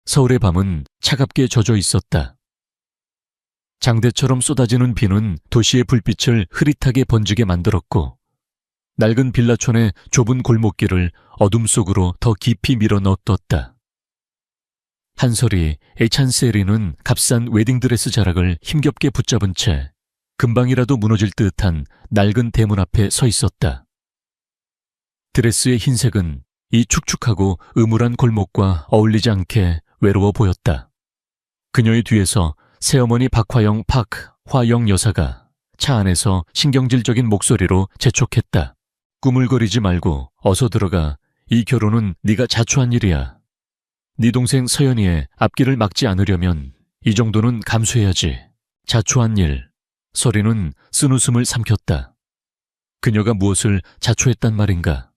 서울의 밤은 차갑게 젖어 있었다. 장대처럼 쏟아지는 비는 도시의 불빛을 흐릿하게 번지게 만들었고 낡은 빌라촌의 좁은 골목길을 어둠 속으로 더 깊이 밀어 넣었다. 한솔이 에찬세리는 값싼 웨딩드레스 자락을 힘겹게 붙잡은 채 금방이라도 무너질 듯한 낡은 대문 앞에 서 있었다. 드레스의 흰색은 이 축축하고 음울한 골목과 어울리지 않게 외로워 보였다. 그녀의 뒤에서 새어머니 박화영 화영 여사가 차 안에서 신경질적인 목소리로 재촉했다. 꾸물거리지 말고 어서 들어가. 이 결혼은 네가 자초한 일이야. 네 동생 서연이의 앞길을 막지 않으려면 이 정도는 감수해야지. 자초한 일. 서리는 쓴웃음을 삼켰다. 그녀가 무엇을 자초했단 말인가?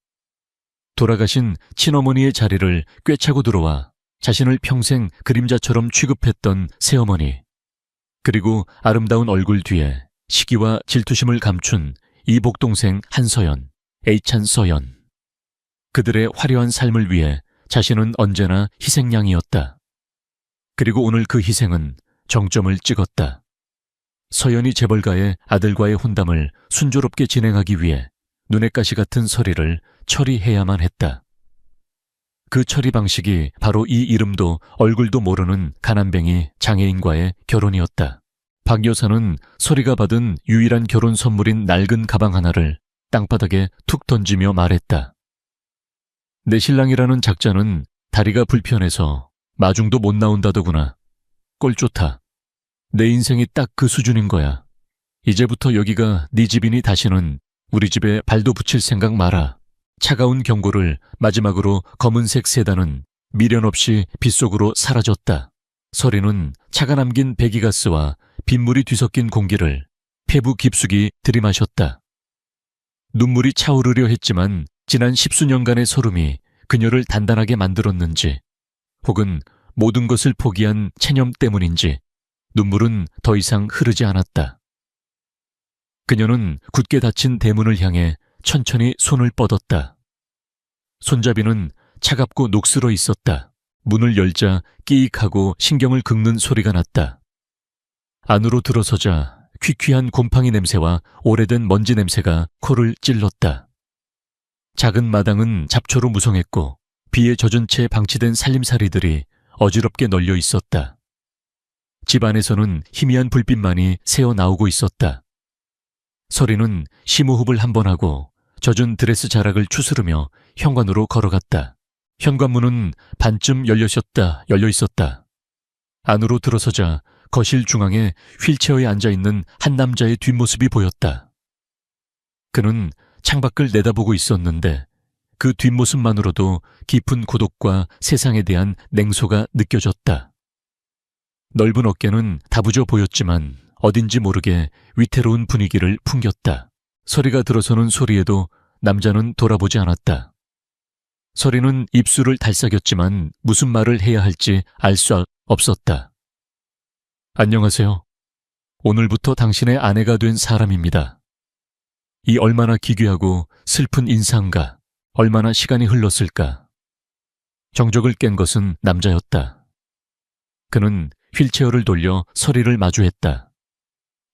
돌아가신 친어머니의 자리를 꿰차고 들어와 자신을 평생 그림자처럼 취급했던 새어머니. 그리고 아름다운 얼굴 뒤에 시기와 질투심을 감춘 이복동생 한서연, 에이찬서연. 그들의 화려한 삶을 위해 자신은 언제나 희생양이었다. 그리고 오늘 그 희생은 정점을 찍었다. 서연이 재벌가의 아들과의 혼담을 순조롭게 진행하기 위해 눈엣 가시 같은 서리를 처리해야만 했다. 그 처리 방식이 바로 이 이름도 얼굴도 모르는 가난뱅이 장애인과의 결혼이었다. 박 여사는 서리가 받은 유일한 결혼 선물인 낡은 가방 하나를 땅바닥에 툭 던지며 말했다. 내 신랑이라는 작자는 다리가 불편해서 마중도 못 나온다더구나. 꼴 좋다. 내 인생이 딱 그 수준인 거야. 이제부터 여기가 네 집이니 다시는 우리 집에 발도 붙일 생각 마라. 차가운 경고를 마지막으로 검은색 세단은 미련 없이 빗속으로 사라졌다. 서리는 차가 남긴 배기가스와 빗물이 뒤섞인 공기를 폐부 깊숙이 들이마셨다. 눈물이 차오르려 했지만 지난 10수년간의 서름이 그녀를 단단하게 만들었는지 혹은 모든 것을 포기한 체념 때문인지 눈물은 더 이상 흐르지 않았다. 그녀는 굳게 닫힌 대문을 향해 천천히 손을 뻗었다. 손잡이는 차갑고 녹슬어 있었다. 문을 열자 끼익하고 신경을 긁는 소리가 났다. 안으로 들어서자 퀴퀴한 곰팡이 냄새와 오래된 먼지 냄새가 코를 찔렀다. 작은 마당은 잡초로 무성했고 비에 젖은 채 방치된 살림살이들이 어지럽게 널려 있었다. 집 안에서는 희미한 불빛만이 새어 나오고 있었다. 서리는 심호흡을 한 번 하고 젖은 드레스 자락을 추스르며 현관으로 걸어갔다. 현관문은 반쯤 열려 있었다. 안으로 들어서자 거실 중앙에 휠체어에 앉아있는 한 남자의 뒷모습이 보였다. 그는 창밖을 내다보고 있었는데 그 뒷모습만으로도 깊은 고독과 세상에 대한 냉소가 느껴졌다. 넓은 어깨는 다부져 보였지만 어딘지 모르게 위태로운 분위기를 풍겼다. 서리가 들어서는 소리에도 남자는 돌아보지 않았다. 서리는 입술을 달싹였지만 무슨 말을 해야 할지 알 수 없었다. 안녕하세요. 오늘부터 당신의 아내가 된 사람입니다. 이 얼마나 기괴하고 슬픈 인사인가, 얼마나 시간이 흘렀을까. 정적을 깬 것은 남자였다. 그는 휠체어를 돌려 서리를 마주했다.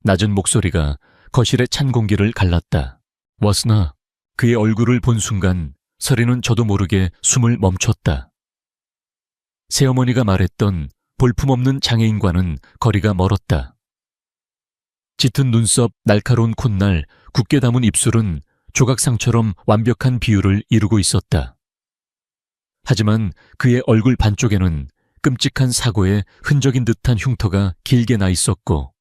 낮은 목소리가 거실의 찬 공기를 갈랐다. 워스나. 그의 얼굴을 본 순간 서리는 저도 모르게 숨을 멈췄다. 새어머니가 말했던 볼품없는 장애인과는 거리가 멀었다. 짙은 눈썹, 날카로운 콧날, 굳게 담은 입술은 조각상처럼 완벽한 비율을 이루고 있었다. 하지만 그의 얼굴 반쪽에는 끔찍한 사고의 흔적인 듯한 흉터가 길게 나 있었고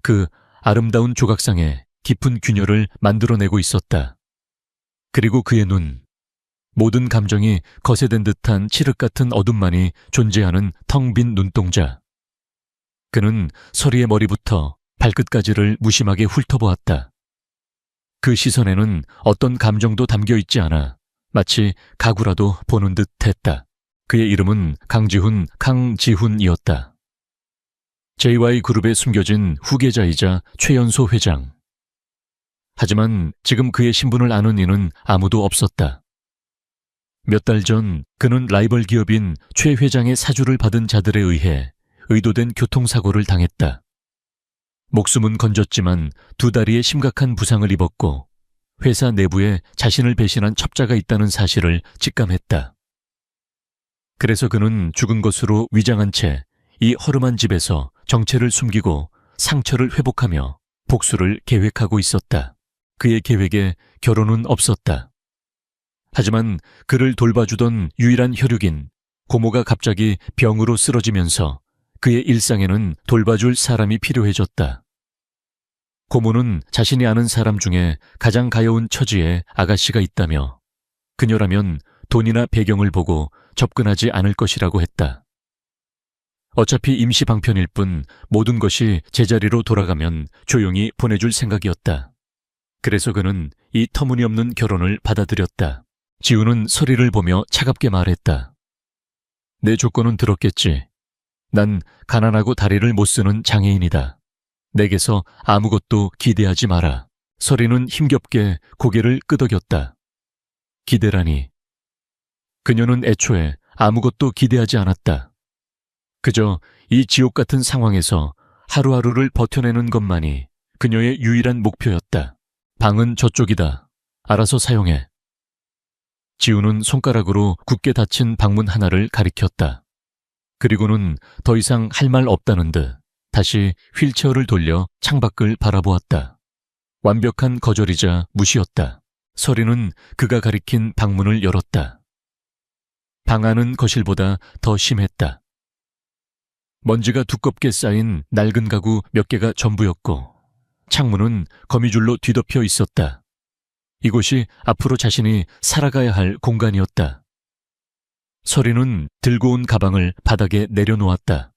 그 아름다운 조각상에 깊은 균열을 만들어내고 있었다. 그리고 그의 눈, 모든 감정이 거세된 듯한 칠흑 같은 어둠만이 존재하는 텅 빈 눈동자. 그는 서리의 머리부터 발끝까지를 무심하게 hure보았다. 그 시선에는 어떤 감정도 담겨 있지 않아 마치 가구라도 보는 듯 했다. 그의 이름은 강지훈이었다. JY그룹에 숨겨진 후계자이자 최연소 회장. 하지만 지금 그의 신분을 아는 이는 아무도 없었다. 몇 달 전 그는 라이벌 기업인 최 회장의 사주를 받은 자들에 의해 의도된 교통사고를 당했다. 목숨은 건졌지만 두 다리에 심각한 부상을 입었고 회사 내부에 자신을 배신한 첩자가 있다는 사실을 직감했다. 그래서 그는 죽은 것으로 위장한 채 이 허름한 집에서 정체를 숨기고 상처를 회복하며 복수를 계획하고 있었다. 그의 계획에 결혼은 없었다. 하지만 그를 돌봐주던 유일한 혈육인 고모가 갑자기 병으로 쓰러지면서 그의 일상에는 돌봐줄 사람이 필요해졌다. 고모는 자신이 아는 사람 중에 가장 가여운 처지의 아가씨가 있다며 그녀라면 돈이나 배경을 보고 접근하지 않을 것이라고 했다. 어차피 임시 방편일 뿐 모든 것이 제자리로 돌아가면 조용히 보내줄 생각이었다. 그래서 그는 이 터무니없는 결혼을 받아들였다. 지우는 서리를 보며 차갑게 말했다. 내 조건은 들었겠지. 난 가난하고 다리를 못 쓰는 장애인이다. 내게서 아무것도 기대하지 마라. 서리는 힘겹게 고개를 끄덕였다. 기대라니. 그녀는 애초에 아무것도 기대하지 않았다. 그저 이 지옥 같은 상황에서 하루하루를 버텨내는 것만이 그녀의 유일한 목표였다. 방은 저쪽이다. 알아서 사용해. 지우는 손가락으로 굳게 닫힌 방문 하나를 가리켰다. 그리고는 더 이상 할 말 없다는 듯 다시 휠체어를 돌려 창밖을 바라보았다. 완벽한 거절이자 무시였다. 서리는 그가 가리킨 방문을 열었다. 방 안은 거실보다 더 심했다. 먼지가 두껍게 쌓인 낡은 가구 몇 개가 전부였고 창문은 거미줄로 뒤덮여 있었다. 이곳이 앞으로 자신이 살아가야 할 공간이었다. 서리는 들고 온 가방을 바닥에 내려놓았다.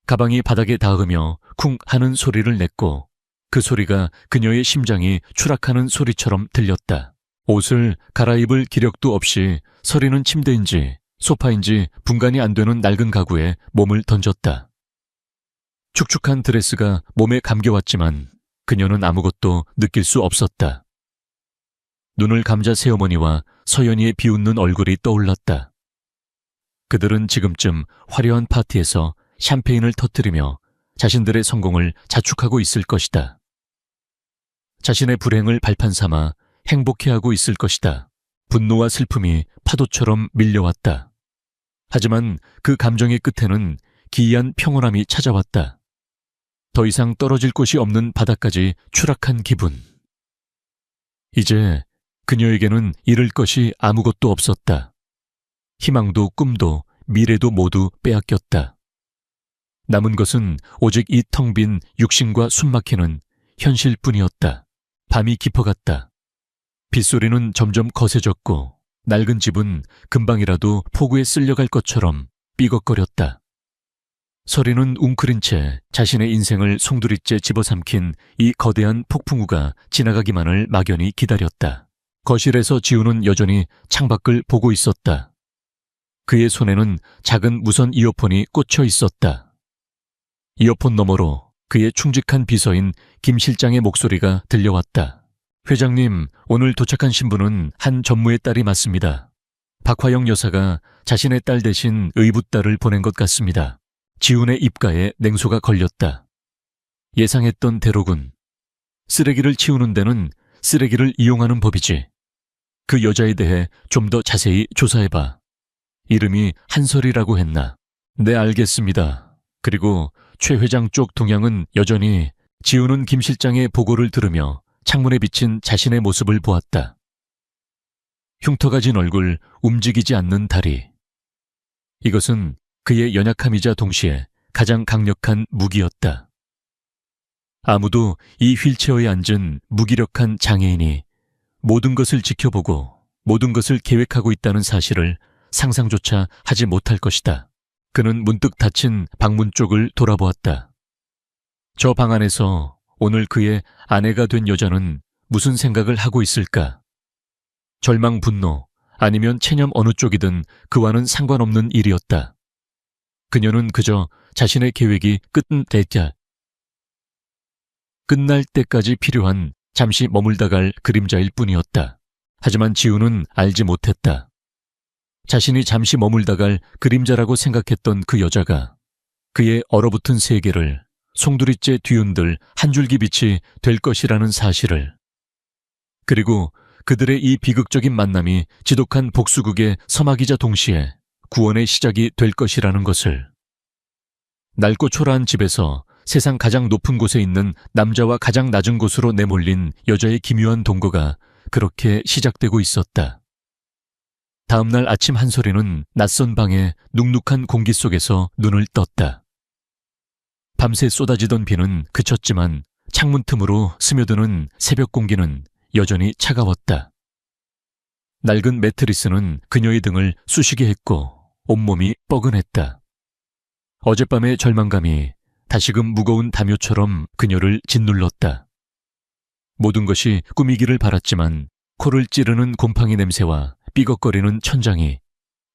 가방이 바닥에 닿으며 쿵 하는 소리를 냈고 그 소리가 그녀의 심장이 추락하는 소리처럼 들렸다. 옷을 갈아입을 기력도 없이 서리는 침대인지 소파인지 분간이 안 되는 낡은 가구에 몸을 던졌다. 축축한 드레스가 몸에 감겨왔지만 그녀는 아무것도 느낄 수 없었다. 눈을 감자 새어머니와 서연이의 비웃는 얼굴이 떠올랐다. 그들은 지금쯤 화려한 파티에서 샴페인을 터뜨리며 자신들의 성공을 자축하고 있을 것이다. 자신의 불행을 발판 삼아 행복해하고 있을 것이다. 분노와 슬픔이 파도처럼 밀려왔다. 하지만 그 감정의 끝에는 기이한 평온함이 찾아왔다. 더 이상 떨어질 곳이 없는 바닥까지 추락한 기분. 이제 그녀에게는 잃을 것이 아무것도 없었다. 희망도 꿈도 미래도 모두 빼앗겼다. 남은 것은 오직 이 텅 빈 육신과 숨막히는 현실뿐이었다. 밤이 깊어갔다. 빗소리는 점점 거세졌고 낡은 집은 금방이라도 폭우에 쓸려갈 것처럼 삐걱거렸다. 서리는 웅크린 채 자신의 인생을 송두리째 집어삼킨 이 거대한 폭풍우가 지나가기만을 막연히 기다렸다. 거실에서 지우는 여전히 창밖을 보고 있었다. 그의 손에는 작은 무선 이어폰이 꽂혀 있었다. 이어폰 너머로 그의 충직한 비서인 김 실장의 목소리가 들려왔다. 회장님, 오늘 도착한 신부는 한 전무의 딸이 맞습니다. 박화영 여사가 자신의 딸 대신 의붓딸을 보낸 것 같습니다. 지훈의 입가에 냉소가 걸렸다. 예상했던 대로군. 쓰레기를 치우는 데는 쓰레기를 이용하는 법이지. 그 여자에 대해 좀 더 자세히 조사해봐. 이름이 한설이라고 했나? 네, 알겠습니다. 그리고 최 회장 쪽 동향은 여전히. 지훈은 김 실장의 보고를 들으며 창문에 비친 자신의 모습을 보았다. 흉터가 진 얼굴, 움직이지 않는 다리. 이것은 그의 연약함이자 동시에 가장 강력한 무기였다. 아무도 이 휠체어에 앉은 무기력한 장애인이 모든 것을 지켜보고 모든 것을 계획하고 있다는 사실을 상상조차 하지 못할 것이다. 그는 문득 닫힌 방문 쪽을 돌아보았다. 저 방 안에서 오늘 그의 아내가 된 여자는 무슨 생각을 하고 있을까? 절망, 분노, 아니면 체념 어느 쪽이든 그와는 상관없는 일이었다. 그녀는 그저 자신의 계획이 끝날 때까지 필요한 잠시 머물다 갈 그림자일 뿐이었다. 하지만 지우는 알지 못했다. 자신이 잠시 머물다갈 그림자라고 생각했던 그 여자가 그의 얼어붙은 세계를 송두리째 뒤흔들 한 줄기 빛이 될 것이라는 사실을, 그리고 그들의 이 비극적인 만남이 지독한 복수극의 서막이자 동시에 구원의 시작이 될 것이라는 것을. 낡고 초라한 집에서 세상 가장 높은 곳에 있는 남자와 가장 낮은 곳으로 내몰린 여자의 기묘한 동거가 그렇게 시작되고 있었다. 다음 날 아침 한솔이는 낯선 방의 눅눅한 공기 속에서 눈을 떴다. 밤새 쏟아지던 비는 그쳤지만 창문 틈으로 스며드는 새벽 공기는 여전히 차가웠다. 낡은 매트리스는 그녀의 등을 쑤시게 했고 온몸이 뻐근했다. 어젯밤의 절망감이 다시금 무거운 담요처럼 그녀를 짓눌렀다. 모든 것이 꿈이기를 바랐지만 코를 찌르는 곰팡이 냄새와 삐걱거리는 천장이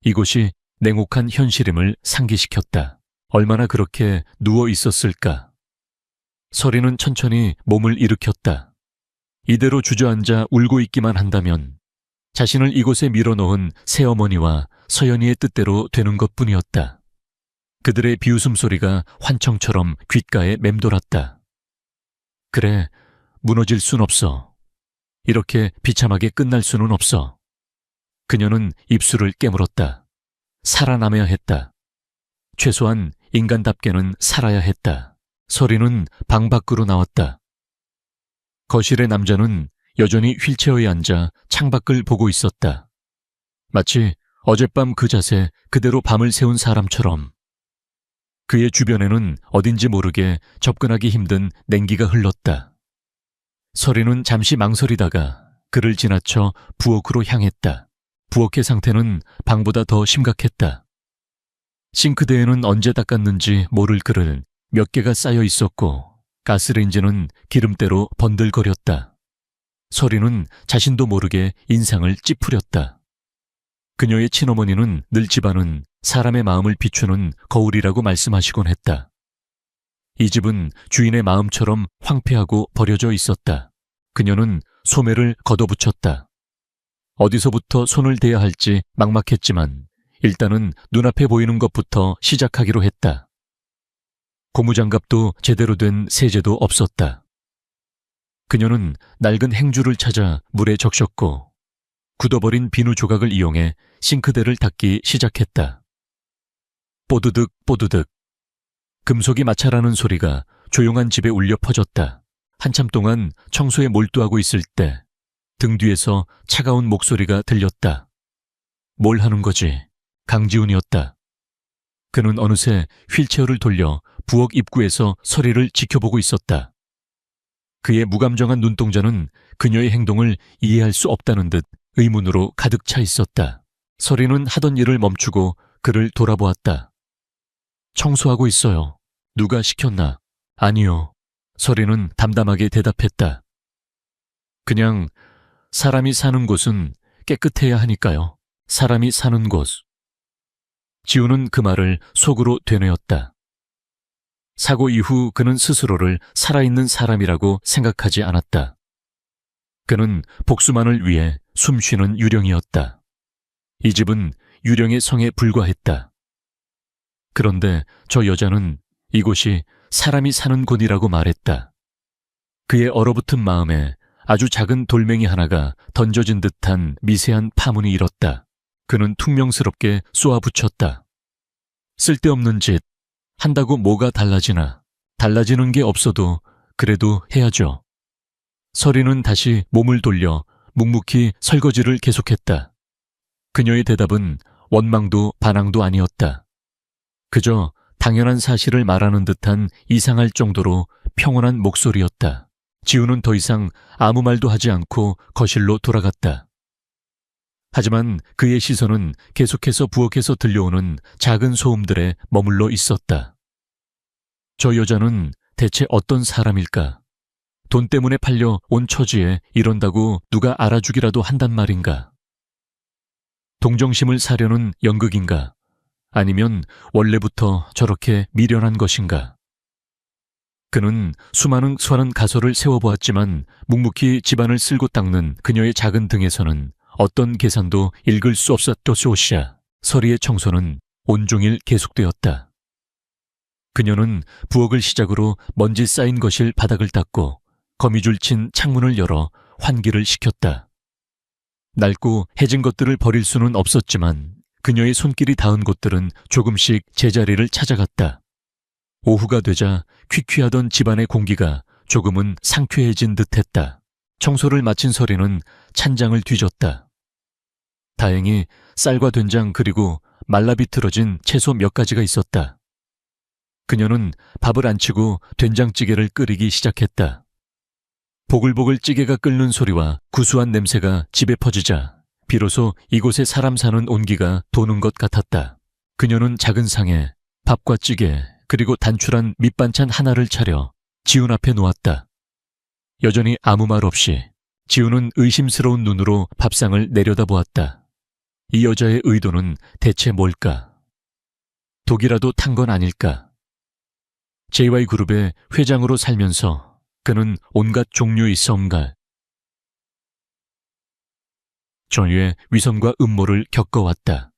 이곳이 냉혹한 현실임을 상기시켰다. 얼마나 그렇게 누워 있었을까? 서리는 천천히 몸을 일으켰다. 이대로 주저앉아 울고 있기만 한다면 자신을 이곳에 밀어넣은 새어머니와 서연이의 뜻대로 되는 것뿐이었다. 그들의 비웃음 소리가 환청처럼 귓가에 맴돌았다. 그래, 무너질 순 없어. 이렇게 비참하게 끝날 수는 없어. 그녀는 입술을 깨물었다. 살아남아야 했다. 최소한 인간답게는 살아야 했다. 서리는 방 밖으로 나왔다. 거실의 남자는 여전히 휠체어에 앉아 창밖을 보고 있었다. 마치 어젯밤 그 자세 그대로 밤을 새운 사람처럼. 그의 주변에는 어딘지 모르게 접근하기 힘든 냉기가 흘렀다. 서리는 잠시 망설이다가 그를 지나쳐 부엌으로 향했다. 부엌의 상태는 방보다 더 심각했다. 싱크대에는 언제 닦았는지 모를 그릇 몇 개가 쌓여 있었고 가스레인지는 기름때로 번들거렸다. 서리는 자신도 모르게 인상을 찌푸렸다. 그녀의 친어머니는 늘 집안은 사람의 마음을 비추는 거울이라고 말씀하시곤 했다. 이 집은 주인의 마음처럼 황폐하고 버려져 있었다. 그녀는 소매를 걷어붙였다. 어디서부터 손을 대야 할지 막막했지만 일단은 눈앞에 보이는 것부터 시작하기로 했다. 고무장갑도 제대로 된 세제도 없었다. 그녀는 낡은 행주를 찾아 물에 적셨고 굳어버린 비누 조각을 이용해 싱크대를 닦기 시작했다. 뽀드득 뽀드득. 금속이 마찰하는 소리가 조용한 집에 울려 퍼졌다. 한참 동안 청소에 몰두하고 있을 때 등 뒤에서 차가운 목소리가 들렸다. 뭘 하는 거지? 강지훈이었다. 그는 어느새 휠체어를 돌려 부엌 입구에서 서리를 지켜보고 있었다. 그의 무감정한 눈동자는 그녀의 행동을 이해할 수 없다는 듯 의문으로 가득 차 있었다. 서리는 하던 일을 멈추고 그를 돌아보았다. 청소하고 있어요. 누가 시켰나? 아니요. 서리는 담담하게 대답했다. 그냥 사람이 사는 곳은 깨끗해야 하니까요. 사람이 사는 곳. 지우는 그 말을 속으로 되뇌었다. 사고 이후 그는 스스로를 살아있는 사람이라고 생각하지 않았다. 그는 복수만을 위해 숨쉬는 유령이었다. 이 집은 유령의 성에 불과했다. 그런데 저 여자는 이곳이 사람이 사는 곳이라고 말했다. 그의 얼어붙은 마음에 아주 작은 돌멩이 하나가 던져진 듯한 미세한 파문이 일었다. 그는 퉁명스럽게 쏘아붙였다. 쓸데없는 짓, 한다고 뭐가 달라지나. 달라지는 게 없어도 그래도 해야죠. 서리는 다시 몸을 돌려 묵묵히 설거지를 계속했다. 그녀의 대답은 원망도 반항도 아니었다. 그저 당연한 사실을 말하는 듯한 이상할 정도로 평온한 목소리였다. 지우는 더 이상 아무 말도 하지 않고 거실로 돌아갔다. 하지만 그의 시선은 계속해서 부엌에서 들려오는 작은 소음들에 머물러 있었다. 저 여자는 대체 어떤 사람일까? 돈 때문에 팔려 온 처지에 이런다고 누가 알아주기라도 한단 말인가? 동정심을 사려는 연극인가? 아니면 원래부터 저렇게 미련한 것인가? 그는 수많은 가설을 세워보았지만 묵묵히 집안을 쓸고 닦는 그녀의 작은 등에서는 어떤 계산도 읽을 수 없었던 것이야. 서리의 청소는 온종일 계속되었다. 그녀는 부엌을 시작으로 먼지 쌓인 거실 바닥을 닦고 거미줄 친 창문을 열어 환기를 시켰다. 낡고 해진 것들을 버릴 수는 없었지만 그녀의 손길이 닿은 곳들은 조금씩 제자리를 찾아갔다. 오후가 되자 퀴퀴하던 집안의 공기가 조금은 상쾌해진 듯했다. 청소를 마친 서리는 찬장을 뒤졌다. 다행히 쌀과 된장 그리고 말라비틀어진 채소 몇 가지가 있었다. 그녀는 밥을 안 치고 된장찌개를 끓이기 시작했다. 보글보글 찌개가 끓는 소리와 구수한 냄새가 집에 퍼지자 비로소 이곳에 사람 사는 온기가 도는 것 같았다. 그녀는 작은 상에 밥과 찌개 그리고 단출한 밑반찬 하나를 차려 지훈 앞에 놓았다. 여전히 아무 말 없이 지훈은 의심스러운 눈으로 밥상을 내려다보았다. 이 여자의 의도는 대체 뭘까? 독이라도 탄 건 아닐까? JY그룹의 회장으로 살면서 그는 온갖 종류의 썸갈, 전유의 위선과 음모를 겪어왔다.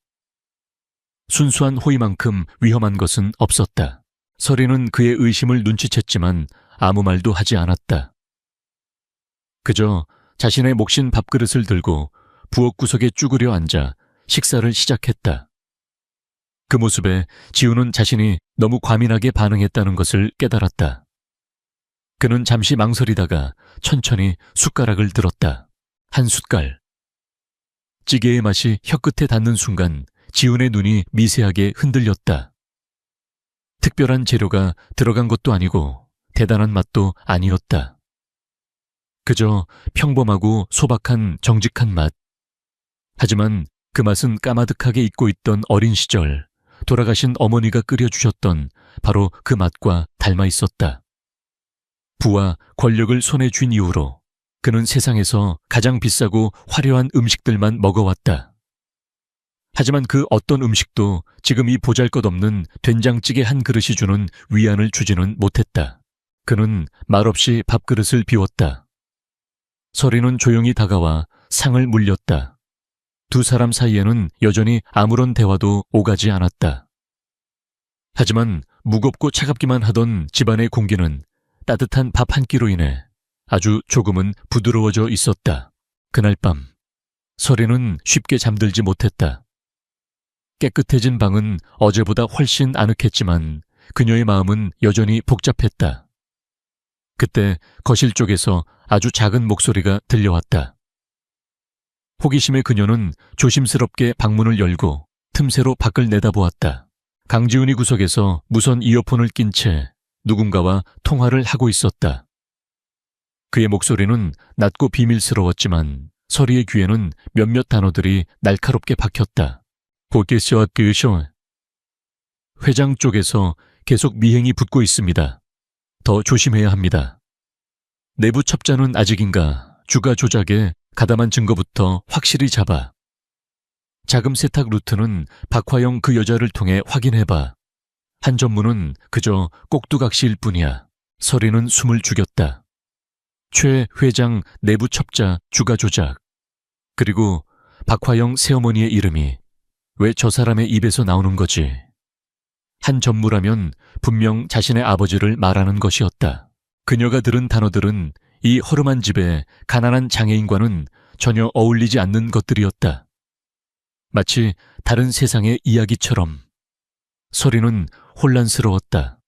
순수한 호의만큼 위험한 것은 없었다. 서리는 그의 의심을 눈치챘지만 아무 말도 하지 않았다. 그저 자신의 몫인 밥그릇을 들고 부엌 구석에 쭈그려 앉아 식사를 시작했다. 그 모습에 지우는 자신이 너무 과민하게 반응했다는 것을 깨달았다. 그는 잠시 망설이다가 천천히 숟가락을 들었다. 한 숟갈. 찌개의 맛이 혀끝에 닿는 순간 지훈의 눈이 미세하게 흔들렸다. 특별한 재료가 들어간 것도 아니고 대단한 맛도 아니었다. 그저 평범하고 소박한 정직한 맛. 하지만 그 맛은 까마득하게 잊고 있던 어린 시절 돌아가신 어머니가 끓여주셨던 바로 그 맛과 닮아 있었다. 부와 권력을 손에 쥔 이후로 그는 세상에서 가장 비싸고 화려한 음식들만 먹어왔다. 하지만 그 어떤 음식도 지금 이 보잘것없는 된장찌개 한 그릇이 주는 위안을 주지는 못했다. 그는 말없이 밥그릇을 비웠다. 서리는 조용히 다가와 상을 물렸다. 두 사람 사이에는 여전히 아무런 대화도 오가지 않았다. 하지만 무겁고 차갑기만 하던 집안의 공기는 따뜻한 밥 한 끼로 인해 아주 조금은 부드러워져 있었다. 그날 밤 서리는 쉽게 잠들지 못했다. 깨끗해진 방은 어제보다 훨씬 아늑했지만 그녀의 마음은 여전히 복잡했다. 그때 거실 쪽에서 아주 작은 목소리가 들려왔다. 호기심에 그녀는 조심스럽게 방문을 열고 틈새로 밖을 내다보았다. 강지훈이 구석에서 무선 이어폰을 낀 채 누군가와 통화를 하고 있었다. 그의 목소리는 낮고 비밀스러웠지만 서리의 귀에는 몇몇 단어들이 날카롭게 박혔다. 고개쇼 그쇼. 회장 쪽에서 계속 미행이 붙고 있습니다. 더 조심해야 합니다. 내부 첩자는 아직인가 주가 조작에 가담한 증거부터 확실히 잡아. 자금 세탁 루트는 박화영 그 여자를 통해 확인해봐. 한 전문은 그저 꼭두각시일 뿐이야. 서리는 숨을 죽였다. 최 회장 내부 첩자 주가 조작. 그리고 박화영 새어머니의 이름이 왜 저 사람의 입에서 나오는 거지? 한 전무라면 분명 자신의 아버지를 말하는 것이었다. 그녀가 들은 단어들은 이 허름한 집의 가난한 장애인과는 전혀 어울리지 않는 것들이었다. 마치 다른 세상의 이야기처럼. 서리는 혼란스러웠다.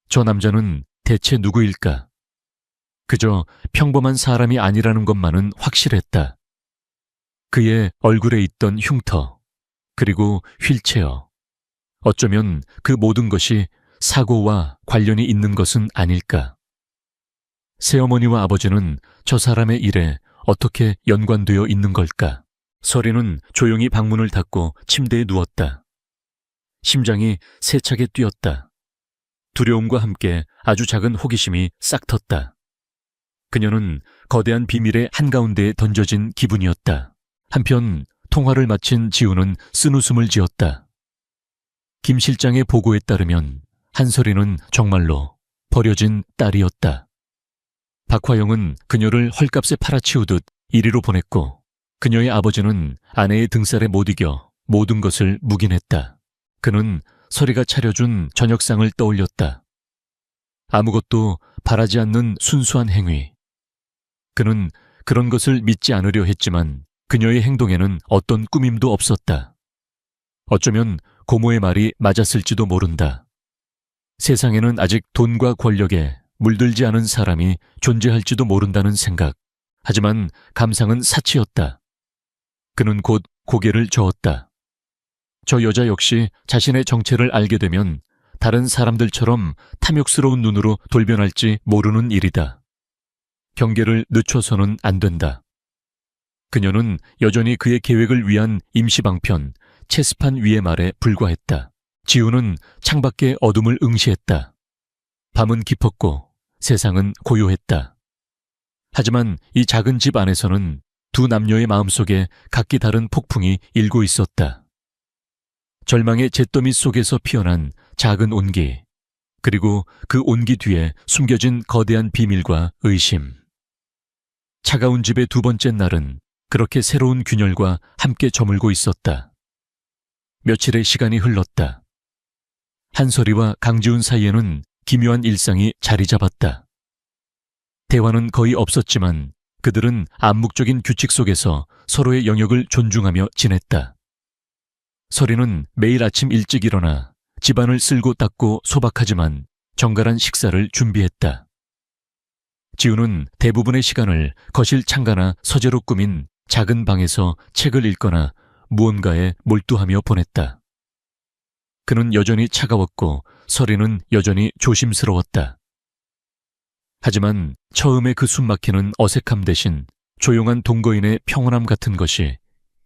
저 남자는 대체 누구일까? 그저 평범한 사람이 아니라는 것만은 확실했다. 그의 얼굴에 있던 흉터, 그리고 휠체어. 어쩌면 그 모든 것이 사고와 관련이 있는 것은 아닐까. 새어머니와 아버지는 저 사람의 일에 어떻게 연관되어 있는 걸까? 서리는 조용히 방문을 닫고 침대에 누웠다. 심장이 세차게 뛰었다. 두려움과 함께 아주 작은 호기심이 싹 텄다. 그녀는 거대한 비밀의 한가운데에 던져진 기분이었다. 한편 통화를 마친 지우는 쓴웃음을 지었다. 김 실장의 보고에 따르면 한설이는 정말로 버려진 딸이었다. 박화영은 그녀를 헐값에 팔아치우듯 이리로 보냈고 그녀의 아버지는 아내의 등살에 못 이겨 모든 것을 묵인했다. 그는 서리가 차려준 저녁상을 떠올렸다. 아무것도 바라지 않는 순수한 행위. 그는 그런 것을 믿지 않으려 했지만 그녀의 행동에는 어떤 꾸밈도 없었다. 어쩌면 고모의 말이 맞았을지도 모른다. 세상에는 아직 돈과 권력에 물들지 않은 사람이 존재할지도 모른다는 생각. 하지만 감상은 사치였다. 그는 곧 고개를 저었다. 저 여자 역시 자신의 정체를 알게 되면 다른 사람들처럼 탐욕스러운 눈으로 돌변할지 모르는 일이다. 경계를 늦춰서는 안 된다. 그녀는 여전히 그의 계획을 위한 임시방편, 체스판 위의 말에 불과했다. 지우는 창밖의 어둠을 응시했다. 밤은 깊었고 세상은 고요했다. 하지만 이 작은 집 안에서는 두 남녀의 마음속에 각기 다른 폭풍이 일고 있었다. 절망의 잿더미 속에서 피어난 작은 온기, 그리고 그 온기 뒤에 숨겨진 거대한 비밀과 의심. 차가운 집의 두 번째 날은 그렇게 새로운 균열과 함께 저물고 있었다. 며칠의 시간이 흘렀다. 한설이와 강지훈 사이에는 기묘한 일상이 자리 잡았다. 대화는 거의 없었지만 그들은 암묵적인 규칙 속에서 서로의 영역을 존중하며 지냈다. 설이는 매일 아침 일찍 일어나 집안을 쓸고 닦고 소박하지만 정갈한 식사를 준비했다. 지우는 대부분의 시간을 거실 창가나 서재로 꾸민 작은 방에서 책을 읽거나 무언가에 몰두하며 보냈다. 그는 여전히 차가웠고 설이는 여전히 조심스러웠다. 하지만 처음에 그 숨막히는 어색함 대신 조용한 동거인의 평온함 같은 것이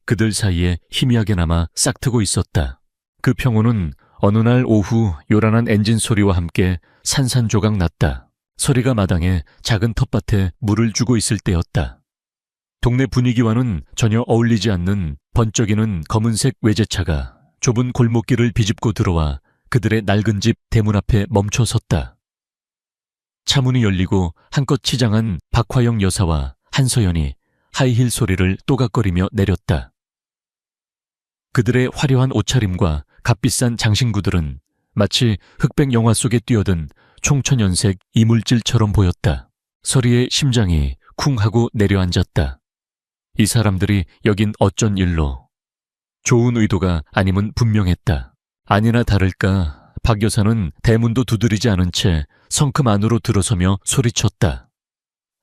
그들 사이에 희미하게 남아 싹트고 있었다. 그 평온은 어느 날 오후 요란한 엔진 소리와 함께 산산조각 났다. 설이가 마당에 작은 텃밭에 물을 주고 있을 때였다. 동네 분위기와는 전혀 어울리지 않는 번쩍이는 검은색 외제차가 좁은 골목길을 비집고 들어와 그들의 낡은 집 대문 앞에 멈춰 섰다. 차문이 열리고 한껏 치장한 박화영 여사와 한서연이 하이힐 소리를 또각거리며 내렸다. 그들의 화려한 옷차림과 값비싼 장신구들은 마치 흑백 영화 속에 뛰어든 총천연색 이물질처럼 보였다. 설이의 심장이 쿵 하고 내려앉았다. 이 사람들이 여긴 어쩐 일로? 좋은 의도가 아님은 분명했다. 아니나 다를까 박 여사는 대문도 두드리지 않은 채 성큼 안으로 들어서며 소리쳤다.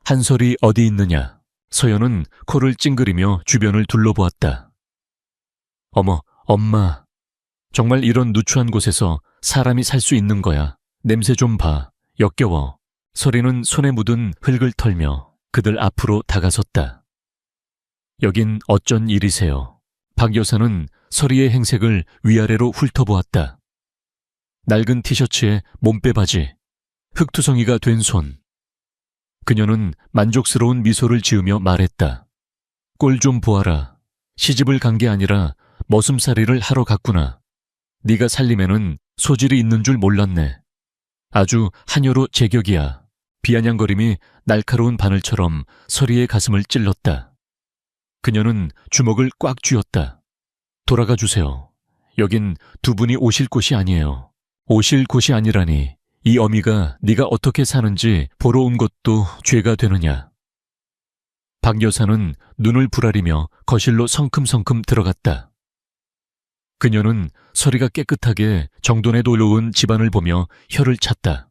한설이 어디 있느냐? 서연은 코를 찡그리며 주변을 둘러보았다. 어머, 엄마. 정말 이런 누추한 곳에서 사람이 살 수 있는 거야. 냄새 좀 봐. 역겨워. 설이는 손에 묻은 흙을 털며 그들 앞으로 다가섰다. 여긴 어쩐 일이세요? 박 여사는 설이의 행색을 위아래로 훑어보았다. 낡은 티셔츠에 몸빼 바지, 흙투성이가 된 손. 그녀는 만족스러운 미소를 지으며 말했다. 꼴 좀 보아라. 시집을 간 게 아니라 머슴살이를 하러 갔구나. 네가 살림에는 소질이 있는 줄 몰랐네. 아주 한여로 제격이야. 비아냥거림이 날카로운 바늘처럼 설이의 가슴을 찔렀다. 그녀는 주먹을 꽉 쥐었다. 돌아가 주세요. 여긴 두 분이 오실 곳이 아니에요. 오실 곳이 아니라니 이 어미가 네가 어떻게 사는지 보러 온 것도 죄가 되느냐. 박 여사는 눈을 부라리며 거실로 성큼성큼 들어갔다. 그녀는 설이가 깨끗하게 정돈해 놓은 집안을 보며 혀를 찼다.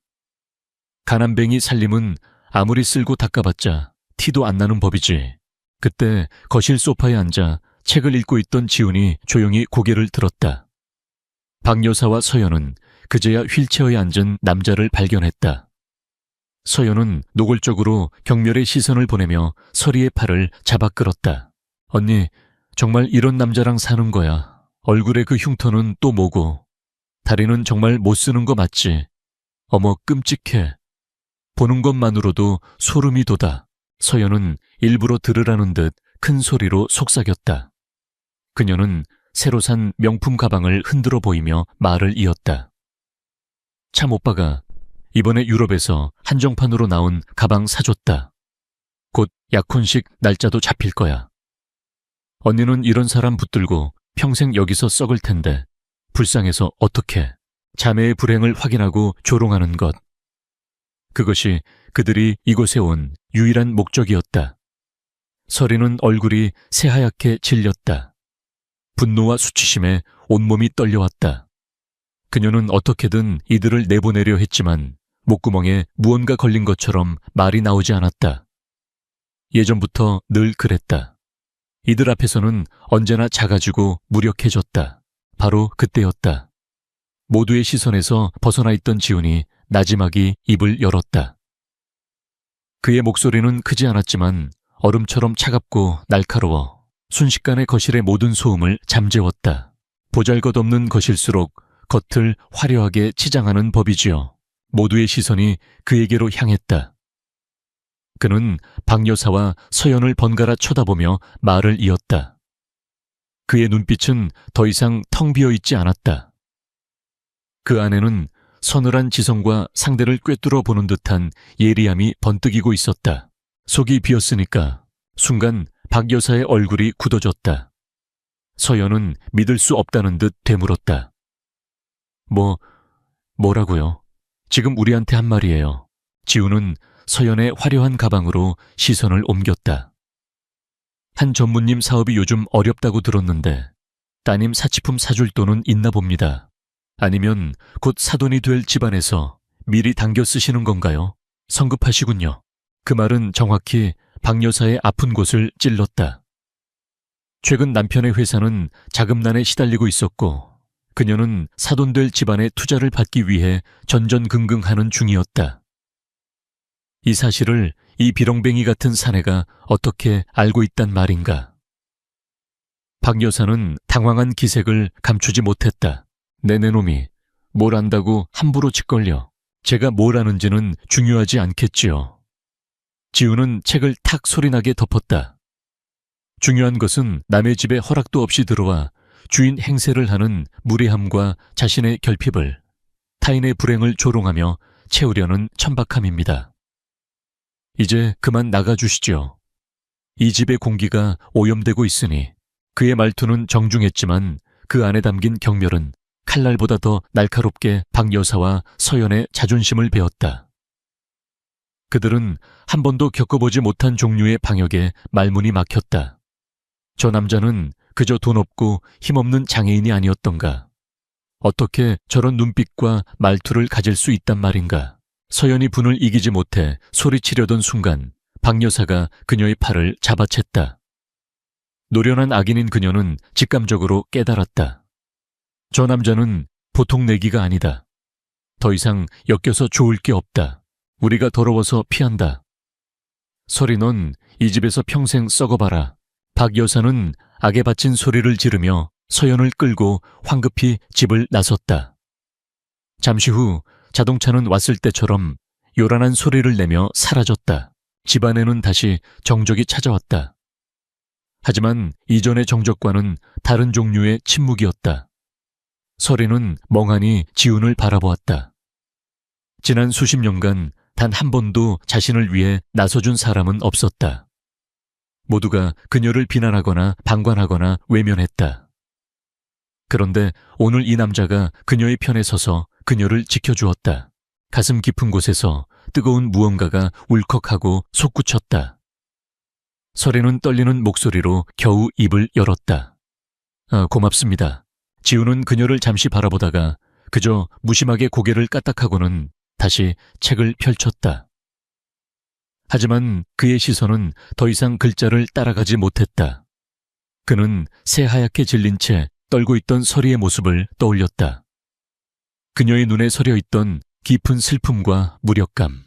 가난뱅이 살림은 아무리 쓸고 닦아봤자 티도 안 나는 법이지. 그때 거실 소파에 앉아 책을 읽고 있던 지훈이 조용히 고개를 들었다. 박 여사와 서연은 그제야 휠체어에 앉은 남자를 발견했다. 서연은 노골적으로 경멸의 시선을 보내며 설이의 팔을 잡아 끌었다. 언니, 정말 이런 남자랑 사는 거야. 얼굴에 그 흉터는 또 뭐고. 다리는 정말 못 쓰는 거 맞지? 어머, 끔찍해. 보는 것만으로도 소름이 돋아. 서연은 일부러 들으라는 듯 큰 소리로 속삭였다. 그녀는 새로 산 명품 가방을 흔들어 보이며 말을 이었다. 참 오빠가 이번에 유럽에서 한정판으로 나온 가방 사줬다. 곧 약혼식 날짜도 잡힐 거야. 언니는 이런 사람 붙들고 평생 여기서 썩을 텐데 불쌍해서 어떻게 자매의 불행을 확인하고 조롱하는 것. 그것이 그들이 이곳에 온 유일한 목적이었다. 서리는 얼굴이 새하얗게 질렸다. 분노와 수치심에 온몸이 떨려왔다. 그녀는 어떻게든 이들을 내보내려 했지만 목구멍에 무언가 걸린 것처럼 말이 나오지 않았다. 예전부터 늘 그랬다. 이들 앞에서는 언제나 작아지고 무력해졌다. 바로 그때였다. 모두의 시선에서 벗어나 있던 지훈이 나지막이 입을 열었다. 그의 목소리는 크지 않았지만 얼음처럼 차갑고 날카로워 순식간에 거실의 모든 소음을 잠재웠다. 보잘것없는 것일수록 겉을 화려하게 치장하는 법이지요. 모두의 시선이 그에게로 향했다. 그는 박 여사와 서연을 번갈아 쳐다보며 말을 이었다. 그의 눈빛은 더 이상 텅 비어 있지 않았다. 그 안에는 서늘한 지성과 상대를 꿰뚫어 보는 듯한 예리함이 번뜩이고 있었다. 속이 비었으니까 순간 박 여사의 얼굴이 굳어졌다. 서연은 믿을 수 없다는 듯 되물었다. 뭐라고요? 지금 우리한테 한 말이에요. 지우는 서연의 화려한 가방으로 시선을 옮겼다. 한 전무님 사업이 요즘 어렵다고 들었는데 따님 사치품 사줄 돈은 있나 봅니다. 아니면 곧 사돈이 될 집안에서 미리 당겨 쓰시는 건가요? 성급하시군요. 그 말은 정확히 박 여사의 아픈 곳을 찔렀다. 최근 남편의 회사는 자금난에 시달리고 있었고 그녀는 사돈 될 집안의 투자를 받기 위해 전전긍긍하는 중이었다. 이 사실을 이 비렁뱅이 같은 사내가 어떻게 알고 있단 말인가. 박 여사는 당황한 기색을 감추지 못했다. 내놈이 뭘 안다고 함부로 짓걸려. 제가 뭘 아는지는 중요하지 않겠지요. 지우는 책을 탁 소리나게 덮었다. 중요한 것은 남의 집에 허락도 없이 들어와 주인 행세를 하는 무례함과 자신의 결핍을, 타인의 불행을 조롱하며 채우려는 천박함입니다. 이제 그만 나가주시죠. 이 집의 공기가 오염되고 있으니. 그의 말투는 정중했지만 그 안에 담긴 경멸은 칼날보다 더 날카롭게 박 여사와 서연의 자존심을 베었다. 그들은 한 번도 겪어보지 못한 종류의 방역에 말문이 막혔다. 저 남자는 그저 돈 없고 힘없는 장애인이 아니었던가. 어떻게 저런 눈빛과 말투를 가질 수 있단 말인가. 서연이 분을 이기지 못해 소리치려던 순간 박 여사가 그녀의 팔을 잡아챘다. 노련한 악인인 그녀는 직감적으로 깨달았다. 저 남자는 보통 내기가 아니다. 더 이상 엮여서 좋을 게 없다. 우리가 더러워서 피한다. 서리 넌 이 집에서 평생 썩어봐라. 박 여사는 악에 바친 소리를 지르며 서연을 끌고 황급히 집을 나섰다. 잠시 후 자동차는 왔을 때처럼 요란한 소리를 내며 사라졌다. 집안에는 다시 정적이 찾아왔다. 하지만 이전의 정적과는 다른 종류의 침묵이었다. 서리는 멍하니 지훈을 바라보았다. 지난 수십 년간 단 한 번도 자신을 위해 나서준 사람은 없었다. 모두가 그녀를 비난하거나 방관하거나 외면했다. 그런데 오늘 이 남자가 그녀의 편에 서서 그녀를 지켜주었다. 가슴 깊은 곳에서 뜨거운 무언가가 울컥하고 솟구쳤다. 서리는 떨리는 목소리로 겨우 입을 열었다. 고맙습니다. 지우는 그녀를 잠시 바라보다가 그저 무심하게 고개를 까딱하고는 다시 책을 펼쳤다. 하지만 그의 시선은 더 이상 글자를 따라가지 못했다. 그는 새하얗게 질린 채 떨고 있던 서리의 모습을 떠올렸다. 그녀의 눈에 서려 있던 깊은 슬픔과 무력감.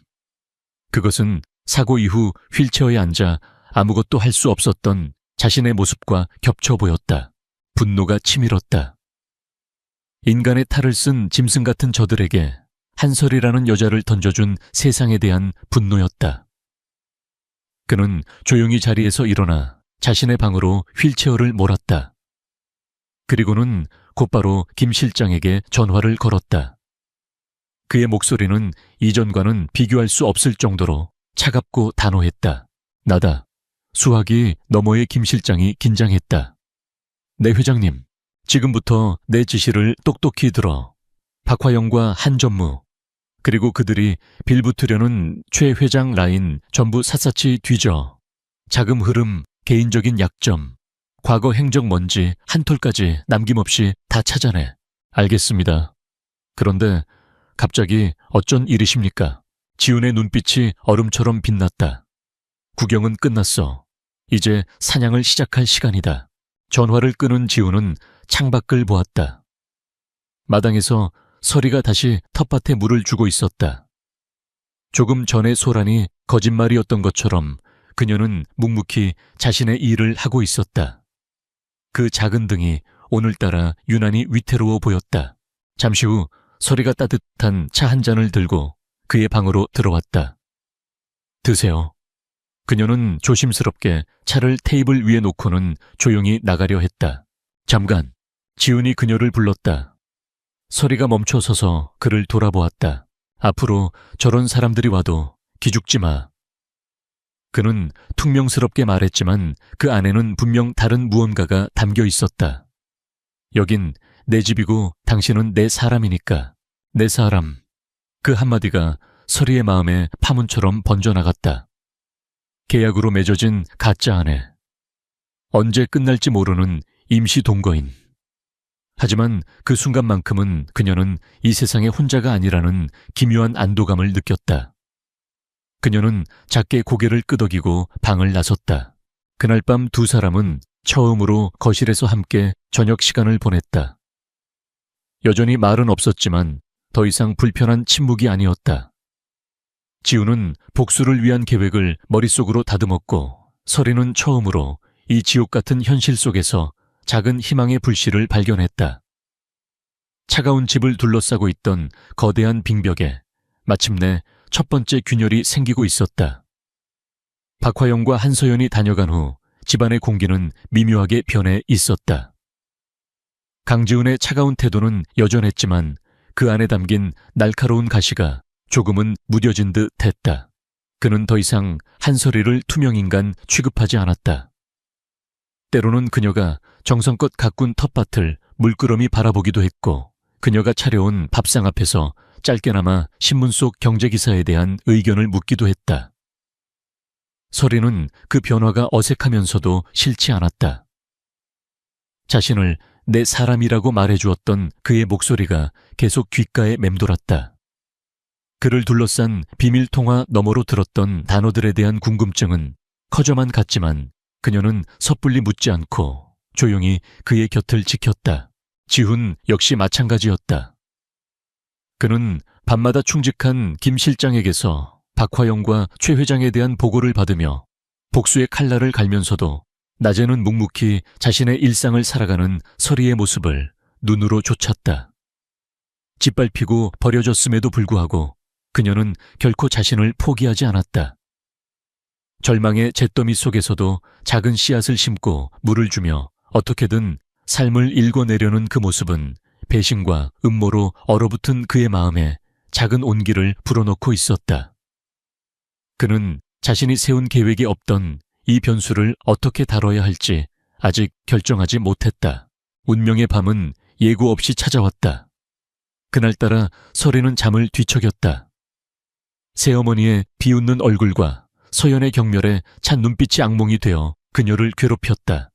그것은 사고 이후 휠체어에 앉아 아무것도 할 수 없었던 자신의 모습과 겹쳐 보였다. 분노가 치밀었다. 인간의 탈을 쓴 짐승 같은 저들에게 한설이라는 여자를 던져준 세상에 대한 분노였다. 그는 조용히 자리에서 일어나 자신의 방으로 휠체어를 몰았다. 그리고는 곧바로 김 실장에게 전화를 걸었다. 그의 목소리는 이전과는 비교할 수 없을 정도로 차갑고 단호했다. 나다. 수화기 너머의 김 실장이 긴장했다. 네, 회장님. 지금부터 내 지시를 똑똑히 들어. 박화영과 한전무, 그리고 그들이 빌붙으려는 최 회장 라인 전부 샅샅이 뒤져. 자금 흐름, 개인적인 약점, 과거 행적 먼지 한 톨까지 남김없이 다 찾아내. 알겠습니다. 그런데 갑자기 어쩐 일이십니까? 지훈의 눈빛이 얼음처럼 빛났다. 구경은 끝났어. 이제 사냥을 시작할 시간이다. 전화를 끊은 지훈은 창밖을 보았다. 마당에서 서리가 다시 텃밭에 물을 주고 있었다. 조금 전에 소란이 거짓말이었던 것처럼 그녀는 묵묵히 자신의 일을 하고 있었다. 그 작은 등이 오늘따라 유난히 위태로워 보였다. 잠시 후 서리가 따뜻한 차 한 잔을 들고 그의 방으로 들어왔다. 드세요. 그녀는 조심스럽게 차를 테이블 위에 놓고는 조용히 나가려 했다. 잠깐, 지훈이 그녀를 불렀다. 서리가 멈춰서서 그를 돌아보았다. 앞으로 저런 사람들이 와도 기죽지 마. 그는 퉁명스럽게 말했지만 그 안에는 분명 다른 무언가가 담겨 있었다. 여긴 내 집이고 당신은 내 사람이니까. 내 사람. 그 한마디가 서리의 마음에 파문처럼 번져나갔다. 계약으로 맺어진 가짜 아내. 언제 끝날지 모르는 임시 동거인. 하지만 그 순간만큼은 그녀는 이 세상에 혼자가 아니라는 기묘한 안도감을 느꼈다. 그녀는 작게 고개를 끄덕이고 방을 나섰다. 그날 밤 두 사람은 처음으로 거실에서 함께 저녁 시간을 보냈다. 여전히 말은 없었지만 더 이상 불편한 침묵이 아니었다. 지우는 복수를 위한 계획을 머릿속으로 다듬었고 서리는 처음으로 이 지옥 같은 현실 속에서 작은 희망의 불씨를 발견했다. 차가운 집을 둘러싸고 있던 거대한 빙벽에 마침내 첫 번째 균열이 생기고 있었다. 박화영과 한서연이 다녀간 후 집안의 공기는 미묘하게 변해 있었다. 강지훈의 차가운 태도는 여전했지만 그 안에 담긴 날카로운 가시가 조금은 무뎌진 듯 했다. 그는 더 이상 한서리를 투명인간 취급하지 않았다. 때로는 그녀가 정성껏 가꾼 텃밭을 물끄러미 바라보기도 했고 그녀가 차려온 밥상 앞에서 짧게나마 신문 속 경제기사에 대한 의견을 묻기도 했다. 서리는 그 변화가 어색하면서도 싫지 않았다. 자신을 내 사람이라고 말해주었던 그의 목소리가 계속 귓가에 맴돌았다. 그를 둘러싼 비밀통화 너머로 들었던 단어들에 대한 궁금증은 커져만 갔지만 그녀는 섣불리 묻지 않고 조용히 그의 곁을 지켰다. 지훈 역시 마찬가지였다. 그는 밤마다 충직한 김 실장에게서 박화영과 최 회장에 대한 보고를 받으며 복수의 칼날을 갈면서도 낮에는 묵묵히 자신의 일상을 살아가는 서리의 모습을 눈으로 쫓았다. 짓밟히고 버려졌음에도 불구하고 그녀는 결코 자신을 포기하지 않았다. 절망의 잿더미 속에서도 작은 씨앗을 심고 물을 주며 어떻게든 삶을 읽어내려는 그 모습은 배신과 음모로 얼어붙은 그의 마음에 작은 온기를 불어넣고 있었다. 그는 자신이 세운 계획이 없던 이 변수를 어떻게 다뤄야 할지 아직 결정하지 못했다. 운명의 밤은 예고 없이 찾아왔다. 그날따라 서리는 잠을 뒤척였다. 새어머니의 비웃는 얼굴과 서연의 경멸에 찬 눈빛이 악몽이 되어 그녀를 괴롭혔다.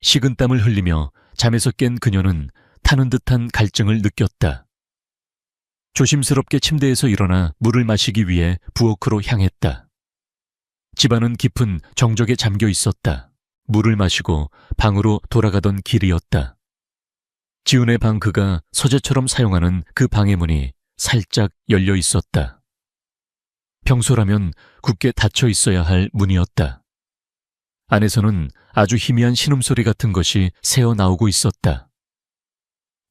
식은땀을 흘리며 잠에서 깬 그녀는 타는 듯한 갈증을 느꼈다. 조심스럽게 침대에서 일어나 물을 마시기 위해 부엌으로 향했다. 집안은 깊은 정적에 잠겨 있었다. 물을 마시고 방으로 돌아가던 길이었다. 지훈의 방 그가 서재처럼 사용하는 그 방의 문이 살짝 열려 있었다. 평소라면 굳게 닫혀 있어야 할 문이었다. 안에서는 아주 희미한 신음소리 같은 것이 새어나오고 있었다.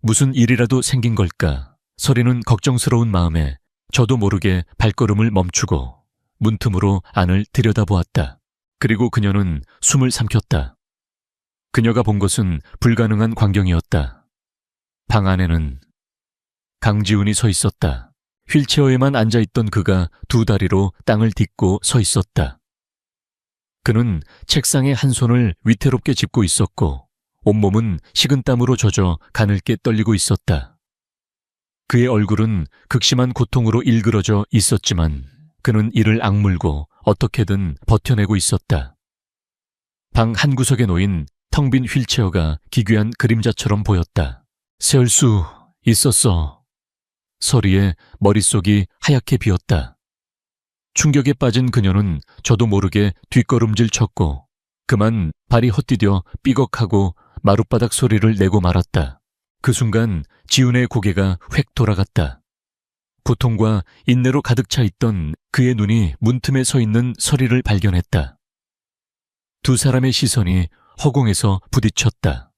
무슨 일이라도 생긴 걸까? 서리는 걱정스러운 마음에 저도 모르게 발걸음을 멈추고 문틈으로 안을 들여다보았다. 그리고 그녀는 숨을 삼켰다. 그녀가 본 것은 불가능한 광경이었다. 방 안에는 강지훈이 서 있었다. 휠체어에만 앉아있던 그가 두 다리로 땅을 딛고 서 있었다. 그는 책상에 한 손을 위태롭게 짚고 있었고 온몸은 식은땀으로 젖어 가늘게 떨리고 있었다. 그의 얼굴은 극심한 고통으로 일그러져 있었지만 그는 이를 악물고 어떻게든 버텨내고 있었다. 방 한구석에 놓인 텅 빈 휠체어가 기괴한 그림자처럼 보였다. 세울 수 있었어. 서리의 머릿속이 하얗게 비었다. 충격에 빠진 그녀는 저도 모르게 뒷걸음질 쳤고 그만 발이 헛디뎌 삐걱하고 마룻바닥 소리를 내고 말았다. 그 순간 지훈의 고개가 획 돌아갔다. 고통과 인내로 가득 차 있던 그의 눈이 문틈에 서 있는 서리를 발견했다. 두 사람의 시선이 허공에서 부딪혔다.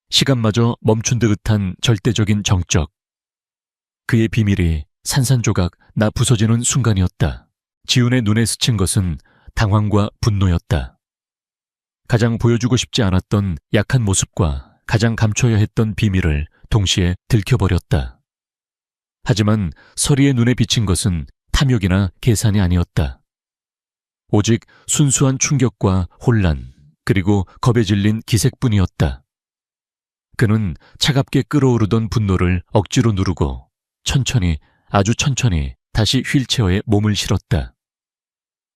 시간마저 멈춘 듯한 절대적인 정적. 그의 비밀이 산산조각 나 부서지는 순간이었다. 지훈의 눈에 스친 것은 당황과 분노였다. 가장 보여주고 싶지 않았던 약한 모습과 가장 감춰야 했던 비밀을 동시에 들켜버렸다. 하지만 서리의 눈에 비친 것은 탐욕이나 계산이 아니었다. 오직 순수한 충격과 혼란, 그리고 겁에 질린 기색뿐이었다. 그는 차갑게 끓어오르던 분노를 억지로 누르고 천천히, 아주 천천히 다시 휠체어에 몸을 실었다.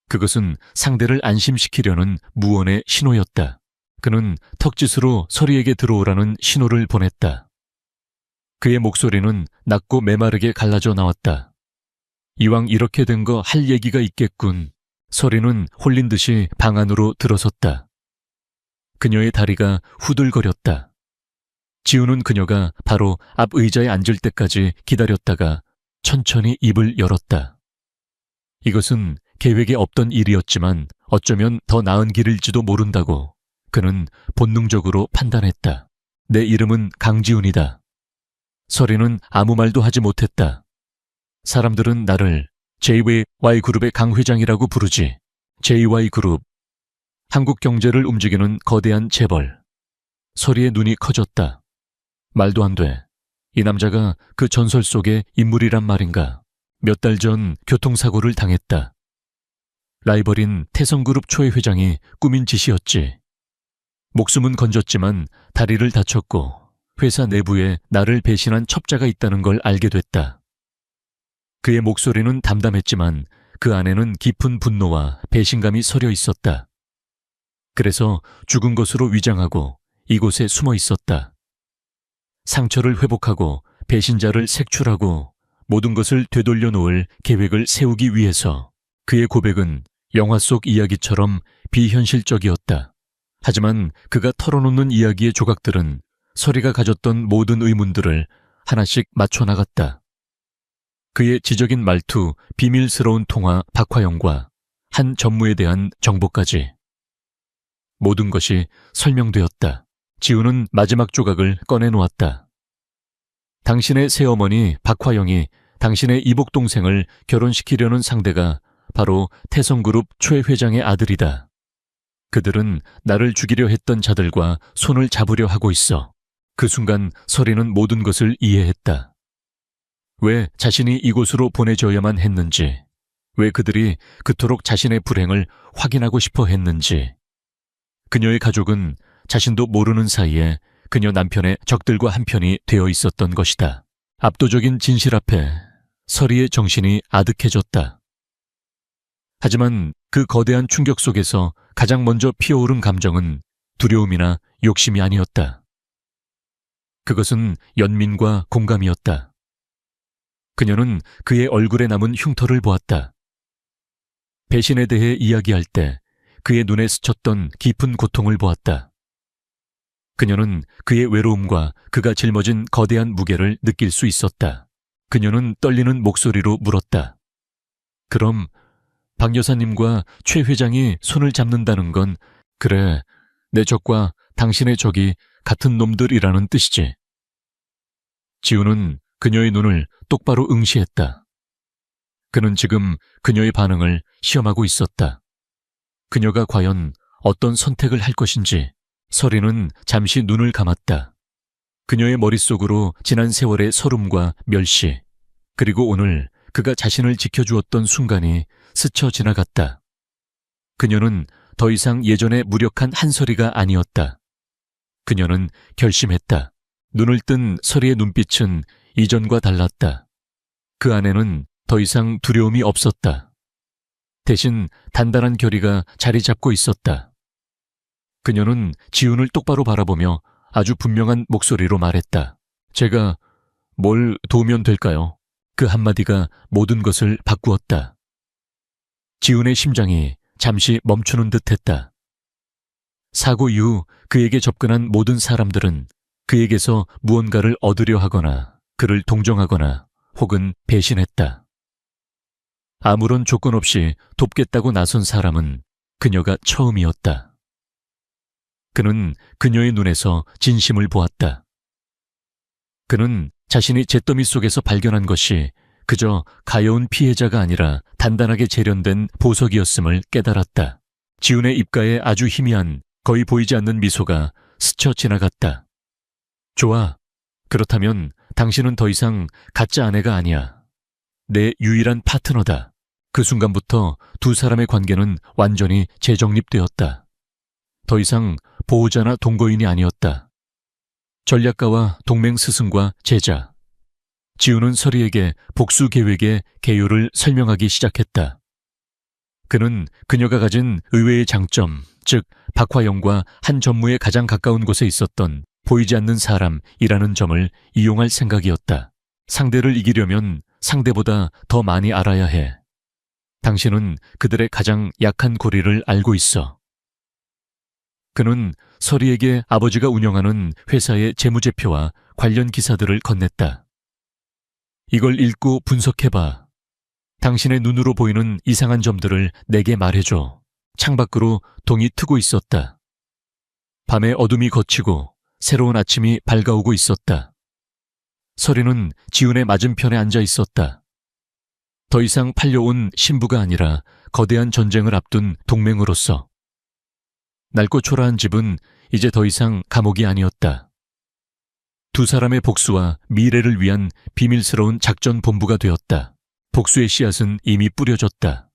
그것은 상대를 안심시키려는 무언의 신호였다. 그는 턱짓으로 서리에게 들어오라는 신호를 보냈다. 그의 목소리는 낮고 메마르게 갈라져 나왔다. 이왕 이렇게 된 거 할 얘기가 있겠군. 서리는 홀린 듯이 방 안으로 들어섰다. 그녀의 다리가 후들거렸다. 지우는 그녀가 바로 앞 의자에 앉을 때까지 기다렸다가 천천히 입을 열었다. 이것은 계획에 없던 일이었지만 어쩌면 더 나은 길일지도 모른다고 그는 본능적으로 판단했다. 내 이름은 강지훈이다. 서리는 아무 말도 하지 못했다. 사람들은 나를 JY그룹의 강 회장이라고 부르지. JY그룹. 한국 경제를 움직이는 거대한 재벌. 서리의 눈이 커졌다. 말도 안 돼. 이 남자가 그 전설 속의 인물이란 말인가. 몇 달 전 교통사고를 당했다. 라이벌인 태성그룹 초회 회장이 꾸민 짓이었지. 목숨은 건졌지만 다리를 다쳤고 회사 내부에 나를 배신한 첩자가 있다는 걸 알게 됐다. 그의 목소리는 담담했지만 그 안에는 깊은 분노와 배신감이 서려 있었다. 그래서 죽은 것으로 위장하고 이곳에 숨어 있었다. 상처를 회복하고 배신자를 색출하고 모든 것을 되돌려 놓을 계획을 세우기 위해서. 그의 고백은 영화 속 이야기처럼 비현실적이었다. 하지만 그가 털어놓는 이야기의 조각들은 서리가 가졌던 모든 의문들을 하나씩 맞춰나갔다. 그의 지적인 말투, 비밀스러운 통화 박화영과 한 전무에 대한 정보까지. 모든 것이 설명되었다. 지우는 마지막 조각을 꺼내놓았다. 당신의 새어머니 박화영이 당신의 이복 동생을 결혼시키려는 상대가 바로 태성그룹 최 회장의 아들이다. 그들은 나를 죽이려 했던 자들과 손을 잡으려 하고 있어. 그 순간 서리는 모든 것을 이해했다. 왜 자신이 이곳으로 보내져야만 했는지, 왜 그들이 그토록 자신의 불행을 확인하고 싶어 했는지. 그녀의 가족은 자신도 모르는 사이에 그녀 남편의 적들과 한편이 되어 있었던 것이다. 압도적인 진실 앞에 서리의 정신이 아득해졌다. 하지만 그 거대한 충격 속에서 가장 먼저 피어오른 감정은 두려움이나 욕심이 아니었다. 그것은 연민과 공감이었다. 그녀는 그의 얼굴에 남은 흉터를 보았다. 배신에 대해 이야기할 때 그의 눈에 스쳤던 깊은 고통을 보았다. 그녀는 그의 외로움과 그가 짊어진 거대한 무게를 느낄 수 있었다. 그녀는 떨리는 목소리로 물었다. 그럼 박 여사님과 최 회장이 손을 잡는다는 건 그래, 내 적과 당신의 적이 같은 놈들이라는 뜻이지. 지우는 그녀의 눈을 똑바로 응시했다. 그는 지금 그녀의 반응을 시험하고 있었다. 그녀가 과연 어떤 선택을 할 것인지. 서리는 잠시 눈을 감았다. 그녀의 머릿속으로 지난 세월의 서름과 멸시, 그리고 오늘 그가 자신을 지켜주었던 순간이 스쳐 지나갔다. 그녀는 더 이상 예전의 무력한 한서리가 아니었다. 그녀는 결심했다. 눈을 뜬 서리의 눈빛은 이전과 달랐다. 그 안에는 더 이상 두려움이 없었다. 대신 단단한 결의가 자리 잡고 있었다. 그녀는 지훈을 똑바로 바라보며 아주 분명한 목소리로 말했다. 제가 뭘 도우면 될까요? 그 한마디가 모든 것을 바꾸었다. 지훈의 심장이 잠시 멈추는 듯 했다. 사고 이후 그에게 접근한 모든 사람들은 그에게서 무언가를 얻으려 하거나 그를 동정하거나 혹은 배신했다. 아무런 조건 없이 돕겠다고 나선 사람은 그녀가 처음이었다. 그는 그녀의 눈에서 진심을 보았다. 그는 자신이 잿더미 속에서 발견한 것이 그저 가여운 피해자가 아니라 단단하게 재련된 보석이었음을 깨달았다. 지훈의 입가에 아주 희미한 거의 보이지 않는 미소가 스쳐 지나갔다. 좋아. 그렇다면 당신은 더 이상 가짜 아내가 아니야. 내 유일한 파트너다. 그 순간부터 두 사람의 관계는 완전히 재정립되었다. 더 이상 보호자나 동거인이 아니었다. 전략가와 동맹 스승과 제자. 지훈은 서리에게 복수 계획의 개요를 설명하기 시작했다. 그는 그녀가 가진 의외의 장점, 즉 박화영과 한 전무에 가장 가까운 곳에 있었던 보이지 않는 사람이라는 점을 이용할 생각이었다. 상대를 이기려면 상대보다 더 많이 알아야 해. 당신은 그들의 가장 약한 고리를 알고 있어. 그는 서리에게 아버지가 운영하는 회사의 재무제표와 관련 기사들을 건넸다. 이걸 읽고 분석해봐. 당신의 눈으로 보이는 이상한 점들을 내게 말해줘. 창밖으로 동이 트고 있었다. 밤의 어둠이 걷히고 새로운 아침이 밝아오고 있었다. 서리는 지훈의 맞은편에 앉아 있었다. 더 이상 팔려온 신부가 아니라 거대한 전쟁을 앞둔 동맹으로서. 낡고 초라한 집은 이제 더 이상 감옥이 아니었다. 두 사람의 복수와 미래를 위한 비밀스러운 작전 본부가 되었다. 복수의 씨앗은 이미 뿌려졌다.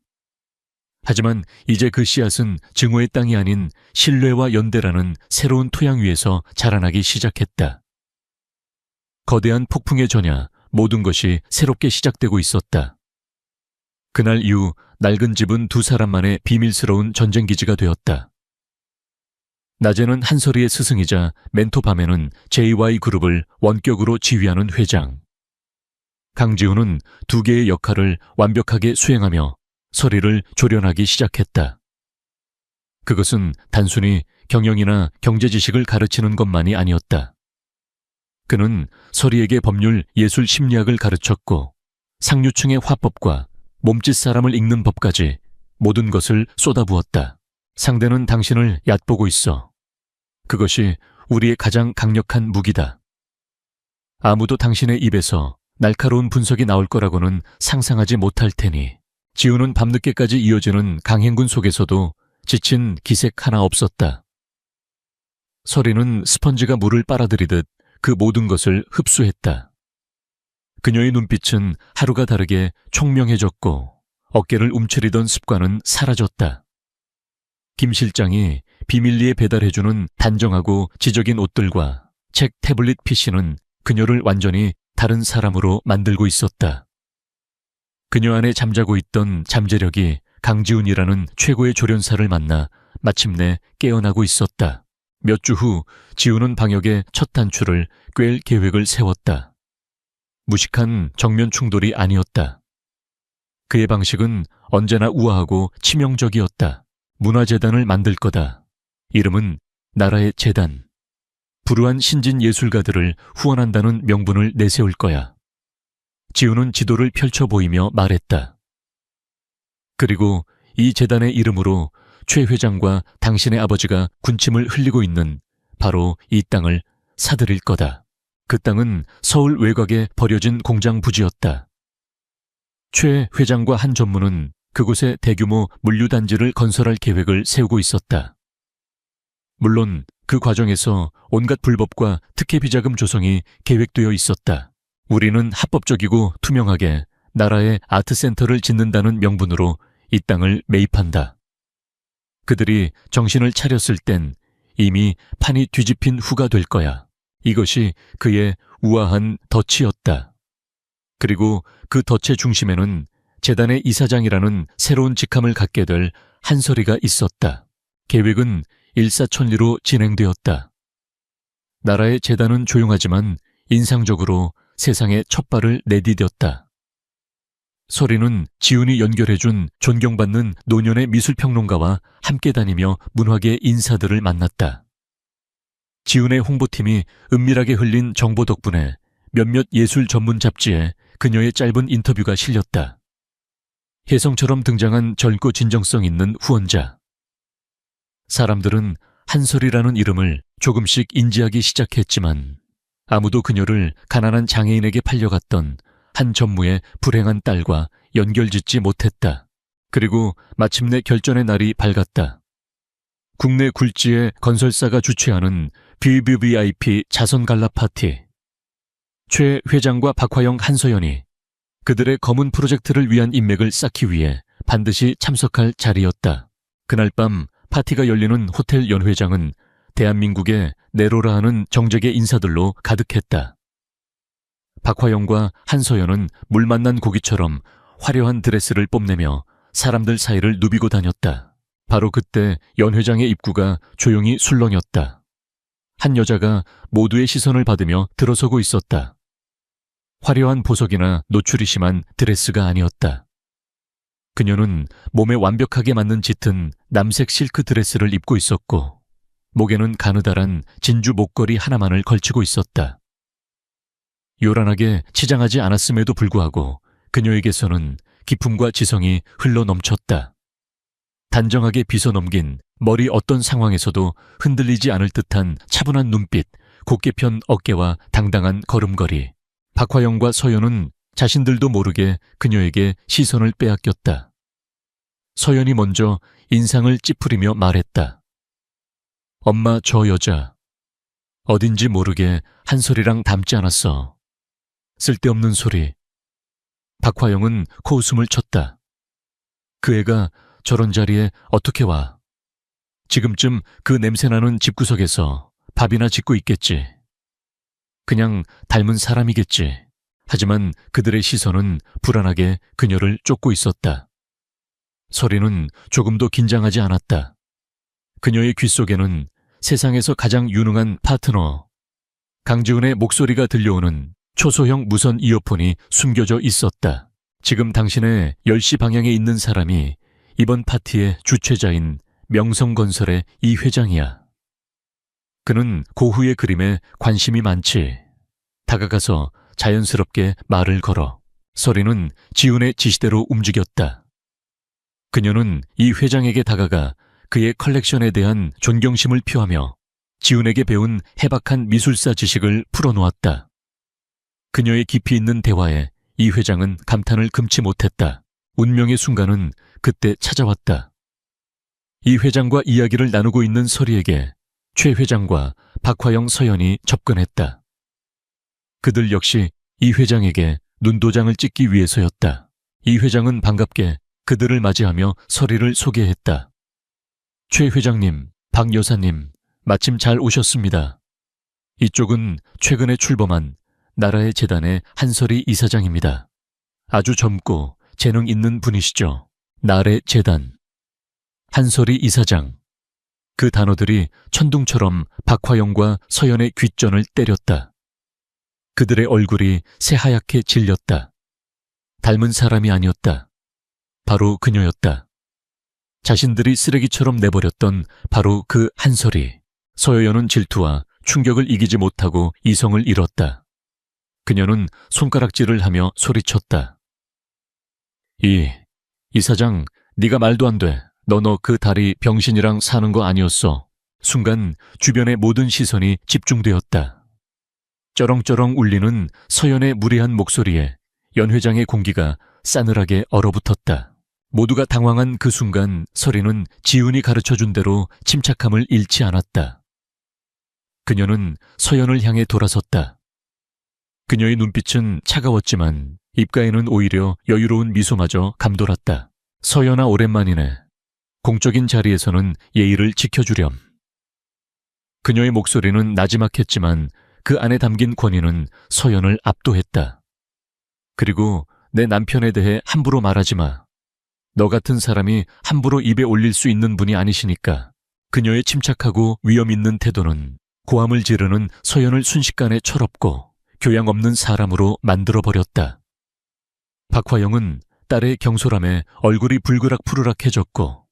하지만 이제 그 씨앗은 증오의 땅이 아닌 신뢰와 연대라는 새로운 토양 위에서 자라나기 시작했다. 거대한 폭풍의 전야, 모든 것이 새롭게 시작되고 있었다. 그날 이후 낡은 집은 두 사람만의 비밀스러운 전쟁기지가 되었다. 낮에는 한서리의 스승이자 멘토, 밤에는 JY 그룹을 원격으로 지휘하는 회장. 강지훈은 두 개의 역할을 완벽하게 수행하며 서리를 조련하기 시작했다. 그것은 단순히 경영이나 경제 지식을 가르치는 것만이 아니었다. 그는 서리에게 법률, 예술, 심리학을 가르쳤고 상류층의 화법과 몸짓 사람을 읽는 법까지 모든 것을 쏟아부었다. 상대는 당신을 얕보고 있어. 그것이 우리의 가장 강력한 무기다. 아무도 당신의 입에서 날카로운 분석이 나올 거라고는 상상하지 못할 테니. 지훈은 밤늦게까지 이어지는 강행군 속에서도 지친 기색 하나 없었다. 서리는 스펀지가 물을 빨아들이듯 그 모든 것을 흡수했다. 그녀의 눈빛은 하루가 다르게 총명해졌고 어깨를 움츠리던 습관은 사라졌다. 김 실장이 비밀리에 배달해주는 단정하고 지적인 옷들과 책, 태블릿 PC는 그녀를 완전히 다른 사람으로 만들고 있었다. 그녀 안에 잠자고 있던 잠재력이 강지훈이라는 최고의 조련사를 만나 마침내 깨어나고 있었다. 몇 주 후 지훈은 방역의 첫 단추를 꿰 계획을 세웠다. 무식한 정면 충돌이 아니었다. 그의 방식은 언제나 우아하고 치명적이었다. 문화재단을 만들 거다. 이름은 나라의 재단. 불우한 신진 예술가들을 후원한다는 명분을 내세울 거야. 지훈은 지도를 펼쳐 보이며 말했다. 그리고 이 재단의 이름으로 최 회장과 당신의 아버지가 군침을 흘리고 있는 바로 이 땅을 사들일 거다. 그 땅은 서울 외곽에 버려진 공장 부지였다. 최 회장과 한 전무는 그곳에 대규모 물류단지를 건설할 계획을 세우고 있었다. 물론 그 과정에서 온갖 불법과 특혜 비자금 조성이 계획되어 있었다. 우리는 합법적이고 투명하게 나라의 아트센터를 짓는다는 명분으로 이 땅을 매입한다. 그들이 정신을 차렸을 땐 이미 판이 뒤집힌 후가 될 거야. 이것이 그의 우아한 덫이었다. 그리고 그 덫의 중심에는 재단의 이사장이라는 새로운 직함을 갖게 될 한솔이가 있었다. 계획은 일사천리로 진행되었다. 나라의 재단은 조용하지만 인상적으로 세상에 첫 발을 내디뎠다. 소리는 지훈이 연결해준 존경받는 노년의 미술평론가와 함께 다니며 문화계 인사들을 만났다. 지훈의 홍보팀이 은밀하게 흘린 정보 덕분에 몇몇 예술 전문 잡지에 그녀의 짧은 인터뷰가 실렸다. 혜성처럼 등장한 젊고 진정성 있는 후원자. 사람들은 한솔이라는 이름을 조금씩 인지하기 시작했지만 아무도 그녀를 가난한 장애인에게 팔려갔던 한 전무의 불행한 딸과 연결짓지 못했다. 그리고 마침내 결전의 날이 밝았다. 국내 굴지의 건설사가 주최하는 BBVIP 자선 갈라 파티. 최 회장과 박화영, 한서연이 그들의 검은 프로젝트를 위한 인맥을 쌓기 위해 반드시 참석할 자리였다. 그날 밤 파티가 열리는 호텔 연회장은 대한민국의 네로라 하는 정재계 인사들로 가득했다. 박화영과 한서연은 물 만난 고기처럼 화려한 드레스를 뽐내며 사람들 사이를 누비고 다녔다. 바로 그때 연회장의 입구가 조용히 술렁였다. 한 여자가 모두의 시선을 받으며 들어서고 있었다. 화려한 보석이나 노출이 심한 드레스가 아니었다. 그녀는 몸에 완벽하게 맞는 짙은 남색 실크 드레스를 입고 있었고 목에는 가느다란 진주 목걸이 하나만을 걸치고 있었다. 요란하게 치장하지 않았음에도 불구하고 그녀에게서는 기품과 지성이 흘러넘쳤다. 단정하게 빗어넘긴 머리 어떤 상황에서도 흔들리지 않을 듯한 차분한 눈빛, 곧게 편 어깨와 당당한 걸음걸이. 박화영과 서연은 자신들도 모르게 그녀에게 시선을 빼앗겼다. 서연이 먼저 인상을 찌푸리며 말했다. 엄마, 저 여자 어딘지 모르게 한솔이랑 닮지 않았어. 쓸데없는 소리. 박화영은 코웃음을 쳤다. 그 애가 저런 자리에 어떻게 와? 지금쯤 그 냄새나는 집구석에서 밥이나 짓고 있겠지. 그냥 닮은 사람이겠지. 하지만 그들의 시선은 불안하게 그녀를 쫓고 있었다. 소리는 조금도 긴장하지 않았다. 그녀의 귓속에는 세상에서 가장 유능한 파트너 강지훈의 목소리가 들려오는 초소형 무선 이어폰이 숨겨져 있었다. 지금 당신의 10시 방향에 있는 사람이 이번 파티의 주최자인 명성건설의 이 회장이야. 그는 고흐의 그림에 관심이 많지. 다가가서 자연스럽게 말을 걸어. 소리는 지훈의 지시대로 움직였다. 그녀는 이 회장에게 다가가 그의 컬렉션에 대한 존경심을 표하며 지훈에게 배운 해박한 미술사 지식을 풀어놓았다. 그녀의 깊이 있는 대화에 이 회장은 감탄을 금치 못했다. 운명의 순간은 그때 찾아왔다. 이 회장과 이야기를 나누고 있는 서리에게 최 회장과 박화영, 서연이 접근했다. 그들 역시 이 회장에게 눈도장을 찍기 위해서였다. 이 회장은 반갑게 그들을 맞이하며 서리를 소개했다. 최 회장님, 박 여사님, 마침 잘 오셨습니다. 이쪽은 최근에 출범한 나라의 재단의 한솔이 이사장입니다. 아주 젊고 재능 있는 분이시죠. 나래 재단. 한솔이 이사장. 그 단어들이 천둥처럼 박화영과 서연의 귓전을 때렸다. 그들의 얼굴이 새하얗게 질렸다. 닮은 사람이 아니었다. 바로 그녀였다. 자신들이 쓰레기처럼 내버렸던 바로 그 한솔이. 서여연은 질투와 충격을 이기지 못하고 이성을 잃었다. 그녀는 손가락질을 하며 소리쳤다. 이사장, 네가 말도 안 돼. 너 그 다리 병신이랑 사는 거 아니었어. 순간 주변의 모든 시선이 집중되었다. 쩌렁쩌렁 울리는 서연의 무례한 목소리에 연 회장의 공기가 싸늘하게 얼어붙었다. 모두가 당황한 그 순간 서리는 지훈이 가르쳐준 대로 침착함을 잃지 않았다. 그녀는 서연을 향해 돌아섰다. 그녀의 눈빛은 차가웠지만 입가에는 오히려 여유로운 미소마저 감돌았다. 서연아, 오랜만이네. 공적인 자리에서는 예의를 지켜주렴. 그녀의 목소리는 나지막했지만 그 안에 담긴 권위는 서연을 압도했다. 그리고 내 남편에 대해 함부로 말하지 마. 너 같은 사람이 함부로 입에 올릴 수 있는 분이 아니시니까. 그녀의 침착하고 위험 있는 태도는 고함을 지르는 서연을 순식간에 철없고 교양 없는 사람으로 만들어버렸다. 박화영은 딸의 경솔함에 얼굴이 불그락푸르락해졌고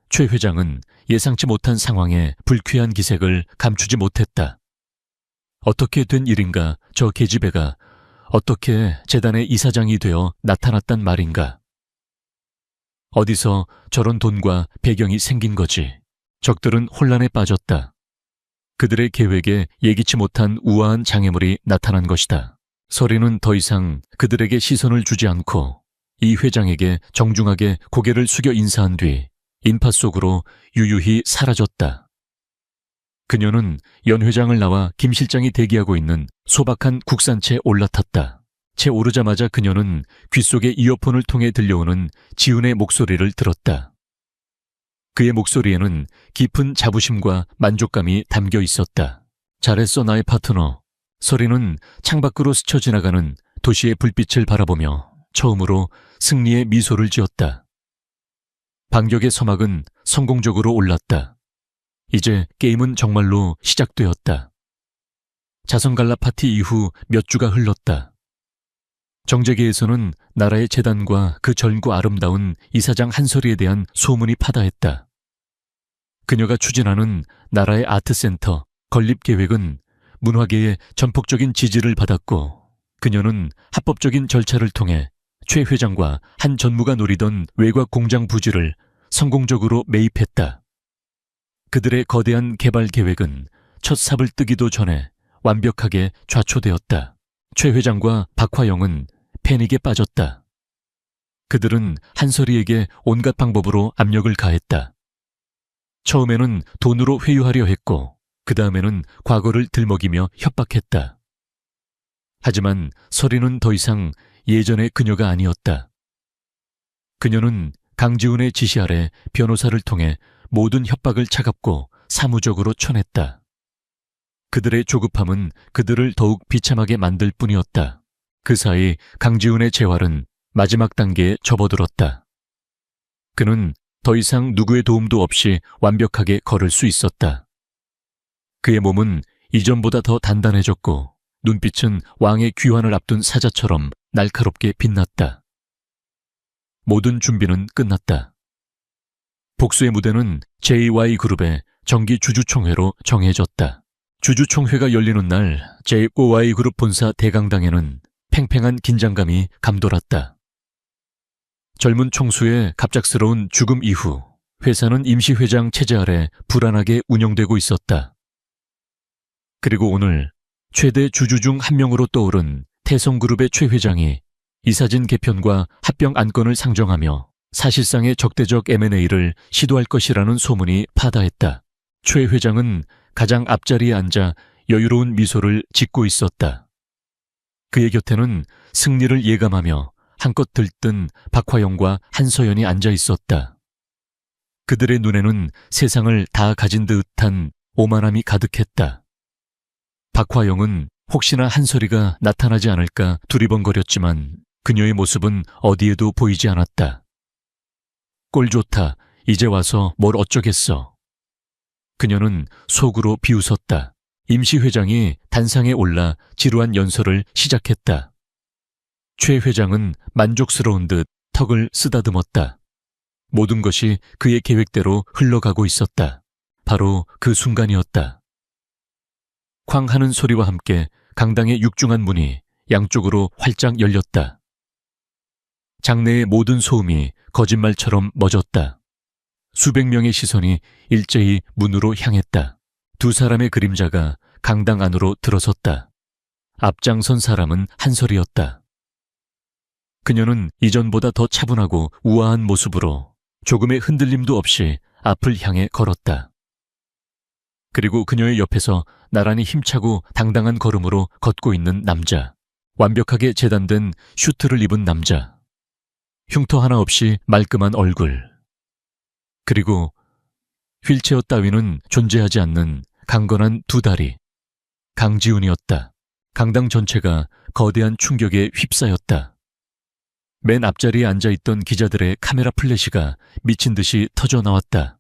최 회장은 예상치 못한 상황에 불쾌한 기색을 감추지 못했다. 어떻게 된 일인가 저 계집애가 어떻게 재단의 이사장이 되어 나타났단 말인가. 어디서 저런 돈과 배경이 생긴 거지. 적들은 혼란에 빠졌다. 그들의 계획에 예기치 못한 우아한 장애물이 나타난 것이다. 서리는 더 이상 그들에게 시선을 주지 않고 이 회장에게 정중하게 고개를 숙여 인사한 뒤 인파 속으로 유유히 사라졌다. 그녀는 연 회장을 나와 김 실장이 대기하고 있는 소박한 국산차에 올라탔다. 채 오르자마자 그녀는 귓속에 이어폰을 통해 들려오는 지훈의 목소리를 들었다. 그의 목소리에는 깊은 자부심과 만족감이 담겨 있었다. 잘했어 나의 파트너. 서리는 창밖으로 스쳐 지나가는 도시의 불빛을 바라보며 처음으로 승리의 미소를 지었다. 반격의 서막은 성공적으로 올랐다. 이제 게임은 정말로 시작되었다. 자선갈라 파티 이후 몇 주가 흘렀다. 정재계에서는 나라의 재단과 그 젊고 아름다운 이사장 한설이에 대한 소문이 파다했다. 그녀가 추진하는 나라의 아트센터 건립계획은 문화계의 전폭적인 지지를 받았고 그녀는 합법적인 절차를 통해 최 회장과 한 전무가 노리던 외곽 공장 부지를 성공적으로 매입했다. 그들의 거대한 개발 계획은 첫 삽을 뜨기도 전에 완벽하게 좌초되었다. 최 회장과 박화영은 패닉에 빠졌다. 그들은 한설이에게 온갖 방법으로 압력을 가했다. 처음에는 돈으로 회유하려 했고 그 다음에는 과거를 들먹이며 협박했다. 하지만 설이는 더 이상 예전의 그녀가 아니었다. 그녀는 강지훈의 지시 아래 변호사를 통해 모든 협박을 차갑고 사무적으로 쳐냈다. 그들의 조급함은 그들을 더욱 비참하게 만들 뿐이었다. 그 사이 강지훈의 재활은 마지막 단계에 접어들었다. 그는 더 이상 누구의 도움도 없이 완벽하게 걸을 수 있었다. 그의 몸은 이전보다 더 단단해졌고 눈빛은 왕의 귀환을 앞둔 사자처럼 날카롭게 빛났다. 모든 준비는 끝났다. 복수의 무대는 JY그룹의 정기 주주총회로 정해졌다. 주주총회가 열리는 날 JY그룹 본사 대강당에는 팽팽한 긴장감이 감돌았다. 젊은 총수의 갑작스러운 죽음 이후 회사는 임시회장 체제 아래 불안하게 운영되고 있었다. 그리고 오늘 최대 주주 중 한 명으로 떠오른 태성그룹의 최 회장이 이사진 개편과 합병 안건을 상정하며 사실상의 적대적 M&A를 시도할 것이라는 소문이 파다했다. 최 회장은 가장 앞자리에 앉아 여유로운 미소를 짓고 있었다. 그의 곁에는 승리를 예감하며 한껏 들뜬 박화영과 한서연이 앉아 있었다. 그들의 눈에는 세상을 다 가진 듯한 오만함이 가득했다. 박화영은 혹시나 한설이가 나타나지 않을까 두리번거렸지만 그녀의 모습은 어디에도 보이지 않았다. 꼴 좋다. 이제 와서 뭘 어쩌겠어. 그녀는 속으로 비웃었다. 임시회장이 단상에 올라 지루한 연설을 시작했다. 최 회장은 만족스러운 듯 턱을 쓰다듬었다. 모든 것이 그의 계획대로 흘러가고 있었다. 바로 그 순간이었다. 쾅 하는 소리와 함께 강당의 육중한 문이 양쪽으로 활짝 열렸다. 장내의 모든 소음이 거짓말처럼 멎었다. 수백 명의 시선이 일제히 문으로 향했다. 두 사람의 그림자가 강당 안으로 들어섰다. 앞장선 사람은 한설이었다. 그녀는 이전보다 더 차분하고 우아한 모습으로 조금의 흔들림도 없이 앞을 향해 걸었다. 그리고 그녀의 옆에서 나란히 힘차고 당당한 걸음으로 걷고 있는 남자. 완벽하게 재단된 슈트를 입은 남자. 흉터 하나 없이 말끔한 얼굴. 그리고 휠체어 따위는 존재하지 않는 강건한 두 다리. 강지훈이었다. 강당 전체가 거대한 충격에 휩싸였다. 맨 앞자리에 앉아있던 기자들의 카메라 플래시가 미친 듯이 터져 나왔다.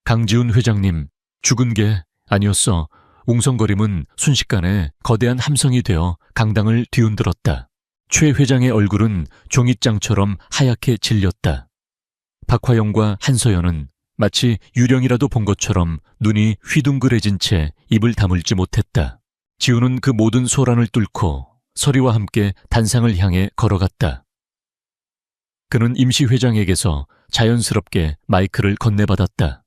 강지훈 회장님, 죽은 게 아니었어. 웅성거림은 순식간에 거대한 함성이 되어 강당을 뒤흔들었다. 최 회장의 얼굴은 종잇장처럼 하얗게 질렸다. 박화영과 한서연은 마치 유령이라도 본 것처럼 눈이 휘둥그레진 채 입을 다물지 못했다. 지우는 그 모든 소란을 뚫고 서리와 함께 단상을 향해 걸어갔다. 그는 임시 회장에게서 자연스럽게 마이크를 건네받았다.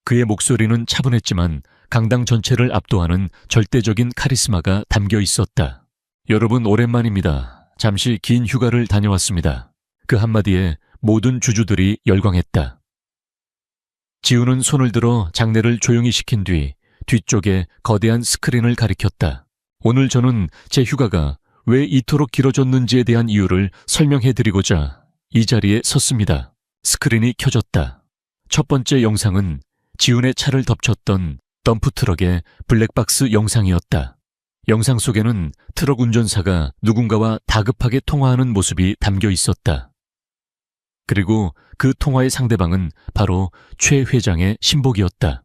그의 목소리는 차분했지만 강당 전체를 압도하는 절대적인 카리스마가 담겨 있었다. 여러분 오랜만입니다. 잠시 긴 휴가를 다녀왔습니다. 그 한마디에 모든 주주들이 열광했다. 지우는 손을 들어 장내를 조용히 시킨 뒤 뒤쪽에 거대한 스크린을 가리켰다. 오늘 저는 제 휴가가 왜 이토록 길어졌는지에 대한 이유를 설명해드리고자 이 자리에 섰습니다. 스크린이 켜졌다. 첫 번째 영상은 지훈의 차를 덮쳤던 덤프트럭의 블랙박스 영상이었다. 영상 속에는 트럭 운전사가 누군가와 다급하게 통화하는 모습이 담겨 있었다. 그리고 그 통화의 상대방은 바로 최 회장의 신복이었다.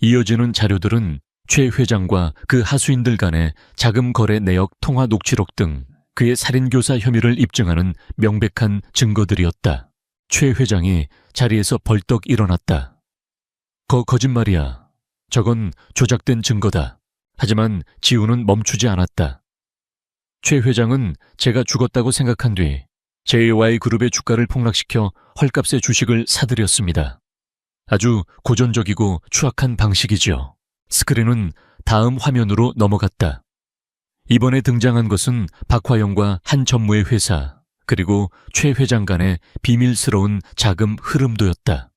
이어지는 자료들은 최 회장과 그 하수인들 간의 자금 거래 내역 통화 녹취록 등 그의 살인교사 혐의를 입증하는 명백한 증거들이었다. 최 회장이 자리에서 벌떡 일어났다. 거짓말이야. 저건 조작된 증거다. 하지만 지우는 멈추지 않았다. 최 회장은 제가 죽었다고 생각한 뒤 JY그룹의 주가를 폭락시켜 헐값의 주식을 사들였습니다. 아주 고전적이고 추악한 방식이지요. 스크린은 다음 화면으로 넘어갔다. 이번에 등장한 것은 박화영과 한 전무의 회사, 그리고 최 회장 간의 비밀스러운 자금 흐름도였다.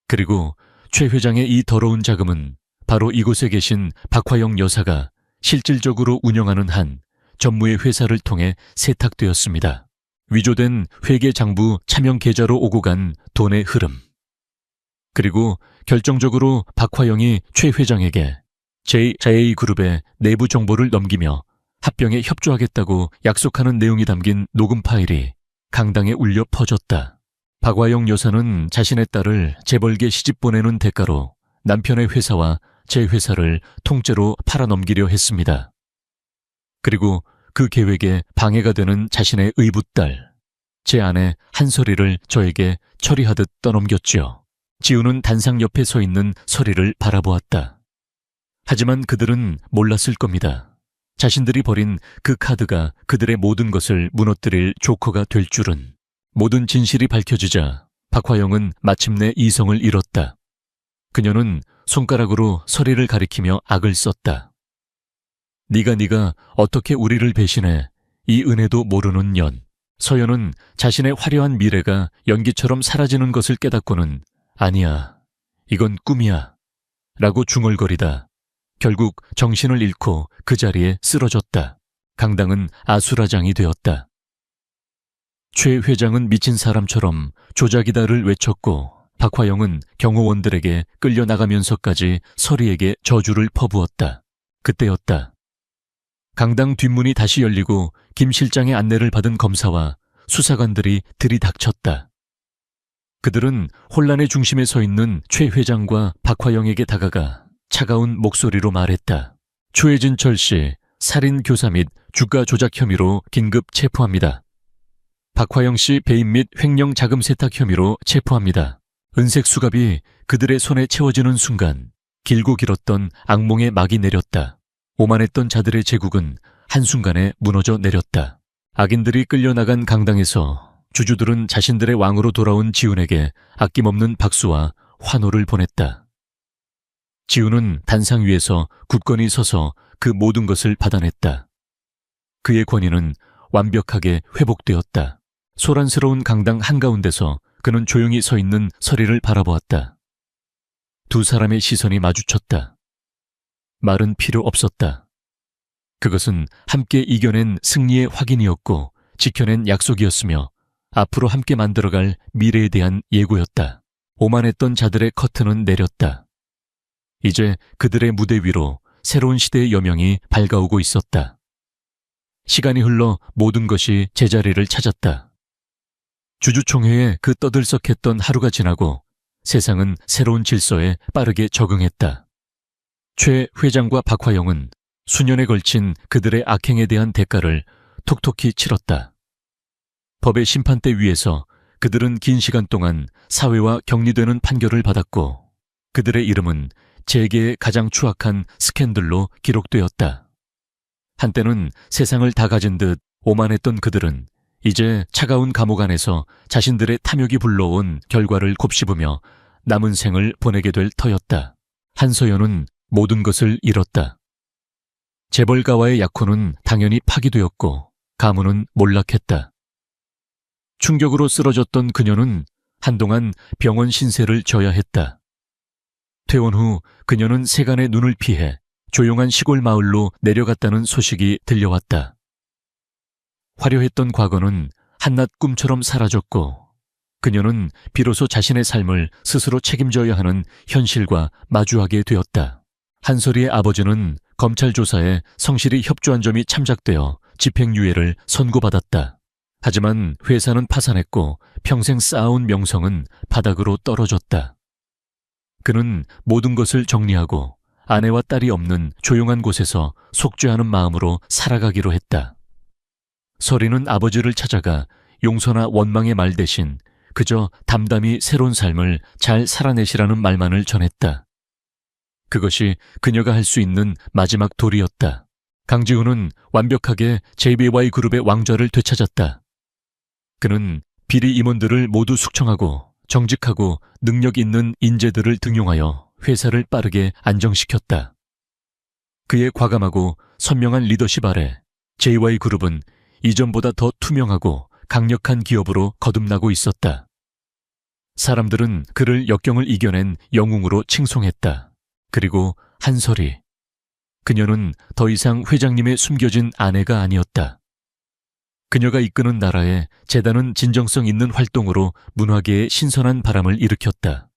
그리고 최 회장의 이 더러운 자금은 바로 이곳에 계신 박화영 여사가 실질적으로 운영하는 한 전무의 회사를 통해 세탁되었습니다. 위조된 회계장부 차명 계좌로 오고 간 돈의 흐름. 그리고 결정적으로 박화영이 최 회장에게 JA그룹의 내부 정보를 넘기며 합병에 협조하겠다고 약속하는 내용이 담긴 녹음 파일이 강당에 울려 퍼졌다. 박화영 여사는 자신의 딸을 재벌계 시집 보내는 대가로 남편의 회사와 제 회사를 통째로 팔아넘기려 했습니다. 그리고 그 계획에 방해가 되는 자신의 의붓딸, 제 아내 한서리를 저에게 처리하듯 떠넘겼지요. 지우는 단상 옆에 서 있는 서리를 바라보았다. 하지만 그들은 몰랐을 겁니다. 자신들이 버린 그 카드가 그들의 모든 것을 무너뜨릴 조커가 될 줄은. 모든 진실이 밝혀지자 박화영은 마침내 이성을 잃었다. 그녀는 손가락으로 서리를 가리키며 악을 썼다. 네가 어떻게 우리를 배신해. 이 은혜도 모르는 년. 서연은 자신의 화려한 미래가 연기처럼 사라지는 것을 깨닫고는 아니야, 이건 꿈이야 라고 중얼거리다 결국 정신을 잃고 그 자리에 쓰러졌다. 강당은 아수라장이 되었다. 최 회장은 미친 사람처럼 조작이다를 외쳤고 박화영은 경호원들에게 끌려나가면서까지 서리에게 저주를 퍼부었다. 그때였다. 강당 뒷문이 다시 열리고 김 실장의 안내를 받은 검사와 수사관들이 들이닥쳤다. 그들은 혼란의 중심에 서 있는 최 회장과 박화영에게 다가가 차가운 목소리로 말했다. 초해진철 씨, 살인교사 및 주가 조작 혐의로 긴급 체포합니다. 박화영 씨 배임 및 횡령 자금 세탁 혐의로 체포합니다. 은색 수갑이 그들의 손에 채워지는 순간 길고 길었던 악몽의 막이 내렸다. 오만했던 자들의 제국은 한순간에 무너져 내렸다. 악인들이 끌려나간 강당에서 주주들은 자신들의 왕으로 돌아온 지훈에게 아낌없는 박수와 환호를 보냈다. 지훈은 단상 위에서 굳건히 서서 그 모든 것을 받아냈다. 그의 권위는 완벽하게 회복되었다. 소란스러운 강당 한가운데서 그는 조용히 서 있는 서리를 바라보았다. 두 사람의 시선이 마주쳤다. 말은 필요 없었다. 그것은 함께 이겨낸 승리의 확인이었고 지켜낸 약속이었으며 앞으로 함께 만들어갈 미래에 대한 예고였다. 오만했던 자들의 커튼은 내렸다. 이제 그들의 무대 위로 새로운 시대의 여명이 밝아오고 있었다. 시간이 흘러 모든 것이 제자리를 찾았다. 주주총회에 그 떠들썩했던 하루가 지나고 세상은 새로운 질서에 빠르게 적응했다. 최 회장과 박화영은 수년에 걸친 그들의 악행에 대한 대가를 톡톡히 치렀다. 법의 심판대 위에서 그들은 긴 시간 동안 사회와 격리되는 판결을 받았고 그들의 이름은 재계의 가장 추악한 스캔들로 기록되었다. 한때는 세상을 다 가진 듯 오만했던 그들은 이제 차가운 감옥 안에서 자신들의 탐욕이 불러온 결과를 곱씹으며 남은 생을 보내게 될 터였다. 한서연은 모든 것을 잃었다. 재벌가와의 약혼은 당연히 파기되었고 가문은 몰락했다. 충격으로 쓰러졌던 그녀는 한동안 병원 신세를 져야 했다. 퇴원 후 그녀는 세간의 눈을 피해 조용한 시골 마을로 내려갔다는 소식이 들려왔다. 화려했던 과거는 한낱 꿈처럼 사라졌고 그녀는 비로소 자신의 삶을 스스로 책임져야 하는 현실과 마주하게 되었다. 한솔이의 아버지는 검찰 조사에 성실히 협조한 점이 참작되어 집행유예를 선고받았다. 하지만 회사는 파산했고 평생 쌓아온 명성은 바닥으로 떨어졌다. 그는 모든 것을 정리하고 아내와 딸이 없는 조용한 곳에서 속죄하는 마음으로 살아가기로 했다. 설이는 아버지를 찾아가 용서나 원망의 말 대신 그저 담담히 새로운 삶을 잘 살아내시라는 말만을 전했다. 그것이 그녀가 할 수 있는 마지막 도리였다. 강지훈은 완벽하게 JBY 그룹의 왕좌를 되찾았다. 그는 비리 임원들을 모두 숙청하고 정직하고 능력 있는 인재들을 등용하여 회사를 빠르게 안정시켰다. 그의 과감하고 선명한 리더십 아래 JY그룹은 이전보다 더 투명하고 강력한 기업으로 거듭나고 있었다. 사람들은 그를 역경을 이겨낸 영웅으로 칭송했다. 그리고 한설이. 그녀는 더 이상 회장님의 숨겨진 아내가 아니었다. 그녀가 이끄는 나라에 재단은 진정성 있는 활동으로 문화계에 신선한 바람을 일으켰다.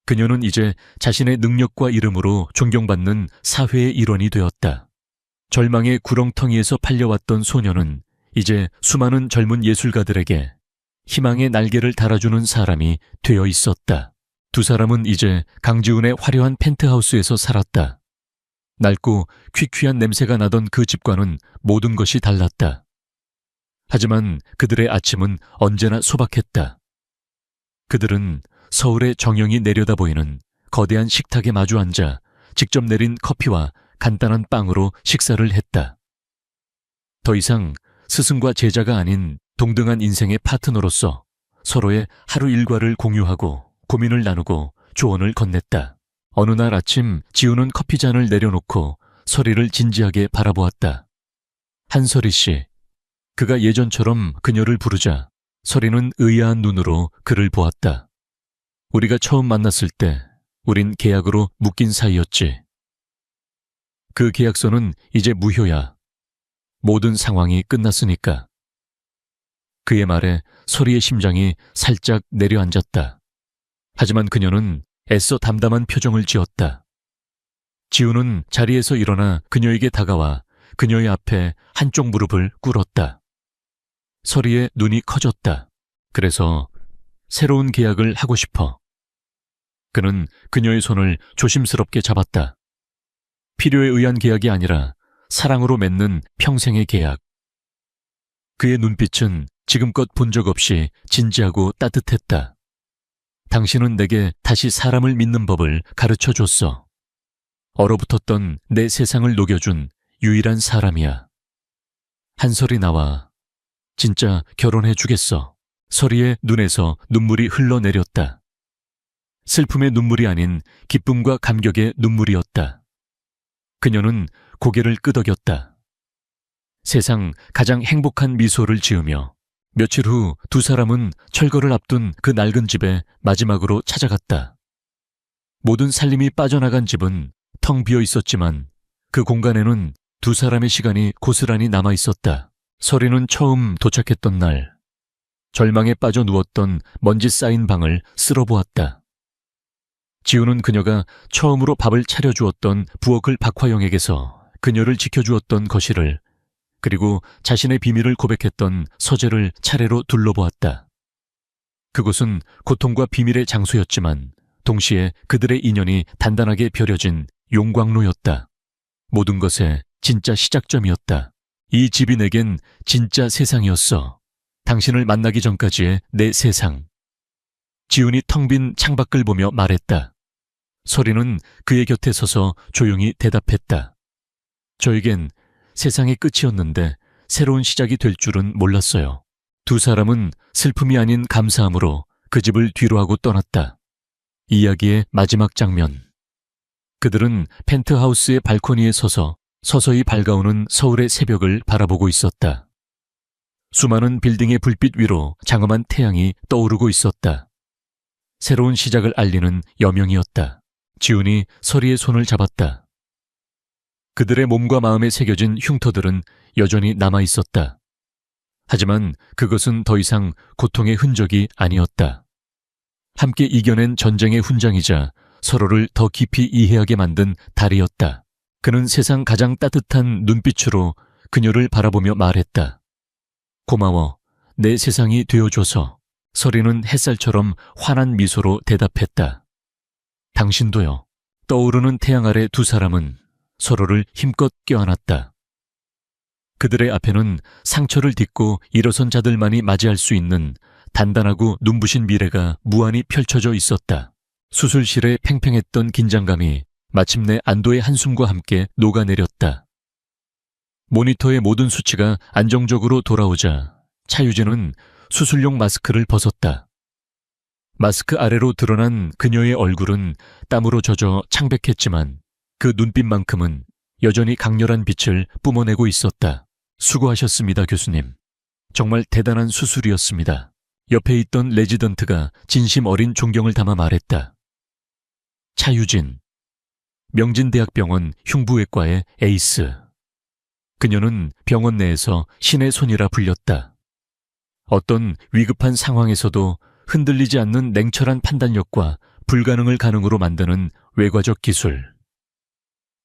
그녀는 이제 자신의 능력과 이름으로 존경받는 사회의 일원이 되었다. 절망의 구렁텅이에서 팔려왔던 소녀는 이제 수많은 젊은 예술가들에게 희망의 날개를 달아주는 사람이 되어 있었다. 두 사람은 이제 강지훈의 화려한 펜트하우스에서 살았다. 낡고 퀴퀴한 냄새가 나던 그 집과는 모든 것이 달랐다. 하지만 그들의 아침은 언제나 소박했다. 그들은 서울의 정영이 내려다 보이는 거대한 식탁에 마주 앉아 직접 내린 커피와 간단한 빵으로 식사를 했다. 더 이상 스승과 제자가 아닌 동등한 인생의 파트너로서 서로의 하루 일과를 공유하고 고민을 나누고 조언을 건넸다. 어느 날 아침 지우는 커피잔을 내려놓고 설이를 진지하게 바라보았다. 한설이 씨. 그가 예전처럼 그녀를 부르자 설이는 의아한 눈으로 그를 보았다. 우리가 처음 만났을 때 우린 계약으로 묶인 사이였지. 그 계약서는 이제 무효야. 모든 상황이 끝났으니까. 그의 말에 설이의 심장이 살짝 내려앉았다. 하지만 그녀는 애써 담담한 표정을 지었다. 지우는 자리에서 일어나 그녀에게 다가와 그녀의 앞에 한쪽 무릎을 꿇었다. 설이의 눈이 커졌다. 그래서 새로운 계약을 하고 싶어. 그는 그녀의 손을 조심스럽게 잡았다. 필요에 의한 계약이 아니라 사랑으로 맺는 평생의 계약. 그의 눈빛은 지금껏 본 적 없이 진지하고 따뜻했다. 당신은 내게 다시 사람을 믿는 법을 가르쳐줬어. 얼어붙었던 내 세상을 녹여준 유일한 사람이야. 한설이 나와. 진짜 결혼해주겠어. 설이의 눈에서 눈물이 흘러내렸다. 슬픔의 눈물이 아닌 기쁨과 감격의 눈물이었다. 그녀는 고개를 끄덕였다. 세상 가장 행복한 미소를 지으며 며칠 후 두 사람은 철거를 앞둔 그 낡은 집에 마지막으로 찾아갔다. 모든 살림이 빠져나간 집은 텅 비어 있었지만 그 공간에는 두 사람의 시간이 고스란히 남아 있었다. 설이는 처음 도착했던 날 절망에 빠져 누웠던 먼지 쌓인 방을 쓸어보았다. 지우는 그녀가 처음으로 밥을 차려주었던 부엌을 박화영에게서 그녀를 지켜주었던 거실을, 그리고 자신의 비밀을 고백했던 서재를 차례로 둘러보았다. 그곳은 고통과 비밀의 장소였지만 동시에 그들의 인연이 단단하게 벼려진 용광로였다. 모든 것의 진짜 시작점이었다. 이 집이 내겐 진짜 세상이었어. 당신을 만나기 전까지의 내 세상. 지훈이 텅 빈 창밖을 보며 말했다. 서리는 그의 곁에 서서 조용히 대답했다. 저에겐 세상의 끝이었는데 새로운 시작이 될 줄은 몰랐어요. 두 사람은 슬픔이 아닌 감사함으로 그 집을 뒤로하고 떠났다. 이야기의 마지막 장면. 그들은 펜트하우스의 발코니에 서서 서서히 밝아오는 서울의 새벽을 바라보고 있었다. 수많은 빌딩의 불빛 위로 장엄한 태양이 떠오르고 있었다. 새로운 시작을 알리는 여명이었다. 지훈이 서리의 손을 잡았다. 그들의 몸과 마음에 새겨진 흉터들은 여전히 남아있었다. 하지만 그것은 더 이상 고통의 흔적이 아니었다. 함께 이겨낸 전쟁의 훈장이자 서로를 더 깊이 이해하게 만든 달이었다. 그는 세상 가장 따뜻한 눈빛으로 그녀를 바라보며 말했다. 고마워, 내 세상이 되어줘서. 서리는 햇살처럼 환한 미소로 대답했다. 당신도요. 떠오르는 태양 아래 두 사람은 서로를 힘껏 껴안았다. 그들의 앞에는 상처를 딛고 일어선 자들만이 맞이할 수 있는 단단하고 눈부신 미래가 무한히 펼쳐져 있었다. 수술실에 팽팽했던 긴장감이 마침내 안도의 한숨과 함께 녹아내렸다. 모니터의 모든 수치가 안정적으로 돌아오자 차유진은 수술용 마스크를 벗었다. 마스크 아래로 드러난 그녀의 얼굴은 땀으로 젖어 창백했지만 그 눈빛만큼은 여전히 강렬한 빛을 뿜어내고 있었다. 수고하셨습니다, 교수님. 정말 대단한 수술이었습니다. 옆에 있던 레지던트가 진심 어린 존경을 담아 말했다. 차유진, 명진대학병원 흉부외과의 에이스. 그녀는 병원 내에서 신의 손이라 불렸다. 어떤 위급한 상황에서도 흔들리지 않는 냉철한 판단력과 불가능을 가능으로 만드는 외과적 기술.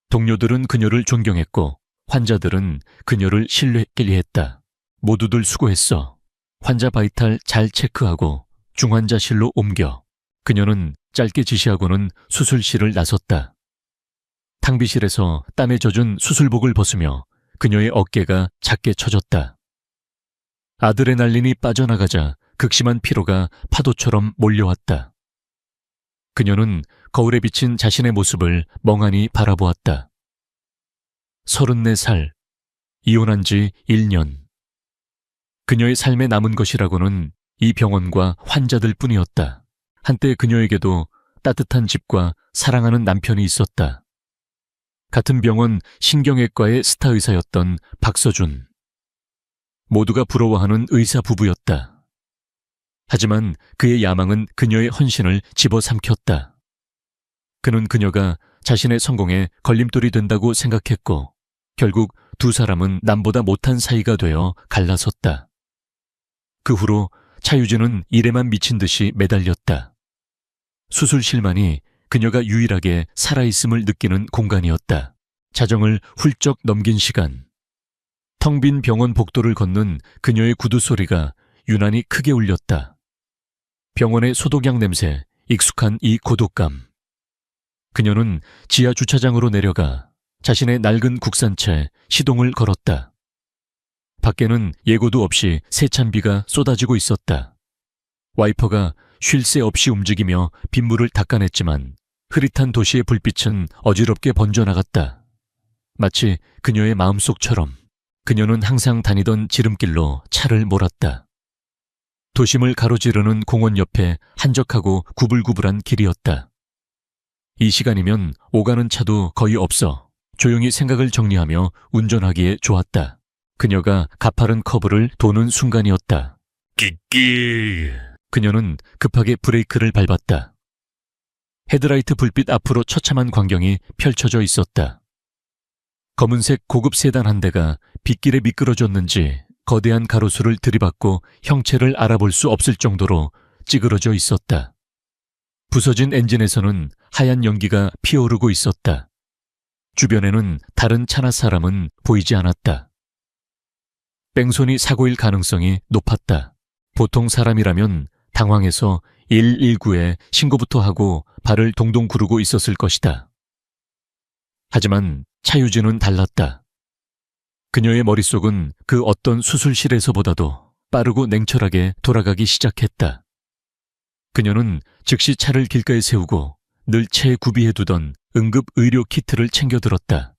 동료들은 그녀를 존경했고 환자들은 그녀를 신뢰했기리 했다. 모두들 수고했어. 환자 바이탈 잘 체크하고 중환자실로 옮겨. 그녀는 짧게 지시하고는 수술실을 나섰다. 탕비실에서 땀에 젖은 수술복을 벗으며 그녀의 어깨가 작게 처졌다. 아드레날린이 빠져나가자 극심한 피로가 파도처럼 몰려왔다. 그녀는 거울에 비친 자신의 모습을 멍하니 바라보았다. 34살, 이혼한 지 1년. 그녀의 삶에 남은 것이라고는 이 병원과 환자들 뿐이었다. 한때 그녀에게도 따뜻한 집과 사랑하는 남편이 있었다. 같은 병원 신경외과의 스타 의사였던 박서준. 모두가 부러워하는 의사 부부였다. 하지만 그의 야망은 그녀의 헌신을 집어삼켰다. 그는 그녀가 자신의 성공에 걸림돌이 된다고 생각했고 결국 두 사람은 남보다 못한 사이가 되어 갈라섰다. 그 후로 차유진은 일에만 미친 듯이 매달렸다. 수술실만이 그녀가 유일하게 살아있음을 느끼는 공간이었다. 자정을 훌쩍 넘긴 시간. 텅 빈 병원 복도를 걷는 그녀의 구두 소리가 유난히 크게 울렸다. 병원의 소독약 냄새, 익숙한 이 고독감. 그녀는 지하 주차장으로 내려가 자신의 낡은 국산차에 시동을 걸었다. 밖에는 예고도 없이 세찬 비가 쏟아지고 있었다. 와이퍼가 쉴 새 없이 움직이며 빗물을 닦아냈지만 흐릿한 도시의 불빛은 어지럽게 번져나갔다. 마치 그녀의 마음속처럼. 그녀는 항상 다니던 지름길로 차를 몰았다. 도심을 가로지르는 공원 옆에 한적하고 구불구불한 길이었다. 이 시간이면 오가는 차도 거의 없어 조용히 생각을 정리하며 운전하기에 좋았다. 그녀가 가파른 커브를 도는 순간이었다. 끼끼. 그녀는 급하게 브레이크를 밟았다. 헤드라이트 불빛 앞으로 처참한 광경이 펼쳐져 있었다. 검은색 고급 세단 한 대가 빗길에 미끄러졌는지 거대한 가로수를 들이받고 형체를 알아볼 수 없을 정도로 찌그러져 있었다. 부서진 엔진에서는 하얀 연기가 피어오르고 있었다. 주변에는 다른 차나 사람은 보이지 않았다. 뺑소니 사고일 가능성이 높았다. 보통 사람이라면 당황해서 119에 신고부터 하고 발을 동동 구르고 있었을 것이다. 하지만 차유진은 달랐다. 그녀의 머릿속은 그 어떤 수술실에서보다도 빠르고 냉철하게 돌아가기 시작했다. 그녀는 즉시 차를 길가에 세우고 늘 채에 구비해두던 응급 의료 키트를 챙겨들었다.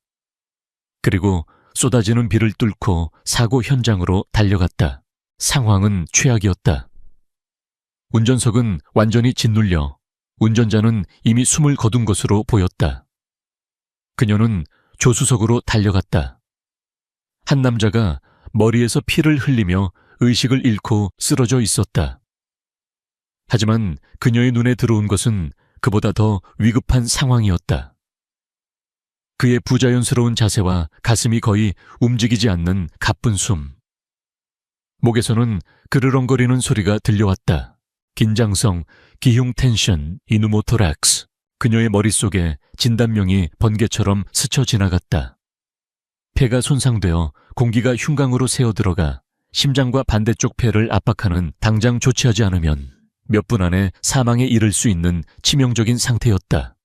그리고 쏟아지는 비를 뚫고 사고 현장으로 달려갔다. 상황은 최악이었다. 운전석은 완전히 짓눌려 운전자는 이미 숨을 거둔 것으로 보였다. 그녀는 조수석으로 달려갔다. 한 남자가 머리에서 피를 흘리며 의식을 잃고 쓰러져 있었다. 하지만 그녀의 눈에 들어온 것은 그보다 더 위급한 상황이었다. 그의 부자연스러운 자세와 가슴이 거의 움직이지 않는 가쁜 숨. 목에서는 그르렁거리는 소리가 들려왔다. 긴장성, 기흉 텐션, 이누모토락스. 그녀의 머릿속에 진단명이 번개처럼 스쳐 지나갔다. 폐가 손상되어 공기가 흉강으로 새어들어가 심장과 반대쪽 폐를 압박하는 당장 조치하지 않으면 몇 분 안에 사망에 이를 수 있는 치명적인 상태였다.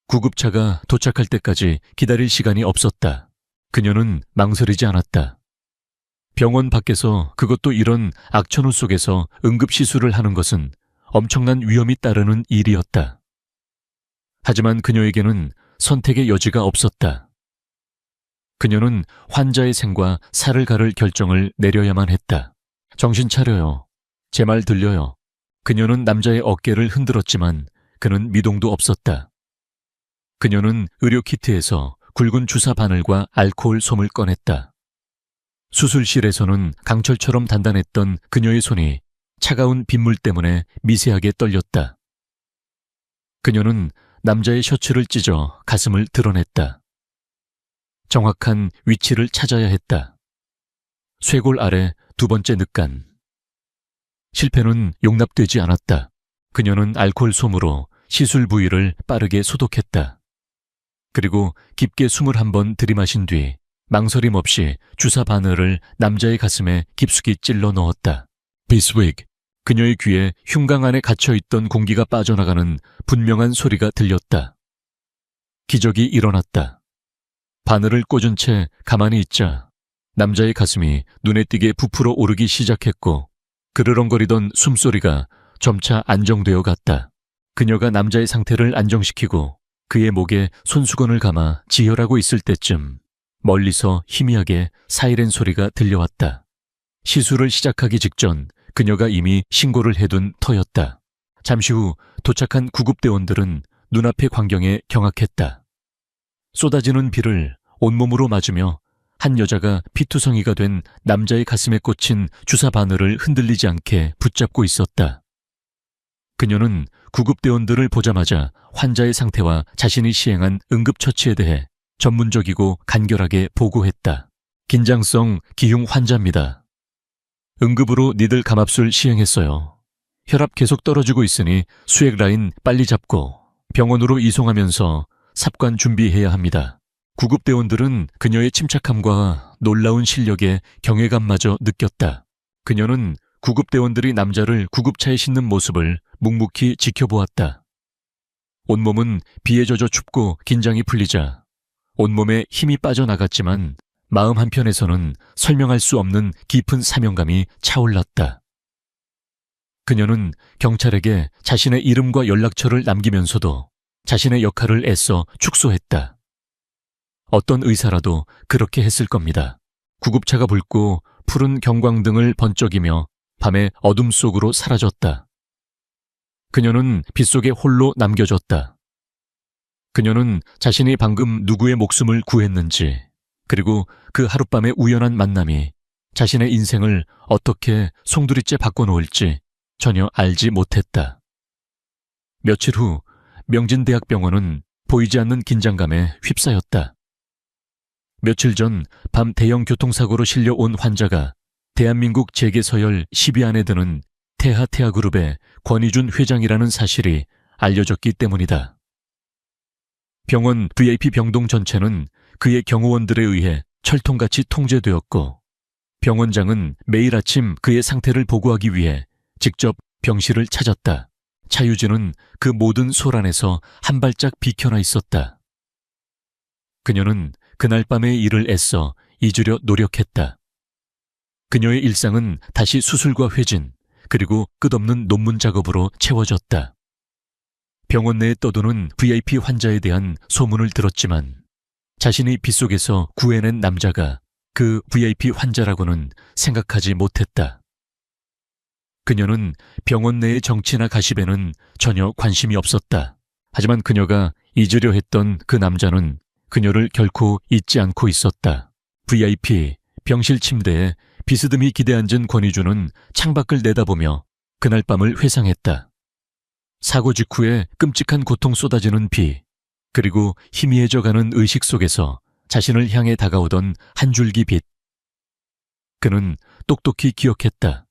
구급차가 도착할 때까지 기다릴 시간이 없었다. 그녀는 망설이지 않았다. 병원 밖에서, 그것도 이런 악천후 속에서 응급시술을 하는 것은 엄청난 위험이 따르는 일이었다. 하지만 그녀에게는 선택의 여지가 없었다. 그녀는 환자의 생과 살을 가를 결정을 내려야만 했다. 정신 차려요. 제 말 들려요. 그녀는 남자의 어깨를 흔들었지만 그는 미동도 없었다. 그녀는 의료 키트에서 굵은 주사 바늘과 알코올 솜을 꺼냈다. 수술실에서는 강철처럼 단단했던 그녀의 손이 차가운 빗물 때문에 미세하게 떨렸다. 그녀는 남자의 셔츠를 찢어 가슴을 드러냈다. 정확한 위치를 찾아야 했다. 쇄골 아래 두 번째 늑간. 실패는 용납되지 않았다. 그녀는 알코올 솜으로 시술 부위를 빠르게 소독했다. 그리고 깊게 숨을 한번 들이마신 뒤 망설임 없이 주사 바늘을 남자의 가슴에 깊숙이 찔러 넣었다. 비스윅. 그녀의 귀에 흉강 안에 갇혀있던 공기가 빠져나가는 분명한 소리가 들렸다. 기적이 일어났다. 바늘을 꽂은 채 가만히 있자 남자의 가슴이 눈에 띄게 부풀어 오르기 시작했고 그르렁거리던 숨소리가 점차 안정되어 갔다. 그녀가 남자의 상태를 안정시키고 그의 목에 손수건을 감아 지혈하고 있을 때쯤 멀리서 희미하게 사이렌 소리가 들려왔다. 시술을 시작하기 직전 그녀가 이미 신고를 해둔 터였다. 잠시 후 도착한 구급대원들은 눈앞의 광경에 경악했다. 쏟아지는 비를 온몸으로 맞으며 한 여자가 피투성이가 된 남자의 가슴에 꽂힌 주사 바늘을 흔들리지 않게 붙잡고 있었다. 그녀는 구급대원들을 보자마자 환자의 상태와 자신이 시행한 응급처치에 대해 전문적이고 간결하게 보고했다. 긴장성 기흉 환자입니다. 응급으로 니들 감압술 시행했어요. 혈압 계속 떨어지고 있으니 수액 라인 빨리 잡고 병원으로 이송하면서 삽관 준비해야 합니다. 구급대원들은 그녀의 침착함과 놀라운 실력에 경외감마저 느꼈다. 그녀는 구급대원들이 남자를 구급차에 싣는 모습을 묵묵히 지켜보았다. 온몸은 비에 젖어 춥고 긴장이 풀리자 온몸에 힘이 빠져나갔지만 마음 한편에서는 설명할 수 없는 깊은 사명감이 차올랐다. 그녀는 경찰에게 자신의 이름과 연락처를 남기면서도 자신의 역할을 애써 축소했다. 어떤 의사라도 그렇게 했을 겁니다. 구급차가 붉고 푸른 경광등을 번쩍이며 밤의 어둠 속으로 사라졌다. 그녀는 빗속에 홀로 남겨졌다. 그녀는 자신이 방금 누구의 목숨을 구했는지, 그리고 그 하룻밤의 우연한 만남이 자신의 인생을 어떻게 송두리째 바꿔놓을지 전혀 알지 못했다. 며칠 후 명진대학병원은 보이지 않는 긴장감에 휩싸였다. 며칠 전 밤 대형 교통사고로 실려온 환자가 대한민국 재계서열 10위 안에 드는 태하태하그룹의 권희준 회장이라는 사실이 알려졌기 때문이다. 병원 VIP 병동 전체는 그의 경호원들에 의해 철통같이 통제되었고 병원장은 매일 아침 그의 상태를 보고하기 위해 직접 병실을 찾았다. 차유진은 그 모든 소란에서 한 발짝 비켜나 있었다. 그녀는 그날 밤의 일을 애써 잊으려 노력했다. 그녀의 일상은 다시 수술과 회진, 그리고 끝없는 논문 작업으로 채워졌다. 병원 내에 떠도는 VIP 환자에 대한 소문을 들었지만 자신이 빗속에서 구해낸 남자가 그 VIP 환자라고는 생각하지 못했다. 그녀는 병원 내의 정치나 가십에는 전혀 관심이 없었다. 하지만 그녀가 잊으려 했던 그 남자는 그녀를 결코 잊지 않고 있었다. VIP 병실 침대에 비스듬히 기대앉은 권희주는 창밖을 내다보며 그날 밤을 회상했다. 사고 직후에 끔찍한 고통 쏟아지는 비, 그리고 희미해져가는 의식 속에서 자신을 향해 다가오던 한 줄기 빛. 그는 똑똑히 기억했다.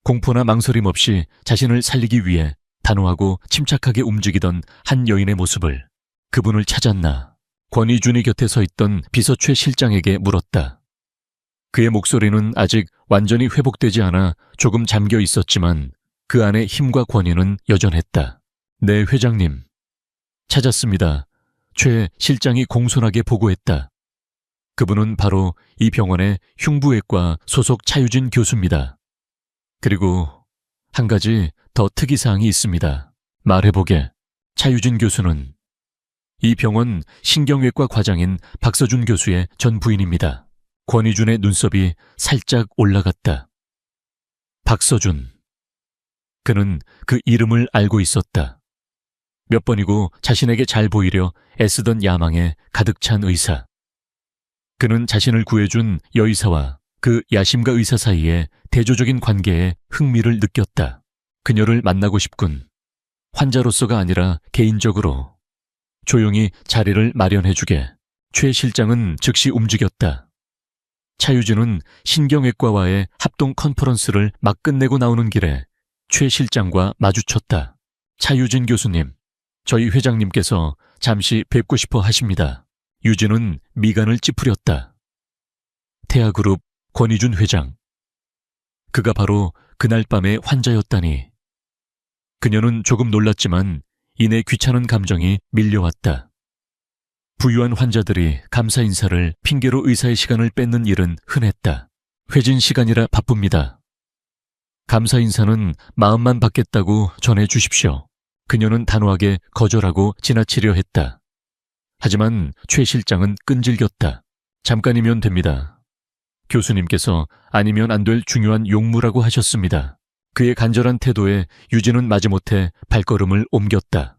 공포나 망설임 없이 자신을 살리기 위해 단호하고 침착하게 움직이던 한 여인의 모습을. 그분을 찾았나? 권희준이 곁에 서 있던 비서 최 실장에게 물었다. 그의 목소리는 아직 완전히 회복되지 않아 조금 잠겨 있었지만 그 안에 힘과 권위는 여전했다. 네, 회장님. 찾았습니다. 최 실장이 공손하게 보고했다. 그분은 바로 이 병원의 흉부외과 소속 차유진 교수입니다. 그리고 한 가지 더 특이사항이 있습니다. 말해보게. 차유진 교수는 이 병원 신경외과 과장인 박서준 교수의 전 부인입니다. 권희준의 눈썹이 살짝 올라갔다. 박서준. 그는 그 이름을 알고 있었다. 몇 번이고 자신에게 잘 보이려 애쓰던 야망에 가득 찬 의사. 그는 자신을 구해준 여의사와 그 야심가 의사 사이에 대조적인 관계에 흥미를 느꼈다. 그녀를 만나고 싶군. 환자로서가 아니라 개인적으로. 조용히 자리를 마련해주게. 최 실장은 즉시 움직였다. 차유진은 신경외과와의 합동 컨퍼런스를 막 끝내고 나오는 길에 최 실장과 마주쳤다. 차유진 교수님, 저희 회장님께서 잠시 뵙고 싶어 하십니다. 유진은 미간을 찌푸렸다. 태아그룹 권희준 회장. 그가 바로 그날 밤의 환자였다니. 그녀는 조금 놀랐지만 이내 귀찮은 감정이 밀려왔다. 부유한 환자들이 감사 인사를 핑계로 의사의 시간을 뺏는 일은 흔했다. 회진 시간이라 바쁩니다. 감사 인사는 마음만 받겠다고 전해 주십시오. 그녀는 단호하게 거절하고 지나치려 했다. 하지만 최 실장은 끈질겼다. 잠깐이면 됩니다. 교수님께서 아니면 안 될 중요한 용무라고 하셨습니다. 그의 간절한 태도에 유진은 마지못해 발걸음을 옮겼다.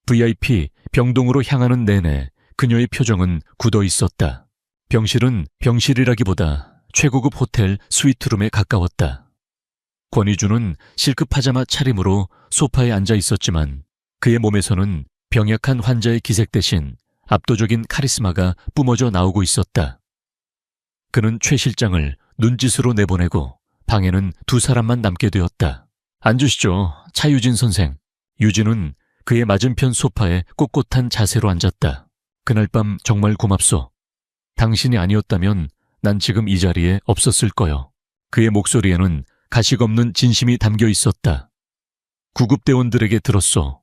VIP 병동으로 향하는 내내 그녀의 표정은 굳어 있었다. 병실은 병실이라기보다 최고급 호텔 스위트룸에 가까웠다. 권희준은 실크 파자마 차림으로 소파에 앉아 있었지만 그의 몸에서는 병약한 환자의 기색 대신 압도적인 카리스마가 뿜어져 나오고 있었다. 그는 최 실장을 눈짓으로 내보내고 방에는 두 사람만 남게 되었다. 앉으시죠, 차유진 선생. 유진은 그의 맞은편 소파에 꼿꼿한 자세로 앉았다. 그날 밤 정말 고맙소. 당신이 아니었다면 난 지금 이 자리에 없었을 거요. 그의 목소리에는 가식 없는 진심이 담겨 있었다. 구급대원들에게 들었소.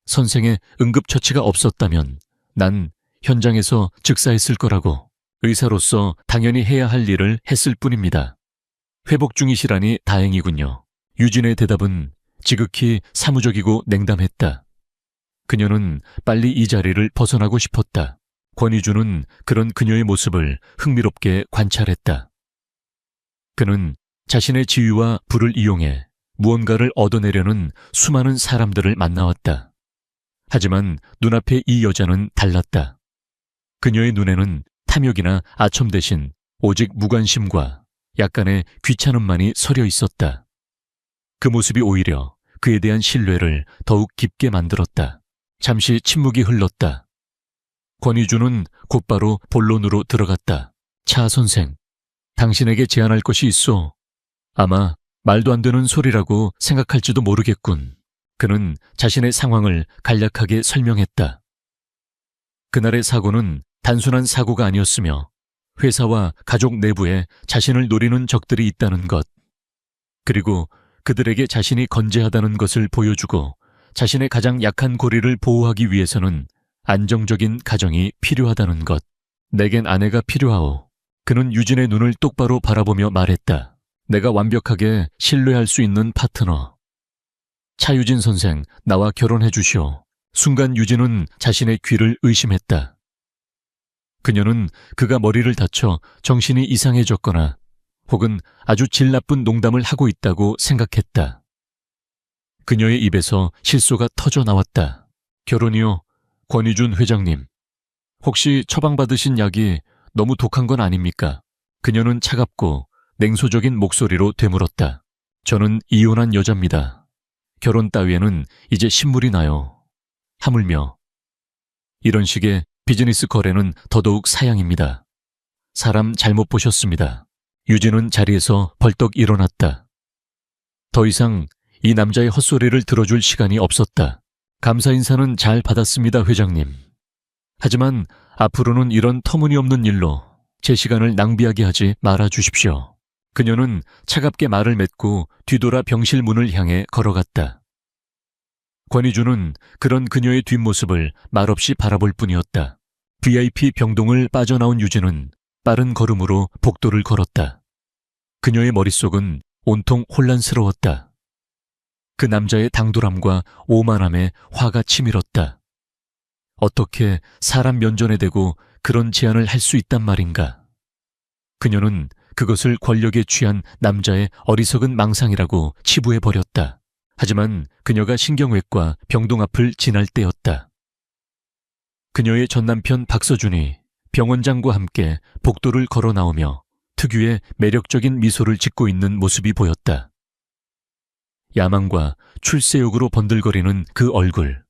선생의 응급처치가 없었다면 난 현장에서 즉사했을 거라고. 의사로서 당연히 해야 할 일을 했을 뿐입니다. 회복 중이시라니 다행이군요. 유진의 대답은 지극히 사무적이고 냉담했다. 그녀는 빨리 이 자리를 벗어나고 싶었다. 권희준은 그런 그녀의 모습을 흥미롭게 관찰했다. 그는 자신의 지위와 부를 이용해 무언가를 얻어내려는 수많은 사람들을 만나왔다. 하지만 눈앞의 이 여자는 달랐다. 그녀의 눈에는 탐욕이나 아첨 대신 오직 무관심과 약간의 귀찮음만이 서려 있었다. 그 모습이 오히려 그에 대한 신뢰를 더욱 깊게 만들었다. 잠시 침묵이 흘렀다. 권희준은 곧바로 본론으로 들어갔다. 차 선생, 당신에게 제안할 것이 있소. 아마 말도 안 되는 소리라고 생각할지도 모르겠군. 그는 자신의 상황을 간략하게 설명했다. 그날의 사고는 단순한 사고가 아니었으며 회사와 가족 내부에 자신을 노리는 적들이 있다는 것, 그리고 그들에게 자신이 건재하다는 것을 보여주고 자신의 가장 약한 고리를 보호하기 위해서는 안정적인 가정이 필요하다는 것. 내겐 아내가 필요하오. 그는 유진의 눈을 똑바로 바라보며 말했다. 내가 완벽하게 신뢰할 수 있는 파트너. 차유진 선생, 나와 결혼해 주시오. 순간 유진은 자신의 귀를 의심했다. 그녀는 그가 머리를 다쳐 정신이 이상해졌거나 혹은 아주 질 나쁜 농담을 하고 있다고 생각했다. 그녀의 입에서 실소가 터져 나왔다. 결혼이요? 권희준 회장님. 혹시 처방받으신 약이 너무 독한 건 아닙니까? 그녀는 차갑고 냉소적인 목소리로 되물었다. 저는 이혼한 여자입니다. 결혼 따위에는 이제 신물이 나요. 하물며 이런 식의 비즈니스 거래는 더더욱 사양입니다. 사람 잘못 보셨습니다. 유진은 자리에서 벌떡 일어났다. 더 이상 이 남자의 헛소리를 들어줄 시간이 없었다. 감사 인사는 잘 받았습니다, 회장님. 하지만 앞으로는 이런 터무니없는 일로 제 시간을 낭비하게 하지 말아 주십시오. 그녀는 차갑게 말을 맺고 뒤돌아 병실 문을 향해 걸어갔다. 권희준은 그런 그녀의 뒷모습을 말없이 바라볼 뿐이었다. VIP 병동을 빠져나온 유진은 빠른 걸음으로 복도를 걸었다. 그녀의 머릿속은 온통 혼란스러웠다. 그 남자의 당돌함과 오만함에 화가 치밀었다. 어떻게 사람 면전에 대고 그런 제안을 할 수 있단 말인가? 그녀는 그것을 권력에 취한 남자의 어리석은 망상이라고 치부해버렸다. 하지만 그녀가 신경외과 병동 앞을 지날 때였다. 그녀의 전남편 박서준이 병원장과 함께 복도를 걸어 나오며 특유의 매력적인 미소를 짓고 있는 모습이 보였다. 야망과 출세욕으로 번들거리는 그 얼굴.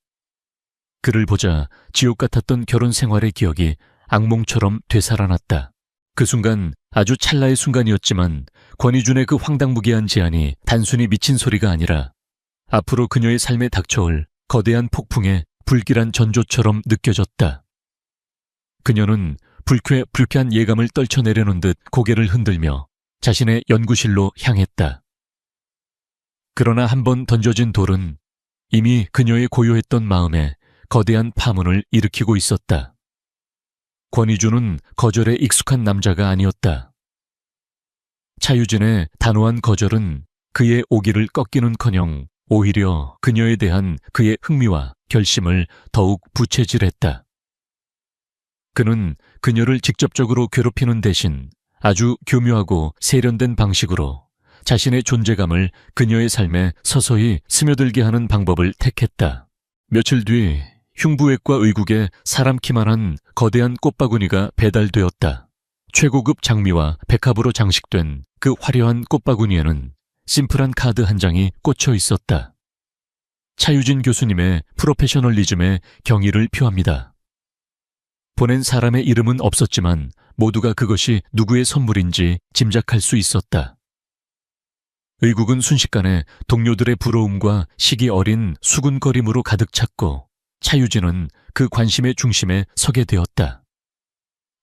그를 보자 지옥 같았던 결혼 생활의 기억이 악몽처럼 되살아났다. 그 순간 아주 찰나의 순간이었지만 권희준의 그 황당무계한 제안이 단순히 미친 소리가 아니라 앞으로 그녀의 삶에 닥쳐올 거대한 폭풍의 불길한 전조처럼 느껴졌다. 그녀는 불쾌한 예감을 떨쳐내려는 듯 고개를 흔들며 자신의 연구실로 향했다. 그러나 한 번 던져진 돌은 이미 그녀의 고요했던 마음에 거대한 파문을 일으키고 있었다. 권희준은 거절에 익숙한 남자가 아니었다. 차유진의 단호한 거절은 그의 오기를 꺾기는커녕 오히려 그녀에 대한 그의 흥미와 결심을 더욱 부채질했다. 그는 그녀를 직접적으로 괴롭히는 대신 아주 교묘하고 세련된 방식으로 자신의 존재감을 그녀의 삶에 서서히 스며들게 하는 방법을 택했다. 며칠 뒤 흉부외과 의국에 사람 키만한 거대한 꽃바구니가 배달되었다. 최고급 장미와 백합으로 장식된 그 화려한 꽃바구니에는 심플한 카드 한 장이 꽂혀 있었다. 차유진 교수님의 프로페셔널리즘에 경의를 표합니다. 보낸 사람의 이름은 없었지만 모두가 그것이 누구의 선물인지 짐작할 수 있었다. 의국은 순식간에 동료들의 부러움과 시기 어린 수군거림으로 가득 찼고 차유진은 그 관심의 중심에 서게 되었다.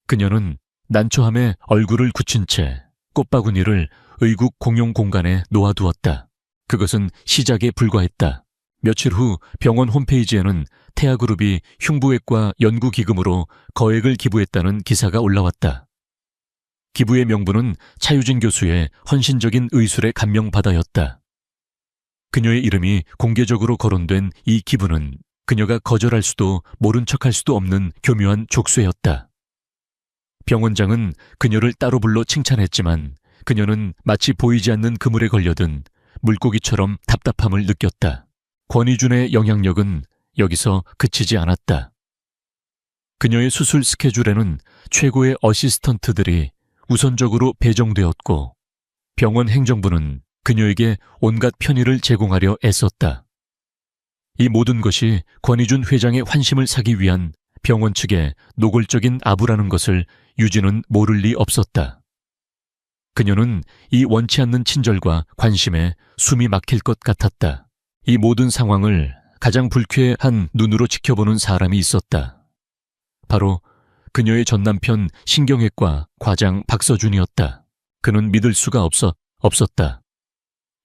그녀는 난처함에 얼굴을 굳힌 채 꽃바구니를 의국 공용 공간에 놓아두었다. 그것은 시작에 불과했다. 며칠 후 병원 홈페이지에는 태아그룹이 흉부외과 연구기금으로 거액을 기부했다는 기사가 올라왔다. 기부의 명분은 차유진 교수의 헌신적인 의술에 감명받아였다. 그녀의 이름이 공개적으로 거론된 이 기부는 그녀가 거절할 수도 모른 척할 수도 없는 교묘한 족쇄였다. 병원장은 그녀를 따로 불러 칭찬했지만 그녀는 마치 보이지 않는 그물에 걸려든 물고기처럼 답답함을 느꼈다. 권희준의 영향력은 여기서 그치지 않았다. 그녀의 수술 스케줄에는 최고의 어시스턴트들이 우선적으로 배정되었고 병원 행정부는 그녀에게 온갖 편의를 제공하려 애썼다. 이 모든 것이 권희준 회장의 환심을 사기 위한 병원 측의 노골적인 아부라는 것을 유진은 모를 리 없었다. 그녀는 이 원치 않는 친절과 관심에 숨이 막힐 것 같았다. 이 모든 상황을 가장 불쾌한 눈으로 지켜보는 사람이 있었다. 바로 그녀의 전남편 신경외과 과장 박서준이었다. 그는 믿을 수가 없었다.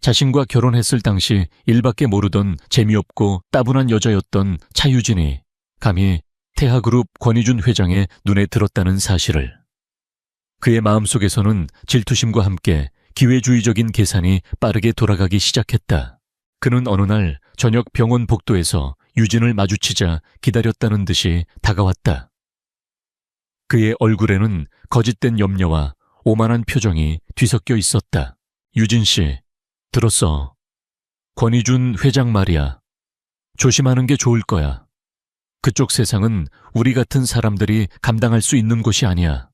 자신과 결혼했을 당시 일밖에 모르던 재미없고 따분한 여자였던 차유진이 감히 태하그룹 권희준 회장의 눈에 들었다는 사실을. 그의 마음속에서는 질투심과 함께 기회주의적인 계산이 빠르게 돌아가기 시작했다. 그는 어느 날 저녁 병원 복도에서 유진을 마주치자 기다렸다는 듯이 다가왔다. 그의 얼굴에는 거짓된 염려와 오만한 표정이 뒤섞여 있었다. 유진 씨, 들었어. 권희준 회장 말이야. 조심하는 게 좋을 거야. 그쪽 세상은 우리 같은 사람들이 감당할 수 있는 곳이 아니야.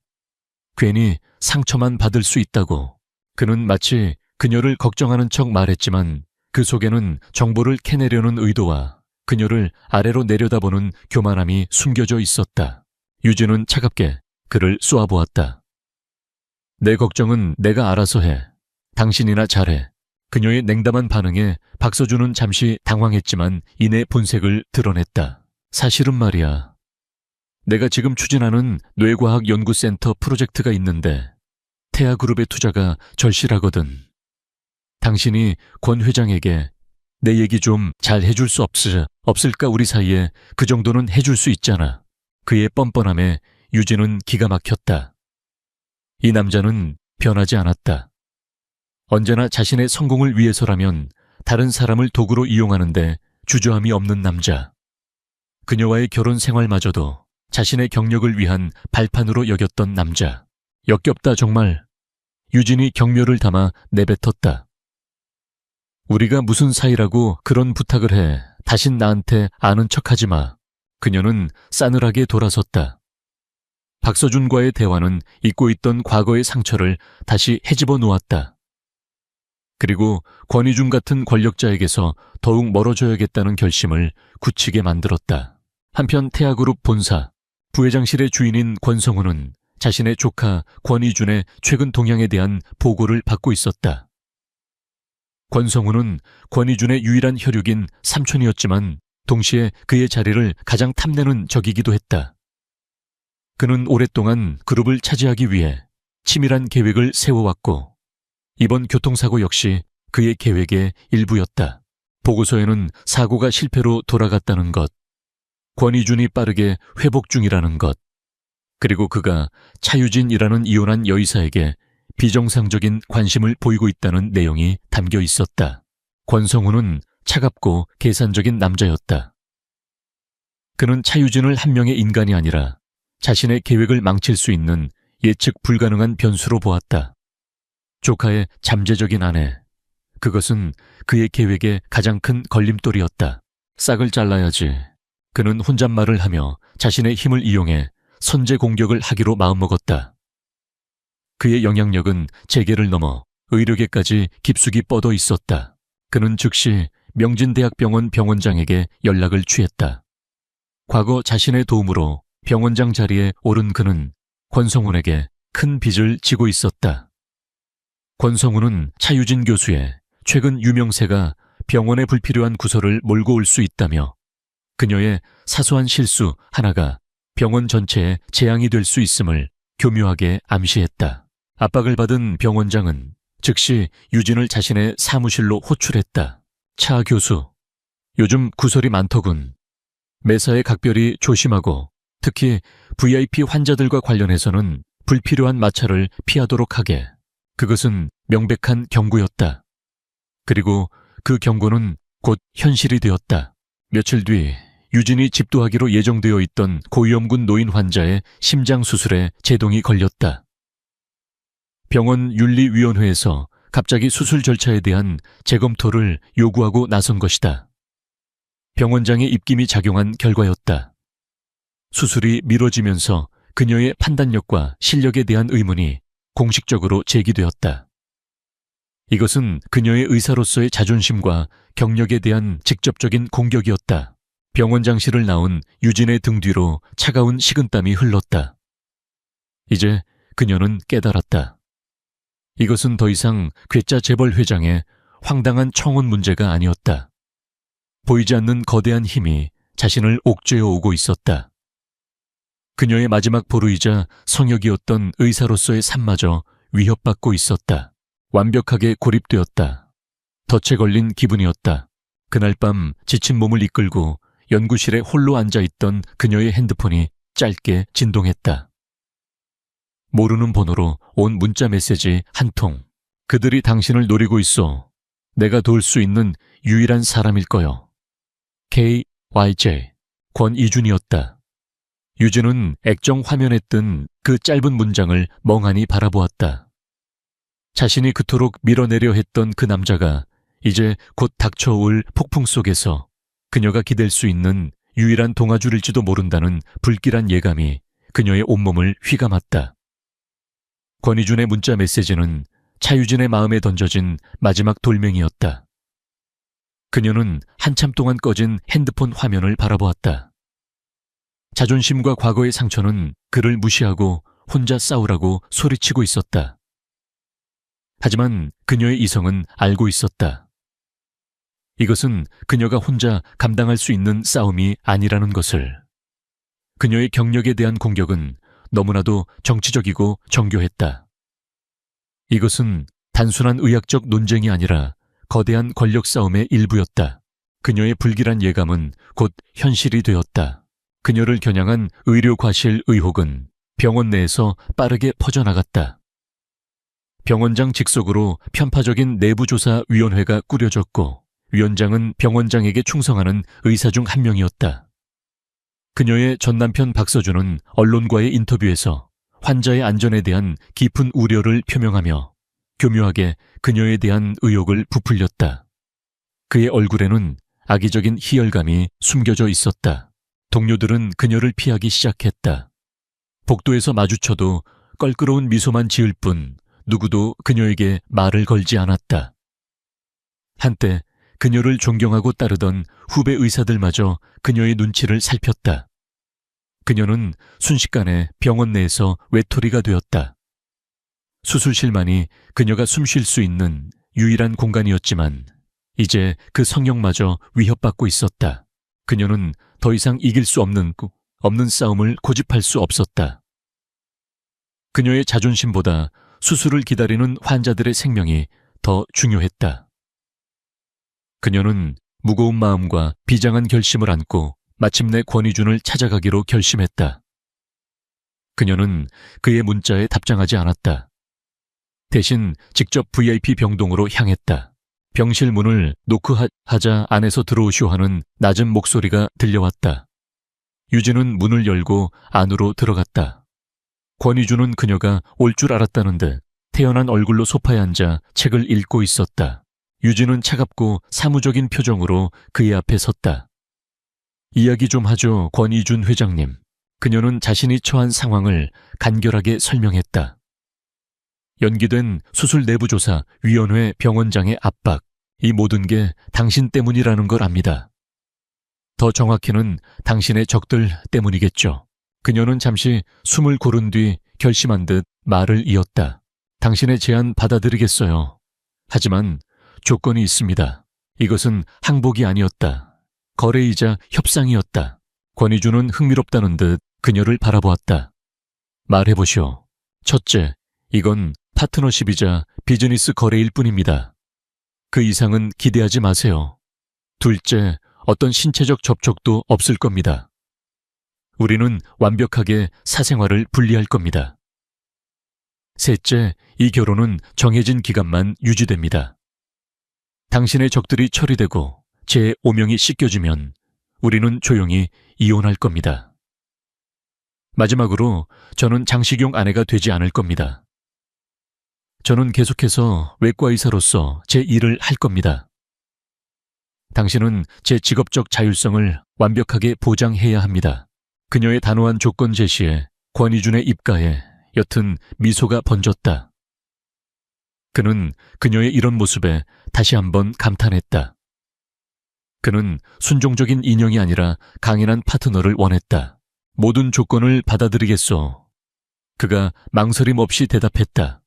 괜히 상처만 받을 수 있다고. 그는 마치 그녀를 걱정하는 척 말했지만 그 속에는 정보를 캐내려는 의도와 그녀를 아래로 내려다보는 교만함이 숨겨져 있었다. 유진은 차갑게 그를 쏘아보았다. 내 걱정은 내가 알아서 해. 당신이나 잘해. 그녀의 냉담한 반응에 박서준은 잠시 당황했지만 이내 본색을 드러냈다. 사실은 말이야. 내가 지금 추진하는 뇌과학연구센터 프로젝트가 있는데 태아그룹의 투자가 절실하거든. 당신이 권 회장에게 내 얘기 좀 잘 해줄 수 없을까? 우리 사이에 그 정도는 해줄 수 있잖아. 그의 뻔뻔함에 유진은 기가 막혔다. 이 남자는 변하지 않았다. 언제나 자신의 성공을 위해서라면 다른 사람을 도구로 이용하는데 주저함이 없는 남자. 그녀와의 결혼 생활마저도 자신의 경력을 위한 발판으로 여겼던 남자. 역겹다 정말. 유진이 경멸을 담아 내뱉었다. 우리가 무슨 사이라고 그런 부탁을 해. 다신 나한테 아는 척하지 마. 그녀는 싸늘하게 돌아섰다. 박서준과의 대화는 잊고 있던 과거의 상처를 다시 헤집어 놓았다. 그리고 권희준 같은 권력자에게서 더욱 멀어져야겠다는 결심을 굳히게 만들었다. 한편 태아그룹 본사, 부회장실의 주인인 권성우는 자신의 조카 권희준의 최근 동향에 대한 보고를 받고 있었다. 권성우는 권희준의 유일한 혈육인 삼촌이었지만 동시에 그의 자리를 가장 탐내는 적이기도 했다. 그는 오랫동안 그룹을 차지하기 위해 치밀한 계획을 세워왔고 이번 교통사고 역시 그의 계획의 일부였다. 보고서에는 사고가 실패로 돌아갔다는 것, 권희준이 빠르게 회복 중이라는 것, 그리고 그가 차유진이라는 이혼한 여의사에게 비정상적인 관심을 보이고 있다는 내용이 담겨 있었다. 권성우는 차갑고 계산적인 남자였다. 그는 차유진을 한 명의 인간이 아니라 자신의 계획을 망칠 수 있는 예측 불가능한 변수로 보았다. 조카의 잠재적인 아내, 그것은 그의 계획의 가장 큰 걸림돌이었다. 싹을 잘라야지. 그는 혼잣말을 하며 자신의 힘을 이용해 선제 공격을 하기로 마음먹었다. 그의 영향력은 재계를 넘어 의료계까지 깊숙이 뻗어 있었다. 그는 즉시 명진대학병원 병원장에게 연락을 취했다. 과거 자신의 도움으로 병원장 자리에 오른 그는 권성훈에게 큰 빚을 지고 있었다. 권성훈은 차유진 교수의 최근 유명세가 병원에 불필요한 구설을 몰고 올 수 있다며 그녀의 사소한 실수 하나가 병원 전체에 재앙이 될 수 있음을 교묘하게 암시했다. 압박을 받은 병원장은 즉시 유진을 자신의 사무실로 호출했다. 차 교수, 요즘 구설이 많더군. 매사에 각별히 조심하고 특히 VIP 환자들과 관련해서는 불필요한 마찰을 피하도록 하게. 그것은 명백한 경고였다. 그리고 그 경고는 곧 현실이 되었다. 며칠 뒤 유진이 집도하기로 예정되어 있던 고위험군 노인 환자의 심장 수술에 제동이 걸렸다. 병원 윤리위원회에서 갑자기 수술 절차에 대한 재검토를 요구하고 나선 것이다. 병원장의 입김이 작용한 결과였다. 수술이 미뤄지면서 그녀의 판단력과 실력에 대한 의문이 공식적으로 제기되었다. 이것은 그녀의 의사로서의 자존심과 경력에 대한 직접적인 공격이었다. 병원장실을 나온 유진의 등 뒤로 차가운 식은땀이 흘렀다. 이제 그녀는 깨달았다. 이것은 더 이상 괴짜 재벌 회장의 황당한 청혼 문제가 아니었다. 보이지 않는 거대한 힘이 자신을 옥죄어 오고 있었다. 그녀의 마지막 보루이자 성역이었던 의사로서의 삶마저 위협받고 있었다. 완벽하게 고립되었다. 덫에 걸린 기분이었다. 그날 밤 지친 몸을 이끌고 연구실에 홀로 앉아있던 그녀의 핸드폰이 짧게 진동했다. 모르는 번호로 온 문자 메시지 한 통. 그들이 당신을 노리고 있어. 내가 도울 수 있는 유일한 사람일 거요. KYJ 권이준이었다. 유진은 액정 화면에 뜬 그 짧은 문장을 멍하니 바라보았다. 자신이 그토록 밀어내려 했던 그 남자가 이제 곧 닥쳐올 폭풍 속에서 그녀가 기댈 수 있는 유일한 동아줄일지도 모른다는 불길한 예감이 그녀의 온몸을 휘감았다. 권희준의 문자 메시지는 차유진의 마음에 던져진 마지막 돌멩이였다. 그녀는 한참 동안 꺼진 핸드폰 화면을 바라보았다. 자존심과 과거의 상처는 그를 무시하고 혼자 싸우라고 소리치고 있었다. 하지만 그녀의 이성은 알고 있었다. 이것은 그녀가 혼자 감당할 수 있는 싸움이 아니라는 것을. 그녀의 경력에 대한 공격은 너무나도 정치적이고 정교했다. 이것은 단순한 의학적 논쟁이 아니라 거대한 권력 싸움의 일부였다. 그녀의 불길한 예감은 곧 현실이 되었다. 그녀를 겨냥한 의료 과실 의혹은 병원 내에서 빠르게 퍼져나갔다. 병원장 직속으로 편파적인 내부조사위원회가 꾸려졌고 위원장은 병원장에게 충성하는 의사 중 한 명이었다. 그녀의 전남편 박서준은 언론과의 인터뷰에서 환자의 안전에 대한 깊은 우려를 표명하며 교묘하게 그녀에 대한 의혹을 부풀렸다. 그의 얼굴에는 악의적인 희열감이 숨겨져 있었다. 동료들은 그녀를 피하기 시작했다. 복도에서 마주쳐도 껄끄러운 미소만 지을 뿐 누구도 그녀에게 말을 걸지 않았다. 한때 그녀를 존경하고 따르던 후배 의사들마저 그녀의 눈치를 살폈다. 그녀는 순식간에 병원 내에서 외톨이가 되었다. 수술실만이 그녀가 숨 쉴 수 있는 유일한 공간이었지만 이제 그 성역마저 위협받고 있었다. 그녀는 더 이상 이길 수 없는 싸움을 고집할 수 없었다. 그녀의 자존심보다 수술을 기다리는 환자들의 생명이 더 중요했다. 그녀는 무거운 마음과 비장한 결심을 안고 마침내 권희준을 찾아가기로 결심했다. 그녀는 그의 문자에 답장하지 않았다. 대신 직접 VIP 병동으로 향했다. 병실 문을 노크하자 안에서 들어오시오 하는 낮은 목소리가 들려왔다. 유진은 문을 열고 안으로 들어갔다. 권희준은 그녀가 올 줄 알았다는 듯 태연한 얼굴로 소파에 앉아 책을 읽고 있었다. 유진은 차갑고 사무적인 표정으로 그의 앞에 섰다. 이야기 좀 하죠, 권희준 회장님. 그녀는 자신이 처한 상황을 간결하게 설명했다. 연기된 수술 내부조사 위원회 병원장의 압박, 이 모든 게 당신 때문이라는 걸 압니다. 더 정확히는 당신의 적들 때문이겠죠. 그녀는 잠시 숨을 고른 뒤 결심한 듯 말을 이었다. 당신의 제안 받아들이겠어요. 하지만 조건이 있습니다. 이것은 항복이 아니었다. 거래이자 협상이었다. 권희준은 흥미롭다는 듯 그녀를 바라보았다. 말해보시오. 첫째, 이건 파트너십이자 비즈니스 거래일 뿐입니다. 그 이상은 기대하지 마세요. 둘째, 어떤 신체적 접촉도 없을 겁니다. 우리는 완벽하게 사생활을 분리할 겁니다. 셋째, 이 결혼은 정해진 기간만 유지됩니다. 당신의 적들이 처리되고 제 오명이 씻겨지면 우리는 조용히 이혼할 겁니다. 마지막으로 저는 장식용 아내가 되지 않을 겁니다. 저는 계속해서 외과 의사로서 제 일을 할 겁니다. 당신은 제 직업적 자율성을 완벽하게 보장해야 합니다. 그녀의 단호한 조건 제시에 권희준의 입가에 옅은 미소가 번졌다. 그는 그녀의 이런 모습에 다시 한번 감탄했다. 그는 순종적인 인형이 아니라 강인한 파트너를 원했다. 모든 조건을 받아들이겠소. 그가 망설임 없이 대답했다.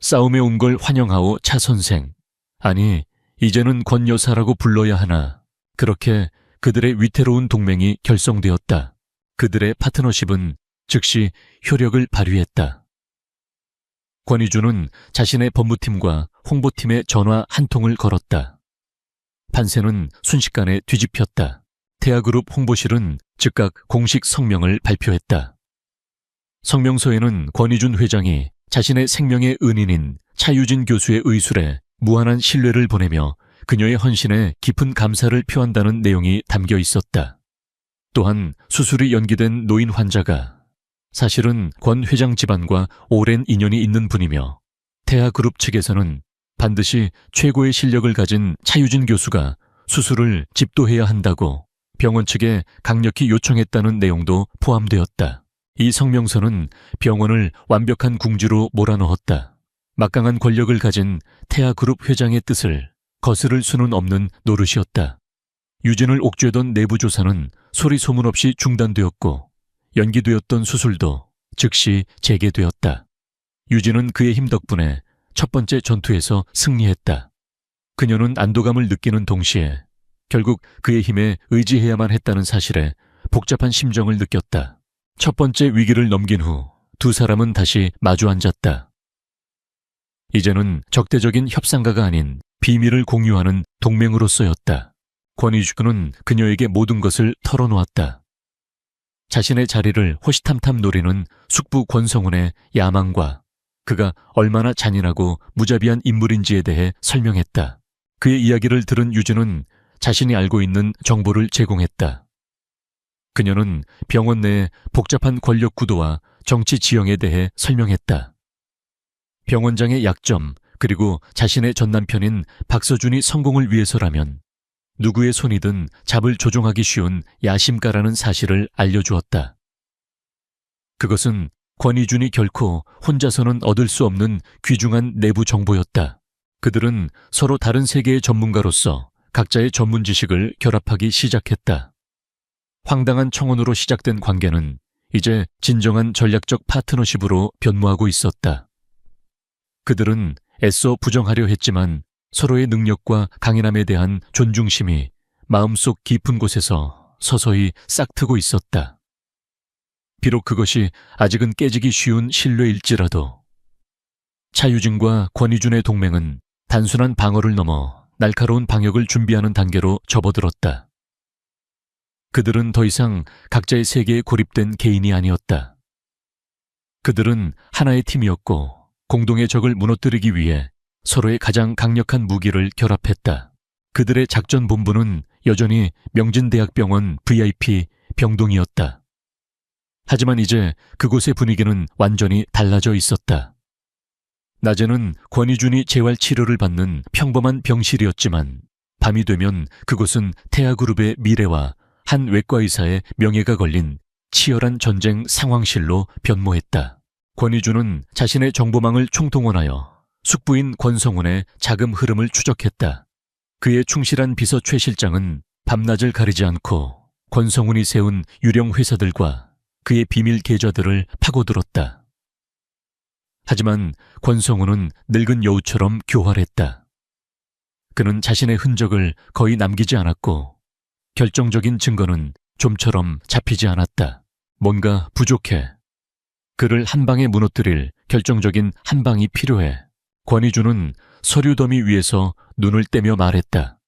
싸움에 온 걸 환영하오, 차 선생. 아니, 이제는 권 여사라고 불러야 하나. 그렇게 그들의 위태로운 동맹이 결성되었다. 그들의 파트너십은 즉시 효력을 발휘했다. 권희주는 자신의 법무팀과 홍보팀에 전화 한 통을 걸었다. 판세는 순식간에 뒤집혔다. 태아그룹 홍보실은 즉각 공식 성명을 발표했다. 성명서에는 권희준 회장이 자신의 생명의 은인인 차유진 교수의 의술에 무한한 신뢰를 보내며 그녀의 헌신에 깊은 감사를 표한다는 내용이 담겨 있었다. 또한 수술이 연기된 노인 환자가 사실은 권 회장 집안과 오랜 인연이 있는 분이며 태아그룹 측에서는 반드시 최고의 실력을 가진 차유진 교수가 수술을 집도해야 한다고 병원 측에 강력히 요청했다는 내용도 포함되었다. 이 성명서는 병원을 완벽한 궁지로 몰아넣었다. 막강한 권력을 가진 태아그룹 회장의 뜻을 거스를 수는 없는 노릇이었다. 유진을 옥죄던 내부 조사는 소리 소문 없이 중단되었고 연기되었던 수술도 즉시 재개되었다. 유진은 그의 힘 덕분에 첫 번째 전투에서 승리했다. 그녀는 안도감을 느끼는 동시에 결국 그의 힘에 의지해야만 했다는 사실에 복잡한 심정을 느꼈다. 첫 번째 위기를 넘긴 후 두 사람은 다시 마주 앉았다. 이제는 적대적인 협상가가 아닌 비밀을 공유하는 동맹으로서였다. 권희주는 그녀에게 모든 것을 털어놓았다. 자신의 자리를 호시탐탐 노리는 숙부 권성훈의 야망과 그가 얼마나 잔인하고 무자비한 인물인지에 대해 설명했다. 그의 이야기를 들은 유진은 자신이 알고 있는 정보를 제공했다. 그녀는 병원 내의 복잡한 권력 구도와 정치 지형에 대해 설명했다. 병원장의 약점 그리고 자신의 전남편인 박서준이 성공을 위해서라면 누구의 손이든 잡을 조종하기 쉬운 야심가라는 사실을 알려주었다. 그것은 권희준이 결코 혼자서는 얻을 수 없는 귀중한 내부 정보였다. 그들은 서로 다른 세계의 전문가로서 각자의 전문 지식을 결합하기 시작했다. 황당한 청혼으로 시작된 관계는 이제 진정한 전략적 파트너십으로 변모하고 있었다. 그들은 애써 부정하려 했지만 서로의 능력과 강인함에 대한 존중심이 마음속 깊은 곳에서 서서히 싹트고 있었다. 비록 그것이 아직은 깨지기 쉬운 신뢰일지라도 차유진과 권희준의 동맹은 단순한 방어를 넘어 날카로운 방역을 준비하는 단계로 접어들었다. 그들은 더 이상 각자의 세계에 고립된 개인이 아니었다. 그들은 하나의 팀이었고 공동의 적을 무너뜨리기 위해 서로의 가장 강력한 무기를 결합했다. 그들의 작전 본부는 여전히 명진대학병원 VIP 병동이었다. 하지만 이제 그곳의 분위기는 완전히 달라져 있었다. 낮에는 권희준이 재활 치료를 받는 평범한 병실이었지만 밤이 되면 그곳은 태아그룹의 미래와 한 외과의사의 명예가 걸린 치열한 전쟁 상황실로 변모했다. 권희준은 자신의 정보망을 총동원하여 숙부인 권성훈의 자금 흐름을 추적했다. 그의 충실한 비서 최 실장은 밤낮을 가리지 않고 권성훈이 세운 유령 회사들과 그의 비밀 계좌들을 파고들었다. 하지만 권성훈은 늙은 여우처럼 교활했다. 그는 자신의 흔적을 거의 남기지 않았고 결정적인 증거는 좀처럼 잡히지 않았다. 뭔가 부족해. 그를 한 방에 무너뜨릴 결정적인 한 방이 필요해. 권희준은 서류 더미 위에서 눈을 떼며 말했다.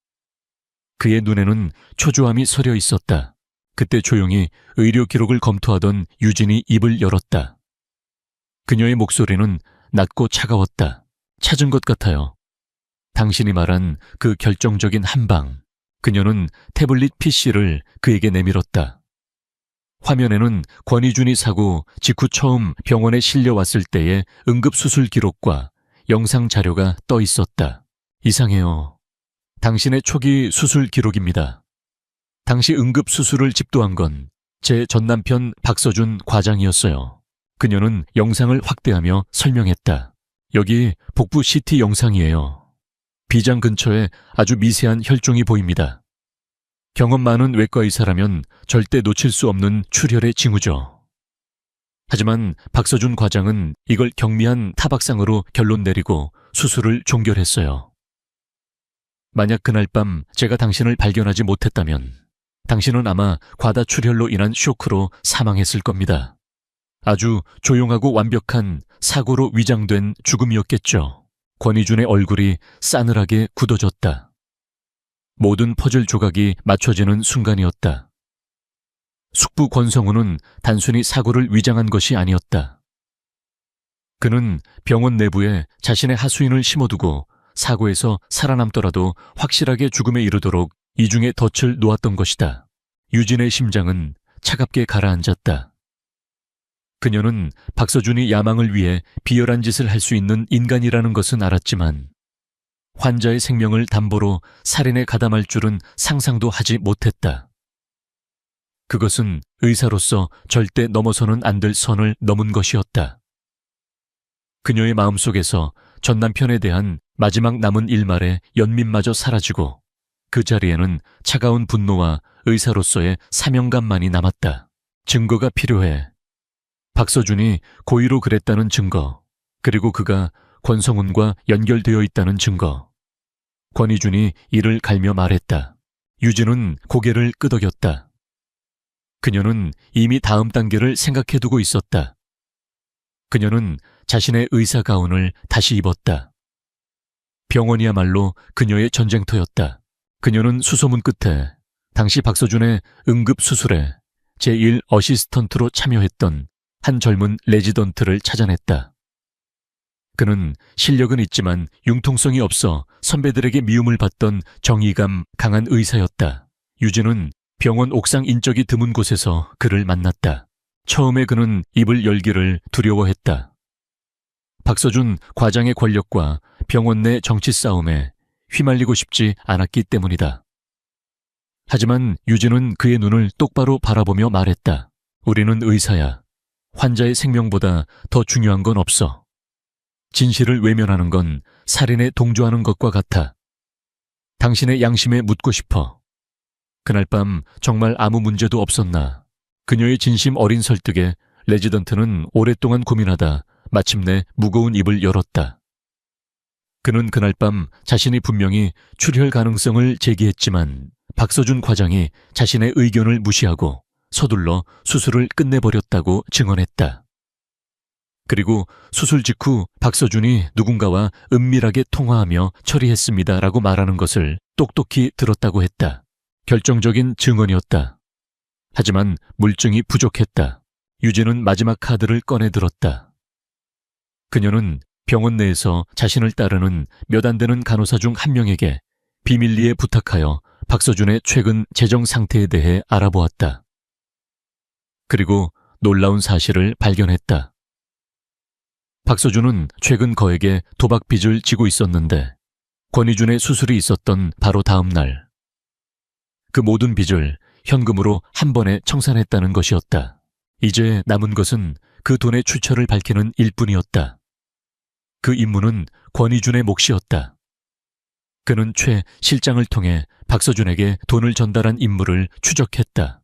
그의 눈에는 초조함이 서려 있었다. 그때 조용히 의료 기록을 검토하던 유진이 입을 열었다. 그녀의 목소리는 낮고 차가웠다. 찾은 것 같아요. 당신이 말한 그 결정적인 한 방. 그녀는 태블릿 PC를 그에게 내밀었다. 화면에는 권희준이 사고 직후 처음 병원에 실려왔을 때의 응급수술 기록과 영상 자료가 떠 있었다. 이상해요. 당신의 초기 수술 기록입니다. 당시 응급수술을 집도한 건 제 전남편 박서준 과장이었어요. 그녀는 영상을 확대하며 설명했다. 여기 복부 CT 영상이에요. 비장 근처에 아주 미세한 혈종이 보입니다. 경험 많은 외과의사라면 절대 놓칠 수 없는 출혈의 징후죠. 하지만 박서준 과장은 이걸 경미한 타박상으로 결론 내리고 수술을 종결했어요. 만약 그날 밤 제가 당신을 발견하지 못했다면 당신은 아마 과다출혈로 인한 쇼크로 사망했을 겁니다. 아주 조용하고 완벽한 사고로 위장된 죽음이었겠죠. 권희준의 얼굴이 싸늘하게 굳어졌다. 모든 퍼즐 조각이 맞춰지는 순간이었다. 숙부 권성우는 단순히 사고를 위장한 것이 아니었다. 그는 병원 내부에 자신의 하수인을 심어두고 사고에서 살아남더라도 확실하게 죽음에 이르도록 이중의 덫을 놓았던 것이다. 유진의 심장은 차갑게 가라앉았다. 그녀는 박서준이 야망을 위해 비열한 짓을 할 수 있는 인간이라는 것은 알았지만 환자의 생명을 담보로 살인에 가담할 줄은 상상도 하지 못했다. 그것은 의사로서 절대 넘어서는 안 될 선을 넘은 것이었다. 그녀의 마음속에서 전 남편에 대한 마지막 남은 일말의 연민마저 사라지고 그 자리에는 차가운 분노와 의사로서의 사명감만이 남았다. 증거가 필요해. 박서준이 고의로 그랬다는 증거, 그리고 그가 권성훈과 연결되어 있다는 증거. 권희준이 이를 갈며 말했다. 유진은 고개를 끄덕였다. 그녀는 이미 다음 단계를 생각해두고 있었다. 그녀는 자신의 의사 가운을 다시 입었다. 병원이야말로 그녀의 전쟁터였다. 그녀는 수소문 끝에 당시 박서준의 응급수술에 제1 어시스턴트로 참여했던 한 젊은 레지던트를 찾아냈다. 그는 실력은 있지만 융통성이 없어 선배들에게 미움을 받던 정의감 강한 의사였다. 유진은 병원 옥상 인적이 드문 곳에서 그를 만났다. 처음에 그는 입을 열기를 두려워했다. 박서준 과장의 권력과 병원 내 정치 싸움에 휘말리고 싶지 않았기 때문이다. 하지만 유진은 그의 눈을 똑바로 바라보며 말했다. 우리는 의사야. 환자의 생명보다 더 중요한 건 없어. 진실을 외면하는 건 살인에 동조하는 것과 같아. 당신의 양심에 묻고 싶어. 그날 밤 정말 아무 문제도 없었나. 그녀의 진심 어린 설득에 레지던트는 오랫동안 고민하다 마침내 무거운 입을 열었다. 그는 그날 밤 자신이 분명히 출혈 가능성을 제기했지만 박서준 과장이 자신의 의견을 무시하고 서둘러 수술을 끝내버렸다고 증언했다. 그리고 수술 직후 박서준이 누군가와 은밀하게 통화하며 처리했습니다라고 말하는 것을 똑똑히 들었다고 했다. 결정적인 증언이었다. 하지만 물증이 부족했다. 유진은 마지막 카드를 꺼내 들었다. 그녀는 병원 내에서 자신을 따르는 몇 안 되는 간호사 중 한 명에게 비밀리에 부탁하여 박서준의 최근 재정 상태에 대해 알아보았다. 그리고 놀라운 사실을 발견했다. 박서준은 최근 거액의 도박 빚을 지고 있었는데 권희준의 수술이 있었던 바로 다음 날 그 모든 빚을 현금으로 한 번에 청산했다는 것이었다. 이제 남은 것은 그 돈의 출처를 밝히는 일뿐이었다. 그 임무는 권희준의 몫이었다. 그는 최 실장을 통해 박서준에게 돈을 전달한 인물을 추적했다.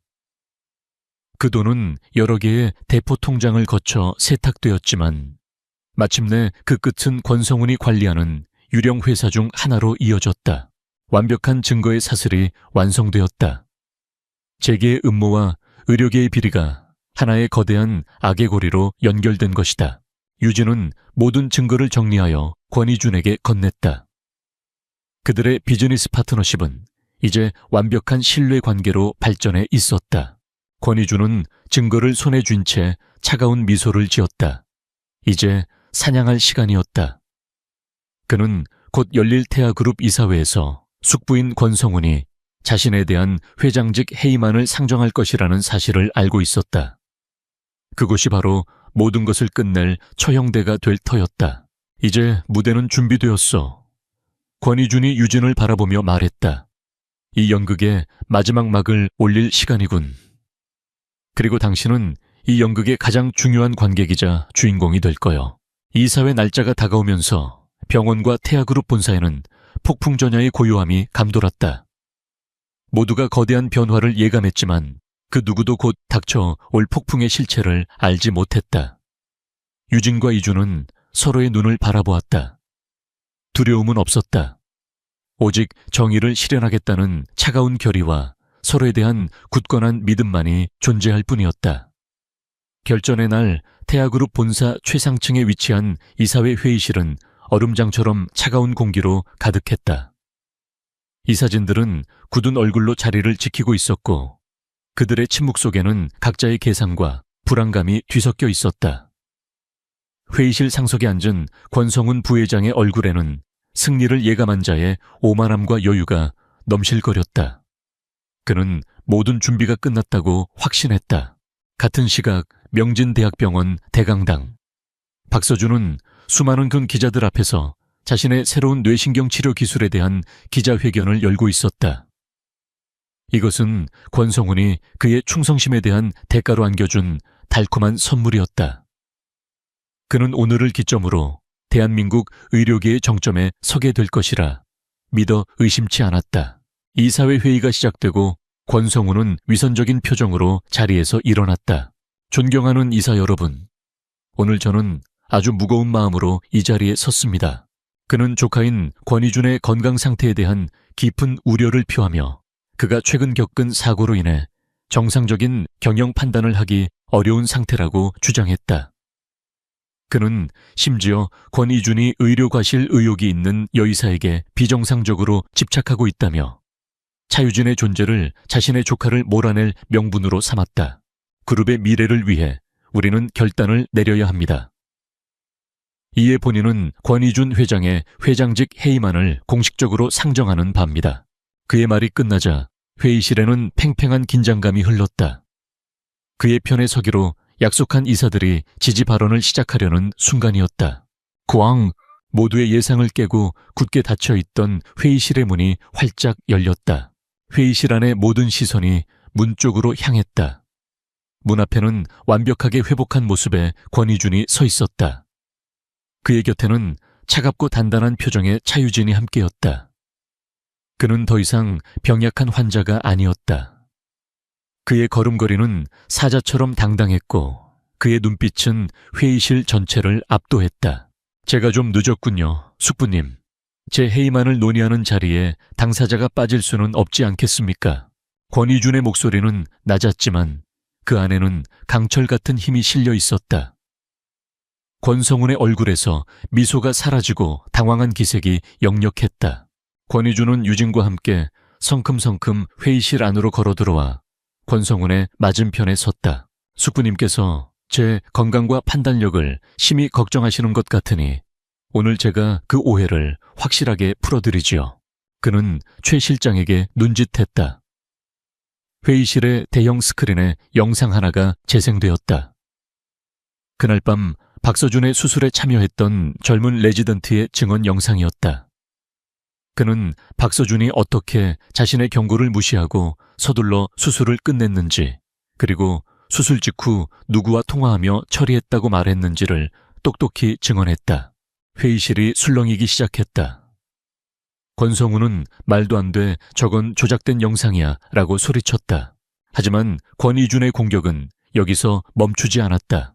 그 돈은 여러 개의 대포 통장을 거쳐 세탁되었지만 마침내 그 끝은 권성훈이 관리하는 유령 회사 중 하나로 이어졌다. 완벽한 증거의 사슬이 완성되었다. 재계의 음모와 의료계의 비리가 하나의 거대한 악의 고리로 연결된 것이다. 유진은 모든 증거를 정리하여 권희준에게 건넸다. 그들의 비즈니스 파트너십은 이제 완벽한 신뢰 관계로 발전해 있었다. 권희준은 증거를 손에 쥔 채 차가운 미소를 지었다. 이제 사냥할 시간이었다. 그는 곧 열릴 태아그룹 이사회에서 숙부인 권성훈이 자신에 대한 회장직 해임안을 상정할 것이라는 사실을 알고 있었다. 그곳이 바로 모든 것을 끝낼 처형대가 될 터였다. 이제 무대는 준비되었어. 권희준이 유진을 바라보며 말했다. 이 연극의 마지막 막을 올릴 시간이군. 그리고 당신은 이 연극의 가장 중요한 관객이자 주인공이 될 거요. 이사회 날짜가 다가오면서 병원과 태아그룹 본사에는 폭풍 전야의 고요함이 감돌았다. 모두가 거대한 변화를 예감했지만 그 누구도 곧 닥쳐 올 폭풍의 실체를 알지 못했다. 유진과 이준은 서로의 눈을 바라보았다. 두려움은 없었다. 오직 정의를 실현하겠다는 차가운 결의와 서로에 대한 굳건한 믿음만이 존재할 뿐이었다. 결전의 날 태아그룹 본사 최상층에 위치한 이사회 회의실은 얼음장처럼 차가운 공기로 가득했다. 이사진들은 굳은 얼굴로 자리를 지키고 있었고 그들의 침묵 속에는 각자의 계산과 불안감이 뒤섞여 있었다. 회의실 상석에 앉은 권성훈 부회장의 얼굴에는 승리를 예감한 자의 오만함과 여유가 넘실거렸다. 그는 모든 준비가 끝났다고 확신했다. 같은 시각 명진대학병원 대강당. 박서준은 수많은 군 기자들 앞에서 자신의 새로운 뇌신경 치료 기술에 대한 기자회견을 열고 있었다. 이것은 권성훈이 그의 충성심에 대한 대가로 안겨준 달콤한 선물이었다. 그는 오늘을 기점으로 대한민국 의료계의 정점에 서게 될 것이라 믿어 의심치 않았다. 이사회 회의가 시작되고 권성훈은 위선적인 표정으로 자리에서 일어났다. 존경하는 이사 여러분, 오늘 저는 아주 무거운 마음으로 이 자리에 섰습니다. 그는 조카인 권희준의 건강 상태에 대한 깊은 우려를 표하며 그가 최근 겪은 사고로 인해 정상적인 경영 판단을 하기 어려운 상태라고 주장했다. 그는 심지어 권희준이 의료과실 의혹이 있는 여의사에게 비정상적으로 집착하고 있다며 차유진의 존재를 자신의 조카를 몰아낼 명분으로 삼았다. 그룹의 미래를 위해 우리는 결단을 내려야 합니다. 이에 본인은 권희준 회장의 회장직 해임안을 공식적으로 상정하는 바입니다. 그의 말이 끝나자 회의실에는 팽팽한 긴장감이 흘렀다. 그의 편에 서기로 약속한 이사들이 지지 발언을 시작하려는 순간이었다. 꽝! 모두의 예상을 깨고 굳게 닫혀있던 회의실의 문이 활짝 열렸다. 회의실 안의 모든 시선이 문 쪽으로 향했다. 문 앞에는 완벽하게 회복한 모습의 권희준이 서 있었다. 그의 곁에는 차갑고 단단한 표정의 차유진이 함께였다. 그는 더 이상 병약한 환자가 아니었다. 그의 걸음걸이는 사자처럼 당당했고 그의 눈빛은 회의실 전체를 압도했다. 제가 좀 늦었군요, 숙부님. 제 해임안을 논의하는 자리에 당사자가 빠질 수는 없지 않겠습니까? 권희준의 목소리는 낮았지만 그 안에는 강철 같은 힘이 실려 있었다. 권성훈의 얼굴에서 미소가 사라지고 당황한 기색이 역력했다. 권희준은 유진과 함께 성큼성큼 회의실 안으로 걸어들어와 권성훈의 맞은편에 섰다. 숙부님께서 제 건강과 판단력을 심히 걱정하시는 것 같으니 오늘 제가 그 오해를 확실하게 풀어드리지요. 그는 최 실장에게 눈짓했다. 회의실의 대형 스크린에 영상 하나가 재생되었다. 그날 밤 박서준의 수술에 참여했던 젊은 레지던트의 증언 영상이었다. 그는 박서준이 어떻게 자신의 경고를 무시하고 서둘러 수술을 끝냈는지, 그리고 수술 직후 누구와 통화하며 처리했다고 말했는지를 똑똑히 증언했다. 회의실이 술렁이기 시작했다. 권성훈은 말도 안 돼, 저건 조작된 영상이야 라고 소리쳤다. 하지만 권희준의 공격은 여기서 멈추지 않았다.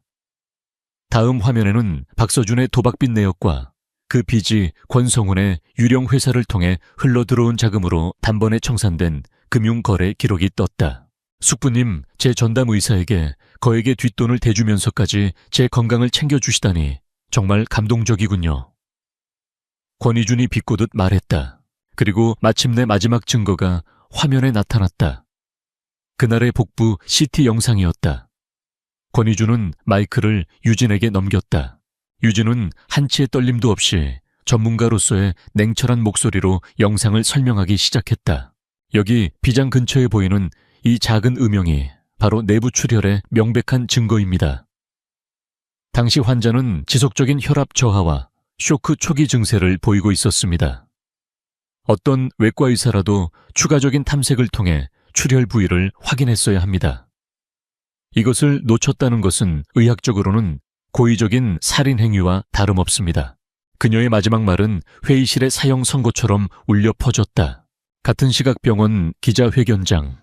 다음 화면에는 박서준의 도박빚 내역과 그 빚이 권성훈의 유령 회사를 통해 흘러들어온 자금으로 단번에 청산된 금융거래 기록이 떴다. 숙부님, 제 전담 의사에게 거액의 뒷돈을 대주면서까지 제 건강을 챙겨주시다니 정말 감동적이군요. 권희준이 비꼬듯 말했다. 그리고 마침내 마지막 증거가 화면에 나타났다. 그날의 복부 CT 영상이었다. 권희준은 마이크를 유진에게 넘겼다. 유진은 한치의 떨림도 없이 전문가로서의 냉철한 목소리로 영상을 설명하기 시작했다. 여기 비장 근처에 보이는 이 작은 음영이 바로 내부 출혈의 명백한 증거입니다. 당시 환자는 지속적인 혈압 저하와 쇼크 초기 증세를 보이고 있었습니다. 어떤 외과 의사라도 추가적인 탐색을 통해 출혈 부위를 확인했어야 합니다. 이것을 놓쳤다는 것은 의학적으로는 고의적인 살인 행위와 다름없습니다. 그녀의 마지막 말은 회의실의 사형 선고처럼 울려 퍼졌다. 같은 시각 병원 기자회견장.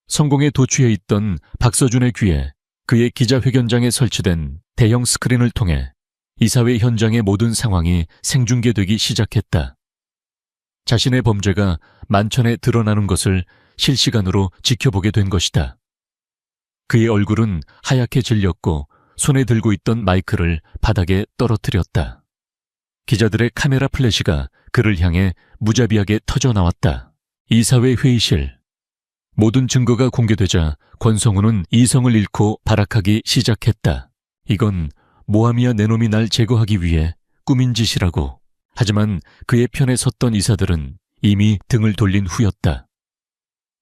성공에 도취해 있던 박서준의 귀에 그의 기자회견장에 설치된 대형 스크린을 통해 이사회 현장의 모든 상황이 생중계되기 시작했다. 자신의 범죄가 만천에 드러나는 것을 실시간으로 지켜보게 된 것이다. 그의 얼굴은 하얗게 질렸고 손에 들고 있던 마이크를 바닥에 떨어뜨렸다. 기자들의 카메라 플래시가 그를 향해 무자비하게 터져 나왔다. 이사회 회의실. 모든 증거가 공개되자 권성우는 이성을 잃고 발악하기 시작했다. 이건 모하미아 내놈이 날 제거하기 위해 꾸민 짓이라고. 하지만 그의 편에 섰던 이사들은 이미 등을 돌린 후였다.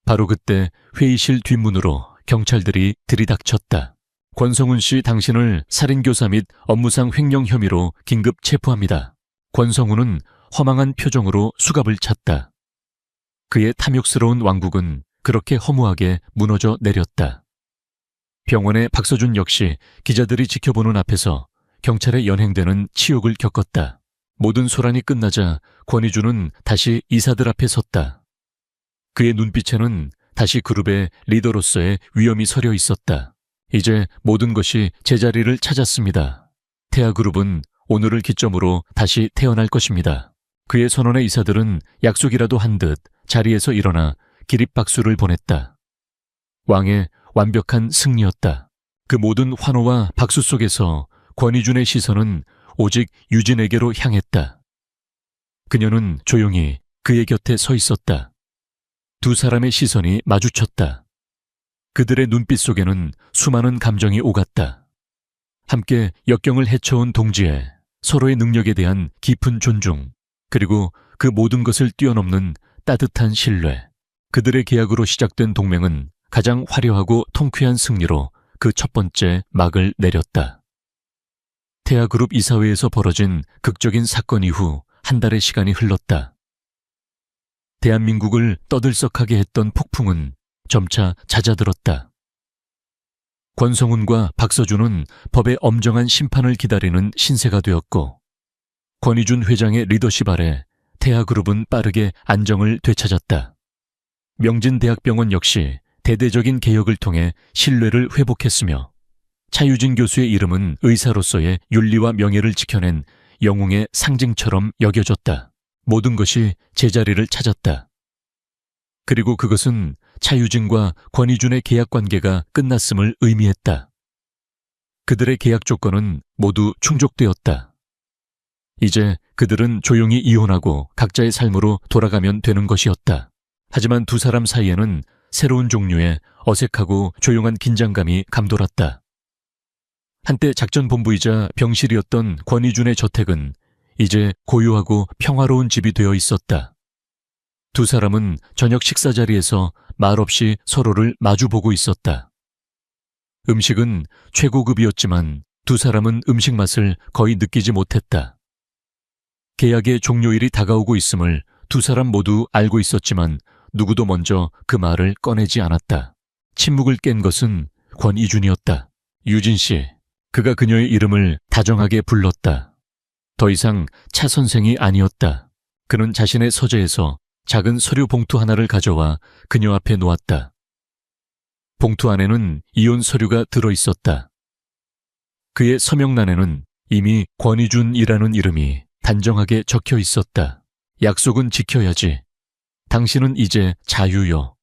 바로 그때 회의실 뒷문으로 경찰들이 들이닥쳤다. 권성훈 씨, 당신을 살인교사 및 업무상 횡령 혐의로 긴급 체포합니다. 권성훈은 허망한 표정으로 수갑을 찼다. 그의 탐욕스러운 왕국은 그렇게 허무하게 무너져 내렸다. 병원의 박서준 역시 기자들이 지켜보는 앞에서 경찰에 연행되는 치욕을 겪었다. 모든 소란이 끝나자 권희주는 다시 이사들 앞에 섰다. 그의 눈빛에는 다시 그룹의 리더로서의 위엄이 서려 있었다. 이제 모든 것이 제자리를 찾았습니다. 태아그룹은 오늘을 기점으로 다시 태어날 것입니다. 그의 선언에 이사들은 약속이라도 한 듯 자리에서 일어나 기립박수를 보냈다. 왕의 완벽한 승리였다. 그 모든 환호와 박수 속에서 권희준의 시선은 오직 유진에게로 향했다. 그녀는 조용히 그의 곁에 서 있었다. 두 사람의 시선이 마주쳤다. 그들의 눈빛 속에는 수많은 감정이 오갔다. 함께 역경을 헤쳐온 동지애, 서로의 능력에 대한 깊은 존중, 그리고 그 모든 것을 뛰어넘는 따뜻한 신뢰. 그들의 계약으로 시작된 동맹은 가장 화려하고 통쾌한 승리로 그 첫 번째 막을 내렸다. 태아그룹 이사회에서 벌어진 극적인 사건 이후 한 달의 시간이 흘렀다. 대한민국을 떠들썩하게 했던 폭풍은 점차 잦아들었다. 권성훈과 박서준은 법의 엄정한 심판을 기다리는 신세가 되었고, 권희준 회장의 리더십 아래 태아그룹은 빠르게 안정을 되찾았다. 명진대학병원 역시 대대적인 개혁을 통해 신뢰를 회복했으며, 차유진 교수의 이름은 의사로서의 윤리와 명예를 지켜낸 영웅의 상징처럼 여겨졌다. 모든 것이 제자리를 찾았다. 그리고 그것은 차유진과 권희준의 계약 관계가 끝났음을 의미했다. 그들의 계약 조건은 모두 충족되었다. 이제 그들은 조용히 이혼하고 각자의 삶으로 돌아가면 되는 것이었다. 하지만 두 사람 사이에는 새로운 종류의 어색하고 조용한 긴장감이 감돌았다. 한때 작전본부이자 병실이었던 권희준의 저택은 이제 고요하고 평화로운 집이 되어 있었다. 두 사람은 저녁 식사 자리에서 말없이 서로를 마주보고 있었다. 음식은 최고급이었지만 두 사람은 음식 맛을 거의 느끼지 못했다. 계약의 종료일이 다가오고 있음을 두 사람 모두 알고 있었지만 누구도 먼저 그 말을 꺼내지 않았다. 침묵을 깬 것은 권희준이었다. 유진 씨, 그가 그녀의 이름을 다정하게 불렀다. 더 이상 차 선생이 아니었다. 그는 자신의 서재에서 작은 서류 봉투 하나를 가져와 그녀 앞에 놓았다. 봉투 안에는 이혼 서류가 들어있었다. 그의 서명란에는 이미 권희준이라는 이름이 단정하게 적혀 있었다. 약속은 지켜야지. 당신은 이제 자유요.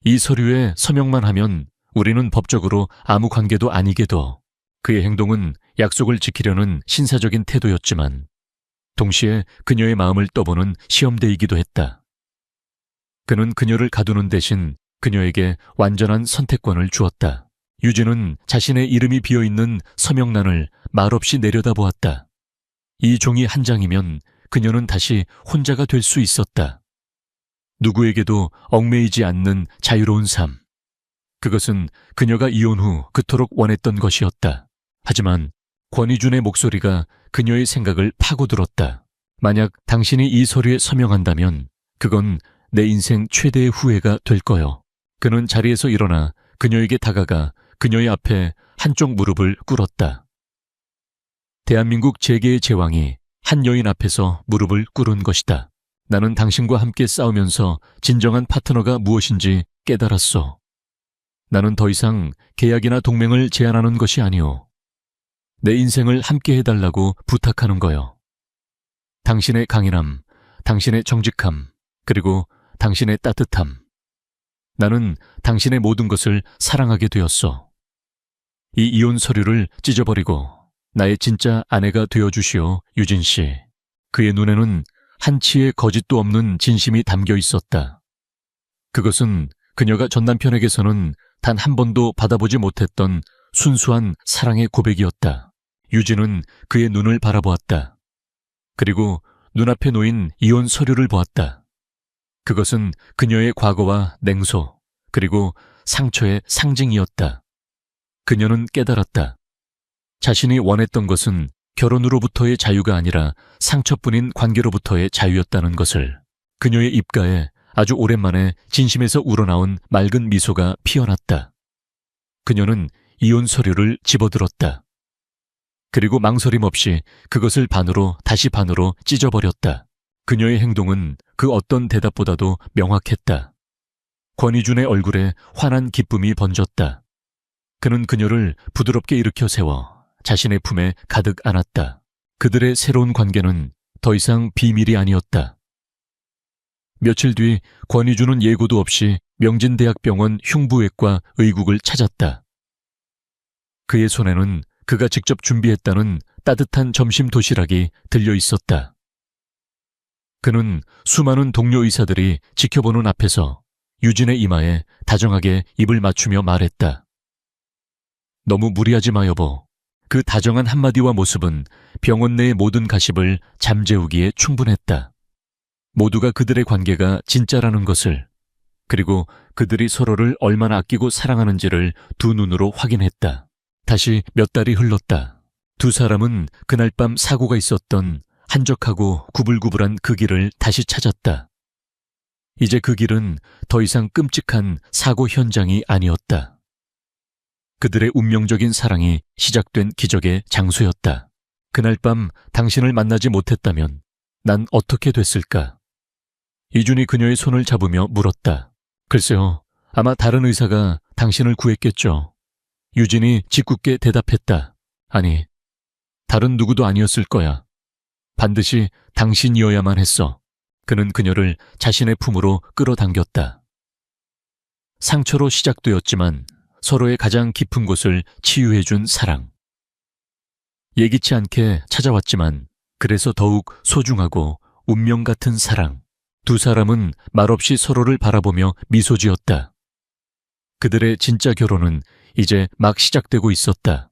이 서류에 서명만 하면 우리는 법적으로 아무 관계도 아니게 둬. 그의 행동은 약속을 지키려는 신사적인 태도였지만 동시에 그녀의 마음을 떠보는 시험대이기도 했다. 그는 그녀를 가두는 대신 그녀에게 완전한 선택권을 주었다. 유진은 자신의 이름이 비어있는 서명란을 말없이 내려다보았다. 이 종이 한 장이면 그녀는 다시 혼자가 될 수 있었다. 누구에게도 얽매이지 않는 자유로운 삶. 그것은 그녀가 이혼 후 그토록 원했던 것이었다. 하지만 권희준의 목소리가 그녀의 생각을 파고들었다. 만약 당신이 이 서류에 서명한다면 그건 내 인생 최대의 후회가 될 거요. 그는 자리에서 일어나 그녀에게 다가가 그녀의 앞에 한쪽 무릎을 꿇었다. 대한민국 재계의 제왕이 한 여인 앞에서 무릎을 꿇은 것이다. 나는 당신과 함께 싸우면서 진정한 파트너가 무엇인지 깨달았소. 나는 더 이상 계약이나 동맹을 제안하는 것이 아니오. 내 인생을 함께 해달라고 부탁하는 거요. 당신의 강인함, 당신의 정직함, 그리고 당신의 따뜻함. 나는 당신의 모든 것을 사랑하게 되었어. 이 이혼 서류를 찢어버리고 나의 진짜 아내가 되어주시오, 유진 씨. 그의 눈에는 한치의 거짓도 없는 진심이 담겨 있었다. 그것은 그녀가 전 남편에게서는 단 한 번도 받아보지 못했던 순수한 사랑의 고백이었다. 유진은 그의 눈을 바라보았다. 그리고 눈앞에 놓인 이혼 서류를 보았다. 그것은 그녀의 과거와 냉소, 그리고 상처의 상징이었다. 그녀는 깨달았다. 자신이 원했던 것은 결혼으로부터의 자유가 아니라 상처뿐인 관계로부터의 자유였다는 것을. 그녀의 입가에 아주 오랜만에 진심에서 우러나온 맑은 미소가 피어났다. 그녀는 이혼 서류를 집어들었다. 그리고 망설임 없이 그것을 반으로 다시 반으로 찢어버렸다. 그녀의 행동은 그 어떤 대답보다도 명확했다. 권희준의 얼굴에 환한 기쁨이 번졌다. 그는 그녀를 부드럽게 일으켜 세워 자신의 품에 가득 안았다. 그들의 새로운 관계는 더 이상 비밀이 아니었다. 며칠 뒤 권희준은 예고도 없이 명진대학병원 흉부외과 의국을 찾았다. 그의 손에는 그가 직접 준비했다는 따뜻한 점심 도시락이 들려 있었다. 그는 수많은 동료 의사들이 지켜보는 앞에서 유진의 이마에 다정하게 입을 맞추며 말했다. 너무 무리하지 마, 여보. 그 다정한 한마디와 모습은 병원 내의 모든 가십을 잠재우기에 충분했다. 모두가 그들의 관계가 진짜라는 것을, 그리고 그들이 서로를 얼마나 아끼고 사랑하는지를 두 눈으로 확인했다. 다시 몇 달이 흘렀다. 두 사람은 그날 밤 사고가 있었던 한적하고 구불구불한 그 길을 다시 찾았다. 이제 그 길은 더 이상 끔찍한 사고 현장이 아니었다. 그들의 운명적인 사랑이 시작된 기적의 장소였다. 그날 밤 당신을 만나지 못했다면 난 어떻게 됐을까? 이준이 그녀의 손을 잡으며 물었다. 글쎄요, 아마 다른 의사가 당신을 구했겠죠. 유진이 짓궂게 대답했다. 아니, 다른 누구도 아니었을 거야. 반드시 당신이어야만 했어. 그는 그녀를 자신의 품으로 끌어당겼다. 상처로 시작되었지만 서로의 가장 깊은 곳을 치유해준 사랑. 예기치 않게 찾아왔지만 그래서 더욱 소중하고 운명 같은 사랑. 두 사람은 말없이 서로를 바라보며 미소 지었다. 그들의 진짜 결혼은 이제 막 시작되고 있었다.